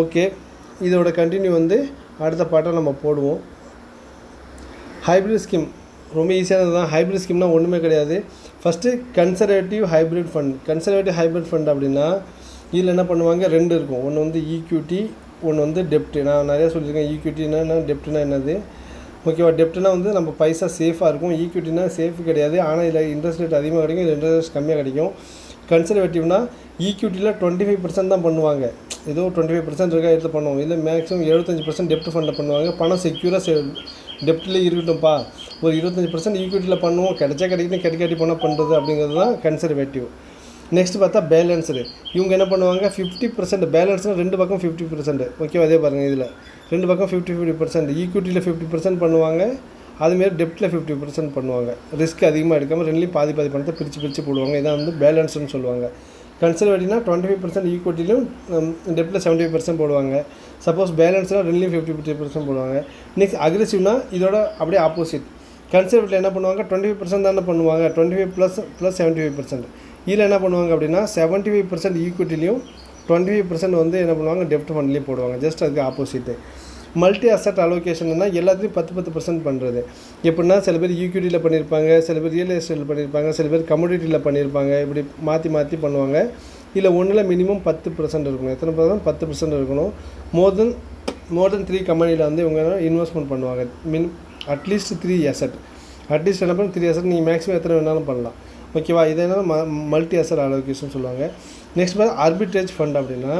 Speaker 1: ஓகே, இதோட கண்டினியூ வந்து அடுத்த பாட்டை நம்ம போடுவோம். ஹைப்ரிட் ஸ்கீம் ரொம்ப ஈஸியானது தான். ஹைப்ரிட் ஸ்கீம்னா ஒன்றுமே கிடையாது. First conservative hybrid fund. Conservative hybrid fund அப்படின்னா இதில் என்ன பண்ணுவாங்க, 2 இருக்கும். ஒன்று வந்து ஈக்விட்டி, ஒன்று வந்து டெப்ட்டு. நான் நிறையா சொல்லியிருக்கேன். ஈக்விட்டினா என்ன, டெப்ட்னா என்னது, ஓகேவா? டெப்ட்னா வந்து நம்ம பைசா சேஃபாக இருக்கும். ஈக்விட்டினா சேஃப் கிடையாது, ஆனால் இதில் இன்ட்ரெஸ்ட் ரேட் அதிகமாக கிடைக்கும், இதில் இன்ட்ரெஸ்ட் கம்மியாக கிடைக்கும். கன்சர்வேட்டிவ்னா ஈக்விட்டியில் 25% தான் பண்ணுவாங்க. ஏதோ 25% இருக்கா எடுத்து பண்ணுவோம். இல்லை மேக்ஸிமம் 75% டெப்ட் ஃபண்டில் பண்ணுவாங்க. பணம் செக்யூராக டெப்ட்டில் இருக்கட்டும்ப்பா, ஒரு 25% ஈக்விட்டியில் பண்ணுவோம், கிடைச்சா கிடைக்கணும், கிடைக்காட்டி பணம் பண்ணுறது அப்படிங்கிறது தான் கன்சர்வேட்டிவ். நெக்ஸ்ட் பார்த்தா பேலன்ஸ்டு. இவங்க என்ன பண்ணுவாங்க, 50% பேலன்ஸ்னால் 2 பக்கம் 50%. ஓகேவா? அதே பாருங்கள், இதில் 2 பக்கம் 50% ஈக்விட்டியில் 50% பண்ணுவாங்க, அதுமாரி டெப்ட்டில் 50% பண்ணுவாங்க. ரிஸ்க் அதிகமாக எடுக்காமல் ரெண்டுலேயும் பாதி பணத்தை பிரித்து போடுவாங்க. இதான் வந்து பேலன்ஸ்னு சொல்லுவாங்க. கன்சர்வேட்டிவ்னா 25% ஈக்விட்டிலும் டெப்ட்டில் 75% போடுவாங்க. சப்போஸ் பேலன்ஸ்னால் ரெண்டுலேயும் 50% போடுவாங்க. நெக்ஸ்ட் அக்ரெசிவ்னா இதோட அப்படியே ஆப்போசிட். கன்சர்வேட்டிவில் என்ன பண்ணுவாங்க, 25% தானே பண்ணுவாங்க, 25 + 75%. இதில் என்ன பண்ணுவாங்க அப்படின்னா 75% ஈக்விட்டிலையும் 25% வந்து என்ன பண்ணுவாங்க, டெப்ட் ஃபண்ட்லேயும் போடுவாங்க. ஜஸ்ட் அதுக்கு ஆப்போசிட்டு. மல்டி அசட் அலோகேஷன்னா எல்லாத்தையும் 10% பண்ணுறது. எப்படின்னா சில பேர் ஈக்விட்டியில் பண்ணியிருப்பாங்க, சில பேர் ரியல் எஸ்டேட்டில் பண்ணியிருப்பாங்க, சில பேர் கமோடிட்டியில் பண்ணியிருப்பாங்க. இப்படி மாற்றி பண்ணுவாங்க. இதில் ஒன்றில் மினிமம் 10% இருக்கணும். எத்தனை பர்சன்ட்? 10% இருக்கணும். மோர் தென் 3 கம்பெனியில் வந்து இவங்க இன்வெஸ்ட்மெண்ட் பண்ணுவாங்க. At least 3 asset. அட்லீஸ்ட் என்ன பண்ண 3 அசட், நீங்கள் மேக்ஸிமம் எத்தனை வேணாலும் பண்ணலாம். ஓகேவா? இதை என்ன மல்டி அசட் அலோகேஷன் சொல்லுவாங்க. நெக்ஸ்ட் பார்த்து ஆர்பிட்ரேஜ் ஃபண்ட். அப்படின்னா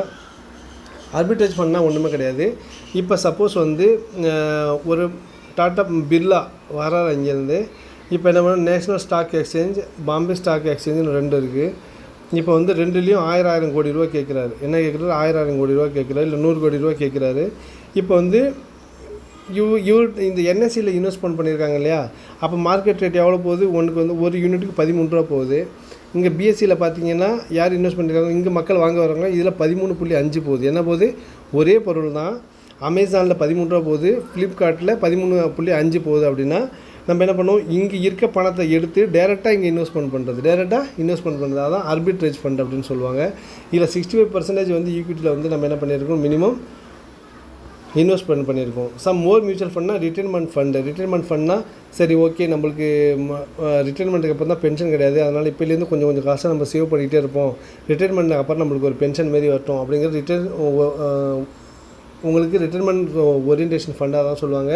Speaker 1: ஆர்பிட்ரேஜ் ஃபண்ட்னா ஒன்றுமே கிடையாது. இப்போ சப்போஸ் வந்து ஒரு டாட்டா பிர்லா வரார் அங்கேருந்து. இப்போ என்ன பண்ண, National Stock Exchange, Bombay Stock எக்ஸ்சேஞ்சுன்னு 2 இருக்குது. இப்போ வந்து 2லேயும் 1000 கோடி ரூபா கேட்குறாரு. என்ன கேட்குறாரு? 1000 கோடி ரூபா கேட்குறாரு, இல்லை 100 கோடி ரூபா கேட்குறாரு. இப்போ வந்து இந்த என்எஸ்சியில் இன்வெஸ்ட்மெண்ட் பண்ணியிருக்காங்க இல்லையா, அப்போ மார்க்கெட் ரேட் எவ்வளோ போகுது, ஒன்றுக்கு வந்து ஒரு யூனிட்டுக்கு 13 ரூபா போகுது. இங்கே பிஎஸ்சியில் பார்த்தீங்கன்னா யார் இன்வெஸ்ட் பண்ணியிருக்காங்க, இங்கே மக்கள் வாங்க வராங்க, இதில் 13.5 போகுது. என்ன போகுது? ஒரே பொருள் தான். அமேசானில் 13 ரூபா போகுது, ஃப்ளிப்கார்ட்டில் 13.5 போகுது. அப்படின்னா நம்ம என்ன பண்ணுவோம், இங்கே இருக்க பணத்தை எடுத்து டேரெக்டாக இங்கே இன்வெஸ்ட்மெண்ட் பண்ணுறது. அதான் ஆர்பிட்ரேஜ் ஃபண்ட் அப்படின்னு சொல்லுவாங்க. இதில் 65% வந்து ஈக்விட்டியில் வந்து நம்ம என்ன பண்ணியிருக்கோம், மினிமம் இன்வெஸ்ட்மெண்ட் பண்ணியிருக்கோம். மோர் மியூச்சுவல் ஃபண்ட்னா ரிட்டைர்மெண்ட் ஃபண்ட்னா சரி ஓகே, நம்மளுக்கு ரிட்டைர்மெண்ட்டுக்கு அப்புறம் தான் பென்ஷன் கிடையாது, அதனால் இப்போலேருந்து கொஞ்சம் காசை நம்ம சேவ் பண்ணிகிட்டே இருப்போம், ரிட்டைர்மெண்ட்டுக்கு அப்புறம் நம்மளுக்கு ஒரு பென்ஷன் மாரி வரட்டும் அப்படிங்கிறது உங்களுக்கு ரிட்டைர்மெண்ட் ஓரியன்டேஷன் ஃபண்டாக தான் சொல்லுவாங்க.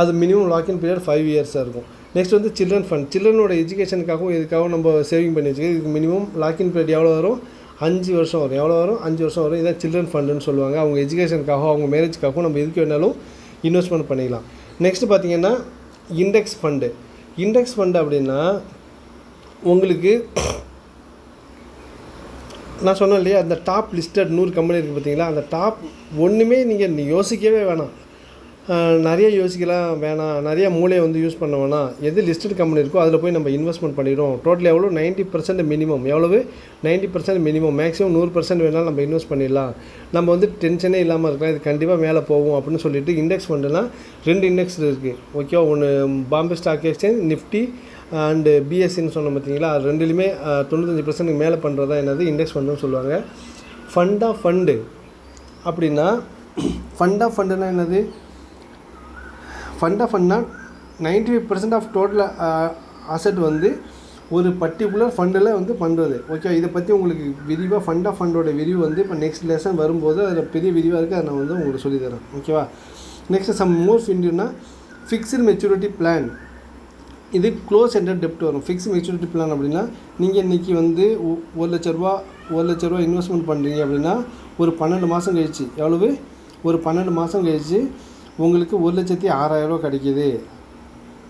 Speaker 1: அது மினிமம் லாக்இன் பீரியட் 5 இயர்ஸாக இருக்கும். நெக்ஸ்ட் வந்து சில்ட்ரன் ஃபண்ட். சில்ட்ரனோட எஜுகேஷனுக்காகவும் இதுக்காகவும் நம்ம சேவிங் பண்ணி வச்சுக்கோங்க. இதுக்கு மினிமம் லாக்இன் பீரியட் எவ்வளோ வரும், 5 வருஷம் வரும். எவ்வளோ வரும்? 5 வருஷம் வரும். இதான் சில்ட்ரன் ஃபண்டுன்னு சொல்லுவாங்க. அவங்க எஜுகேஷனுக்காகவும் அவங்க மேரேஜ்க்காகவும் நம்ம எதுக்கு வேணாலும் இன்வெஸ்ட்மெண்ட் பண்ணிக்கலாம். நெக்ஸ்ட்டு பார்த்திங்கன்னா இண்டெக்ஸ் ஃபண்டு அப்படின்னா உங்களுக்கு நான் சொன்னேன் இல்லையா, அந்த டாப் லிஸ்டட் 100 கம்பெனி இருக்குது பார்த்தீங்களா, அந்த டாப் ஒன்றுமே நீங்கள் யோசிக்கவே வேணாம், நிறைய யோசிக்கலாம் வேணாம், நிறைய மூளையை வந்து யூஸ் பண்ண வேணாம். எது லிஸ்டட் கம்பெனி இருக்கோ அதில் போய் நம்ம இன்வெஸ்ட்மெண்ட் பண்ணிடுவோம். டோட்டல் எவ்வளோ, 90% மினிமம். எவ்வளவு? 90% மினிமம். மேக்ஸிமம் 100% வேணாலும் நம்ம இன்வெஸ்ட் பண்ணிடலாம். நம்ம வந்து டென்ஷனே இல்லாமல் இருக்கலாம், இது கண்டிப்பாக மேலே போகும் அப்படின்னு சொல்லிட்டு இண்டெக்ஸ் ஃபண்டுலாம் 2 இண்டெக்ஸ் இருக்குது. ஓகேவா? ஒன்று Bombay Stock Exchange, Nifty and பிஎஸ்சின்னு சொன்னோம் பார்த்தீங்களா, அது 2லேயுமே 95% மேலே பண்ணுறது தான் என்னது இண்டெக்ஸ் ஃபண்டுன்னு சொல்லுவாங்க. ஃபண்டு அப்படின்னா ஃபண்டுனா என்னது? ஃபண்ட்னா 95% ஆஃப் டோட்டல் அசட் வந்து ஒரு பர்டிகுலர் ஃபண்டில் வந்து பண்ணுறது. ஓகே, இதை பற்றி உங்களுக்கு விரிவாக ஃபண்டோட விரிவு வந்து இப்போ நெக்ஸ்ட் லெசன் வரும்போது அதில் பெரிய விரிவாக இருக்குது, அதை நான் வந்து உங்களுக்கு சொல்லித்தரேன். ஓகேவா? நெக்ஸ்ட்டு மோர் ஃபிண்டுனா ஃபிக்ஸ்டு மெச்சூரிட்டி பிளான். இது க்ளோஸ் எண்டட் டெப்ட் வரும். ஃபிக்ஸ்ட் மெச்சூரிட்டி பிளான் அப்படின்னா நீங்கள் இன்றைக்கி வந்து ₹1,00,000 இன்வெஸ்ட்மெண்ட் பண்ணுறீங்க அப்படின்னா ஒரு 12 மாதம் கழிச்சு எவ்வளவு, ஒரு 12 மாதம் கழிச்சு உங்களுக்கு ₹1,06,000 கிடைக்கிது.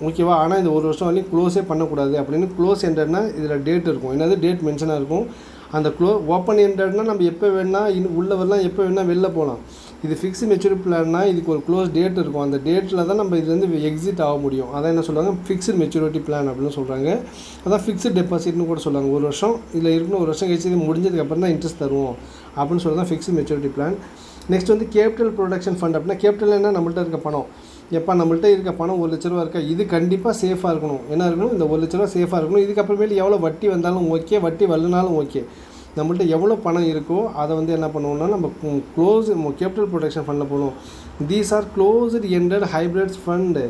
Speaker 1: ஓகேவா? ஆனால் இந்த 1 வருஷம் வரையும் க்ளோஸே பண்ணக்கூடாது அப்படின்னு க்ளோஸ் எண்டட்னா இதில் டேட் இருக்கும். என்னது டேட் மென்ஷனாக இருக்கும். அந்த ஓப்பன் எண்டட்னா நம்ம எப்போ வேணால் உள்ளே வரலாம், எப்போ வேணால் வெளில போகலாம். இது ஃபிக்ஸ்டு மெச்சூரிட்டி பிளான்னா இதுக்கு ஒரு க்ளோஸ் டேட் இருக்கும். அந்த டேட்டில் தான் நம்ம இதுலேருந்து எக்ஸிட் ஆக முடியும். அதான் என்ன சொல்கிறாங்க, ஃபிக்ஸ்டு மெச்சூரிட்டி பிளான் அப்படின்னு சொல்கிறாங்க. அதான் ஃபிக்ஸ்டு டெபாசிட்னு கூட சொல்லுவாங்க. 1 வருஷம் இதில் இருக்கணும், 1 வருஷம் கழிச்சு இது முடிஞ்சதுக்கப்புறம் தான் இன்ட்ரெஸ்ட் தருவோம் அப்படின்னு சொல்லி தான் ஃபிக்ஸ்டு மெச்சூரிட்டி பிளான். நெக்ஸ்ட் வந்து கேபிட்டல் ப்ரொடக்ஷன் ஃபண்ட் அப்படின்னா கேபிட்டல் என்ன, நம்மள்ட்ட இருக்க பணம். எப்போ நம்மள்ட்ட இருக்க பணம் ₹1,00,000 இருக்கா, இது கண்டிப்பாக சேஃபாக இருக்கணும். என்ன இருக்கணும், இந்த ₹1,00,000 சேஃபாக இருக்கணும். இதுக்கப்புறமேல எவ்வளோ வட்டி வந்தாலும் ஓகே, வட்டி வரலனாலும் ஓகே. நம்மள்ட்ட எவ்வளோ பணம் இருக்கோ அதை வந்து என்ன பண்ணுவோம்னா நம்ம கேபிட்டல் ப்ரொடெக்ஷன் ஃபண்டில் போகணும். These are closed ended hybrids fund.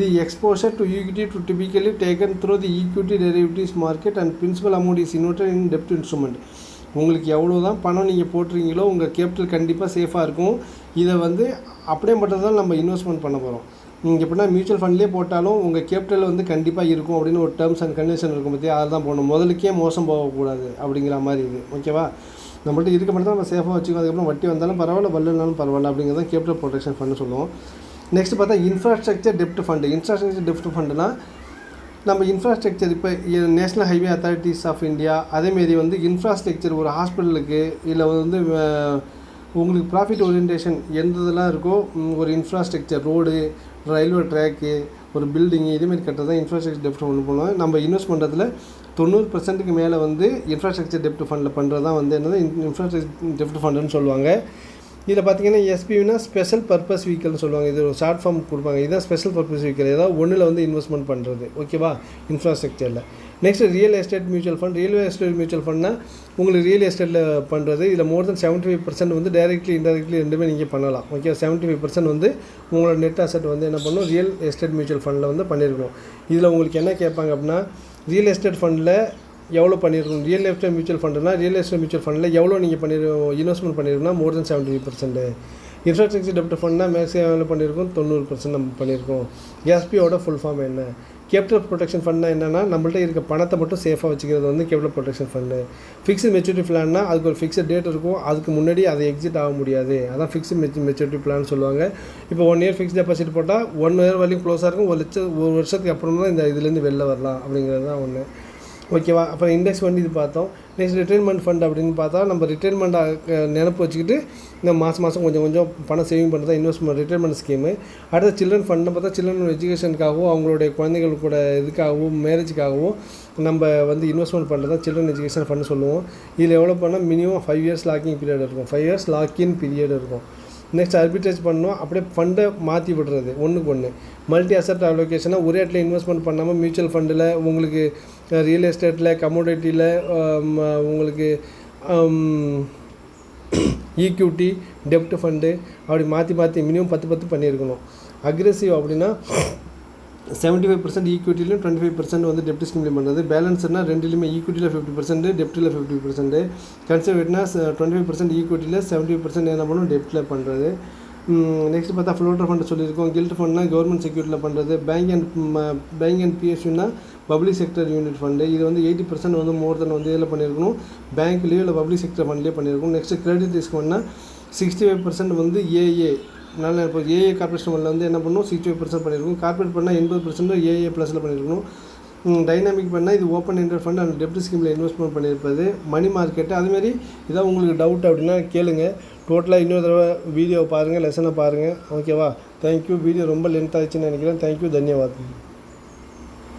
Speaker 1: The exposure to equity to typically taken through the equity derivatives market and principal amount is invested in டெப்ட் இன்ஸ்ட்ருமெண்ட். உங்களுக்கு எவ்வளோ தான் பணம் நீங்கள் போட்டுறீங்களோ உங்கள் கேபிட்டல் கண்டிப்பாக சேஃபாக இருக்கும். இதை வந்து அப்படியே மட்டும் தான் நம்ம இன்வெஸ்ட்மெண்ட் பண்ண போகிறோம். நீங்கள் எப்படின்னா மியூச்சுவல் ஃபண்ட்லேயே போட்டாலும் உங்கள் கேபிட்டல் வந்து கண்டிப்பாக இருக்கும் அப்படின்னு ஒரு டேர்ம்ஸ் அண்ட் கண்டிஷன் இருக்கும். பற்றி அதை தான் போகணும். முதலுக்கே மோசம் போகக்கூடாது அப்படிங்கிற மாதிரி இது. ஓகேவா? நம்மள்ட்ட இருக்க மட்டும் தான் நம்ம சேஃபாக வச்சுக்கோ. அதுக்கப்புறம் வட்டி வந்தாலும் பரவாயில்ல, வரலனாலும் பரவாயில்ல அப்படிங்கிறது தான் கேபிட்டல் ப்ரொடெக்ஷன் ஃபண்டு சொல்லுவோம். நெக்ஸ்ட் பார்த்தா இன்ஃப்ராஸ்ட்ரக்சர் டெப்ட் ஃபண்டு. இன்ஃப்ராஸ்ட்ரக்சர் டெப்ட் ஃபண்டுனா நம்ம இன்ஃப்ராஸ்ட்ரக்சர் இப்போ national highway authorities of India அதேமாரி வந்து இன்ஃப்ராஸ்ட்ரக்சர் ஒரு ஹாஸ்பிட்டலுக்கு இல்லை வந்து உங்களுக்கு ப்ராஃபிட் ஓரியன்டேஷன் எந்த இதெல்லாம் இருக்கோ ஒரு இன்ஃப்ராஸ்ட்ரக்சர் ரோடு, ரயில்வே ட்ராக்கு, ஒரு பில்டிங்கு இதேமாரி கட்டுறது தான் இன்ஃப்ராஸ்ட்ரக்சர் டெப்ட் ஃபண்ட் பண்ணுவோம். நம்ம இன்வெஸ்ட் பண்ணுறதுல 90% மேலே வந்து இன்ஃப்ராஸ்ட்ரக்சர் டெப்ட் ஃபண்டில் பண்ணுறது தான் வந்து என்னது இன்ஃப்ராஸ்ட்ரக்சர் டெப்ட் ஃபண்டுன்னு சொல்லுவாங்க. இதில் பார்த்தீங்கன்னா எஸ்பிவினா ஸ்பெஷல் பர்பஸ் வெஹிக்கல்னு சொல்லுவாங்க. இது ஒரு ஷார்ட் ஃபார்ம் கொடுப்பாங்க. இதுதான் ஸ்பெஷல் பர்பஸ் வெஹிக்கல். ஏதாவது ஒன்றில் வந்து இன்வெஸ்ட்மெண்ட் பண்ணுறது. ஓகேவா? இன்ஃப்ராஸ்ட்ரக்சரில். Next real estate mutual fund. Real estate mutual ஃபண்ட்னா உங்களுக்கு ரியல் எஸ்டேட்டில் பண்ணுறது. இதில் மோர் தென் 75% வந்து டைரெக்ட்லி இன்டைரக்ட்லி ரெண்டுமே நீங்கள் பண்ணலாம். ஓகே, 75% வந்து உங்களோட நெட் அசெட் வந்து என்ன பண்ணணும், ரியல் எஸ்டேட் மியூச்சுவல் ஃபண்டில் வந்து பண்ணியிருக்கணும். இதில் உங்களுக்கு என்ன கேட்பாங்க அப்படின்னா ரியல் எஸ்டேட் ஃபண்டில் எவ்வளோ பண்ணியிருக்கணும். ரியல் எஸ்டேட் மியூச்சுவல் ஃபண்டுனா ரியல் எஸ்டேட் மியூச்சுவல் ஃபண்டில் எவ்வளோ நீங்கள் இன்வெஸ்ட்மெண்ட் பண்ணியிருக்கோம்னா மோர் தென் 75%. இன்ஃப்ராஸ்ட்ரக்சர் டெப்ட் ஃபண்ட்னா மேக்ஸிமம் எவ்வளோ பண்ணியிருக்கோம், 90% நம்ம பண்ணியிருக்கோம். எஸ்பியோட ஃபுல் ஃபார்ம் என்ன? கேபிட்டல் ப்ரொடெக்ஷன் ஃபண்ட்னா என்னென்னா நம்மள்ட்ட இருக்க பணத்தை மட்டும் சேஃபாக வச்சுக்கிறது வந்து capital protection fund. Fixed maturity பிளான்னா அதுக்கு ஒரு ஃபிக்ஸ்ட் டேட் இருக்கும். அதுக்கு முன்னாடி அதை எக்ஸிட் ஆக முடியாது. அதான் ஃபிக்ஸ்டு மெச்சூரிட்டி பிளான் சொல்லுவாங்க. இப்போ 1 இயர் ஃபிக்ஸ்ட் டெபாசிட் போட்டால் 1 இயர் வரைக்கும் க்ளோஸாக இருக்கும். ஒரு வருஷத்துக்கு அப்புறம் தான் இந்த இதுலேருந்து வெளில வரலாம் அப்படிங்கிறது தான் ஒன்று. ஓகேவா? அப்புறம் இண்டெக்ஸ் ஃபண்ட் இது பார்த்தோம். நெக்ஸ்ட் ரிட்டைர்மெண்ட் ஃபண்ட் அப்படின்னு பார்த்தா நம்ம ரிட்டைர்மெண்ட் நினப்பு வச்சுக்கிட்டு இந்த மாதம் கொஞ்சம் பணம் சேவிங் பண்ணுறது இன்வெஸ்ட்மெண்ட் ரிட்டைர்மெண்ட் ஸ்கீமு. அடுத்த சில்ட்ரன் ஃபண்டு பார்த்தா சில்ட்ரன் எஜுகேஷனுக்காகவும் அவங்களுடைய குழந்தைகள் கூட இதுக்காகவும் மேரேஜுக்காகவும் நம்ம வந்து இன்வெஸ்ட்மெண்ட் பண்ணுறது தான் சில்ட்ரன் எஜுகேஷன் ஃபண்டு சொல்லுவோம். இதில் எவ்வளோ பண்ணால் மினிமம் 5 இயர்ஸ் லாக்கிங் பீரியட் இருக்கும். 5 இயர்ஸ் லாக்கின் பீரியட் இருக்கும். நெக்ஸ்ட் ஆர்பிட்ரேஜ் பண்ணோம். அப்படியே ஃபண்டை மாற்றி விடுறது ஒன்றுக்கு ஒன்று. மல்டி அசெட் அலோகேஷனாக ஒரே இடத்துல இன்வெஸ்ட்மெண்ட் பண்ணாமல் மியூச்சுவல் ஃபண்டில் உங்களுக்கு ரியல் எஸ்டேட்டில் கமோடிட்டியில் உங்களுக்கு ஈக்விட்டி டெப்ட் ஃபண்டு அப்படி மாற்றி மினிமம் 10 பண்ணியிருக்கணும். அக்ரெசிவ் அப்படின்னா 75% ஈக்விட்டிலையும் 25% வந்து டெப்ட் ஸ்கீம்லையும் பண்ணுறது. பேலன்ஸ்னால் ரெண்டுலேயுமே ஈக்விட்டியில் 50%, டெப்ட்டில் 50%. கன்சர்வேட்னா 25% ஈக்விட்டியில் 75% என்ன பண்ணணும் டெப்ட்டில் பண்ணுறது. நெக்ஸ்ட் பார்த்தா ஃப்ளோட்டர் ஃபண்டு சொல்லியிருக்கோம். கில்ட் ஃபண்ட்னா கவர்மெண்ட் செக்யூரிட்டியில் பண்ணுறது. பேங்க் அண்ட் பிஎஸ்யூனா பப்ளிக் செக்டர் யூனிட் ஃபண்டு. இது வந்து 80% வந்து மோர் தென் வந்து இதில் பண்ணியிருக்கணும், பேங்க்லேயோ இல்லை பப்ளிக் செக்டர் ஃபண்ட்லேயே பண்ணியிருக்கணும். நெக்ஸ்ட் கிரெடிட் ரிஸ்க் ஃபண்ட்னா 65% வந்து ஏஏ. அதனால் இப்போ ஏஏ கார்பரேஷன் ஃபண்டில் வந்து என்ன பண்ணணும் 65% பண்ணியிருக்கணும். கார்பரேட் பண்ணால் 80% ஏஏ ப்ளஸில் பண்ணியிருக்கணும். டைனாமிக் பண்ணால் இது ஓப்பன் எண்டட் ஃபண்ட் அண்ட் டெப்ட் ஸ்கீமில் இன்வெஸ்ட்மெண்ட் பண்ணியிருப்பது. மணி மார்க்கெட்டு அதுமாரி இதான் உங்களுக்கு டவுட் அப்படின்னா கேளுங்க. டோட்டலாக இன்னொரு தடவை வீடியோவை பாருங்கள், லெசனை பாருங்கள். ஓகேவா? தேங்க்யூ. வீடியோ ரொம்ப லென்த் ஆகிடுச்சுன்னு நினைக்கிறேன். தேங்க்யூ, தன்யவாதம்.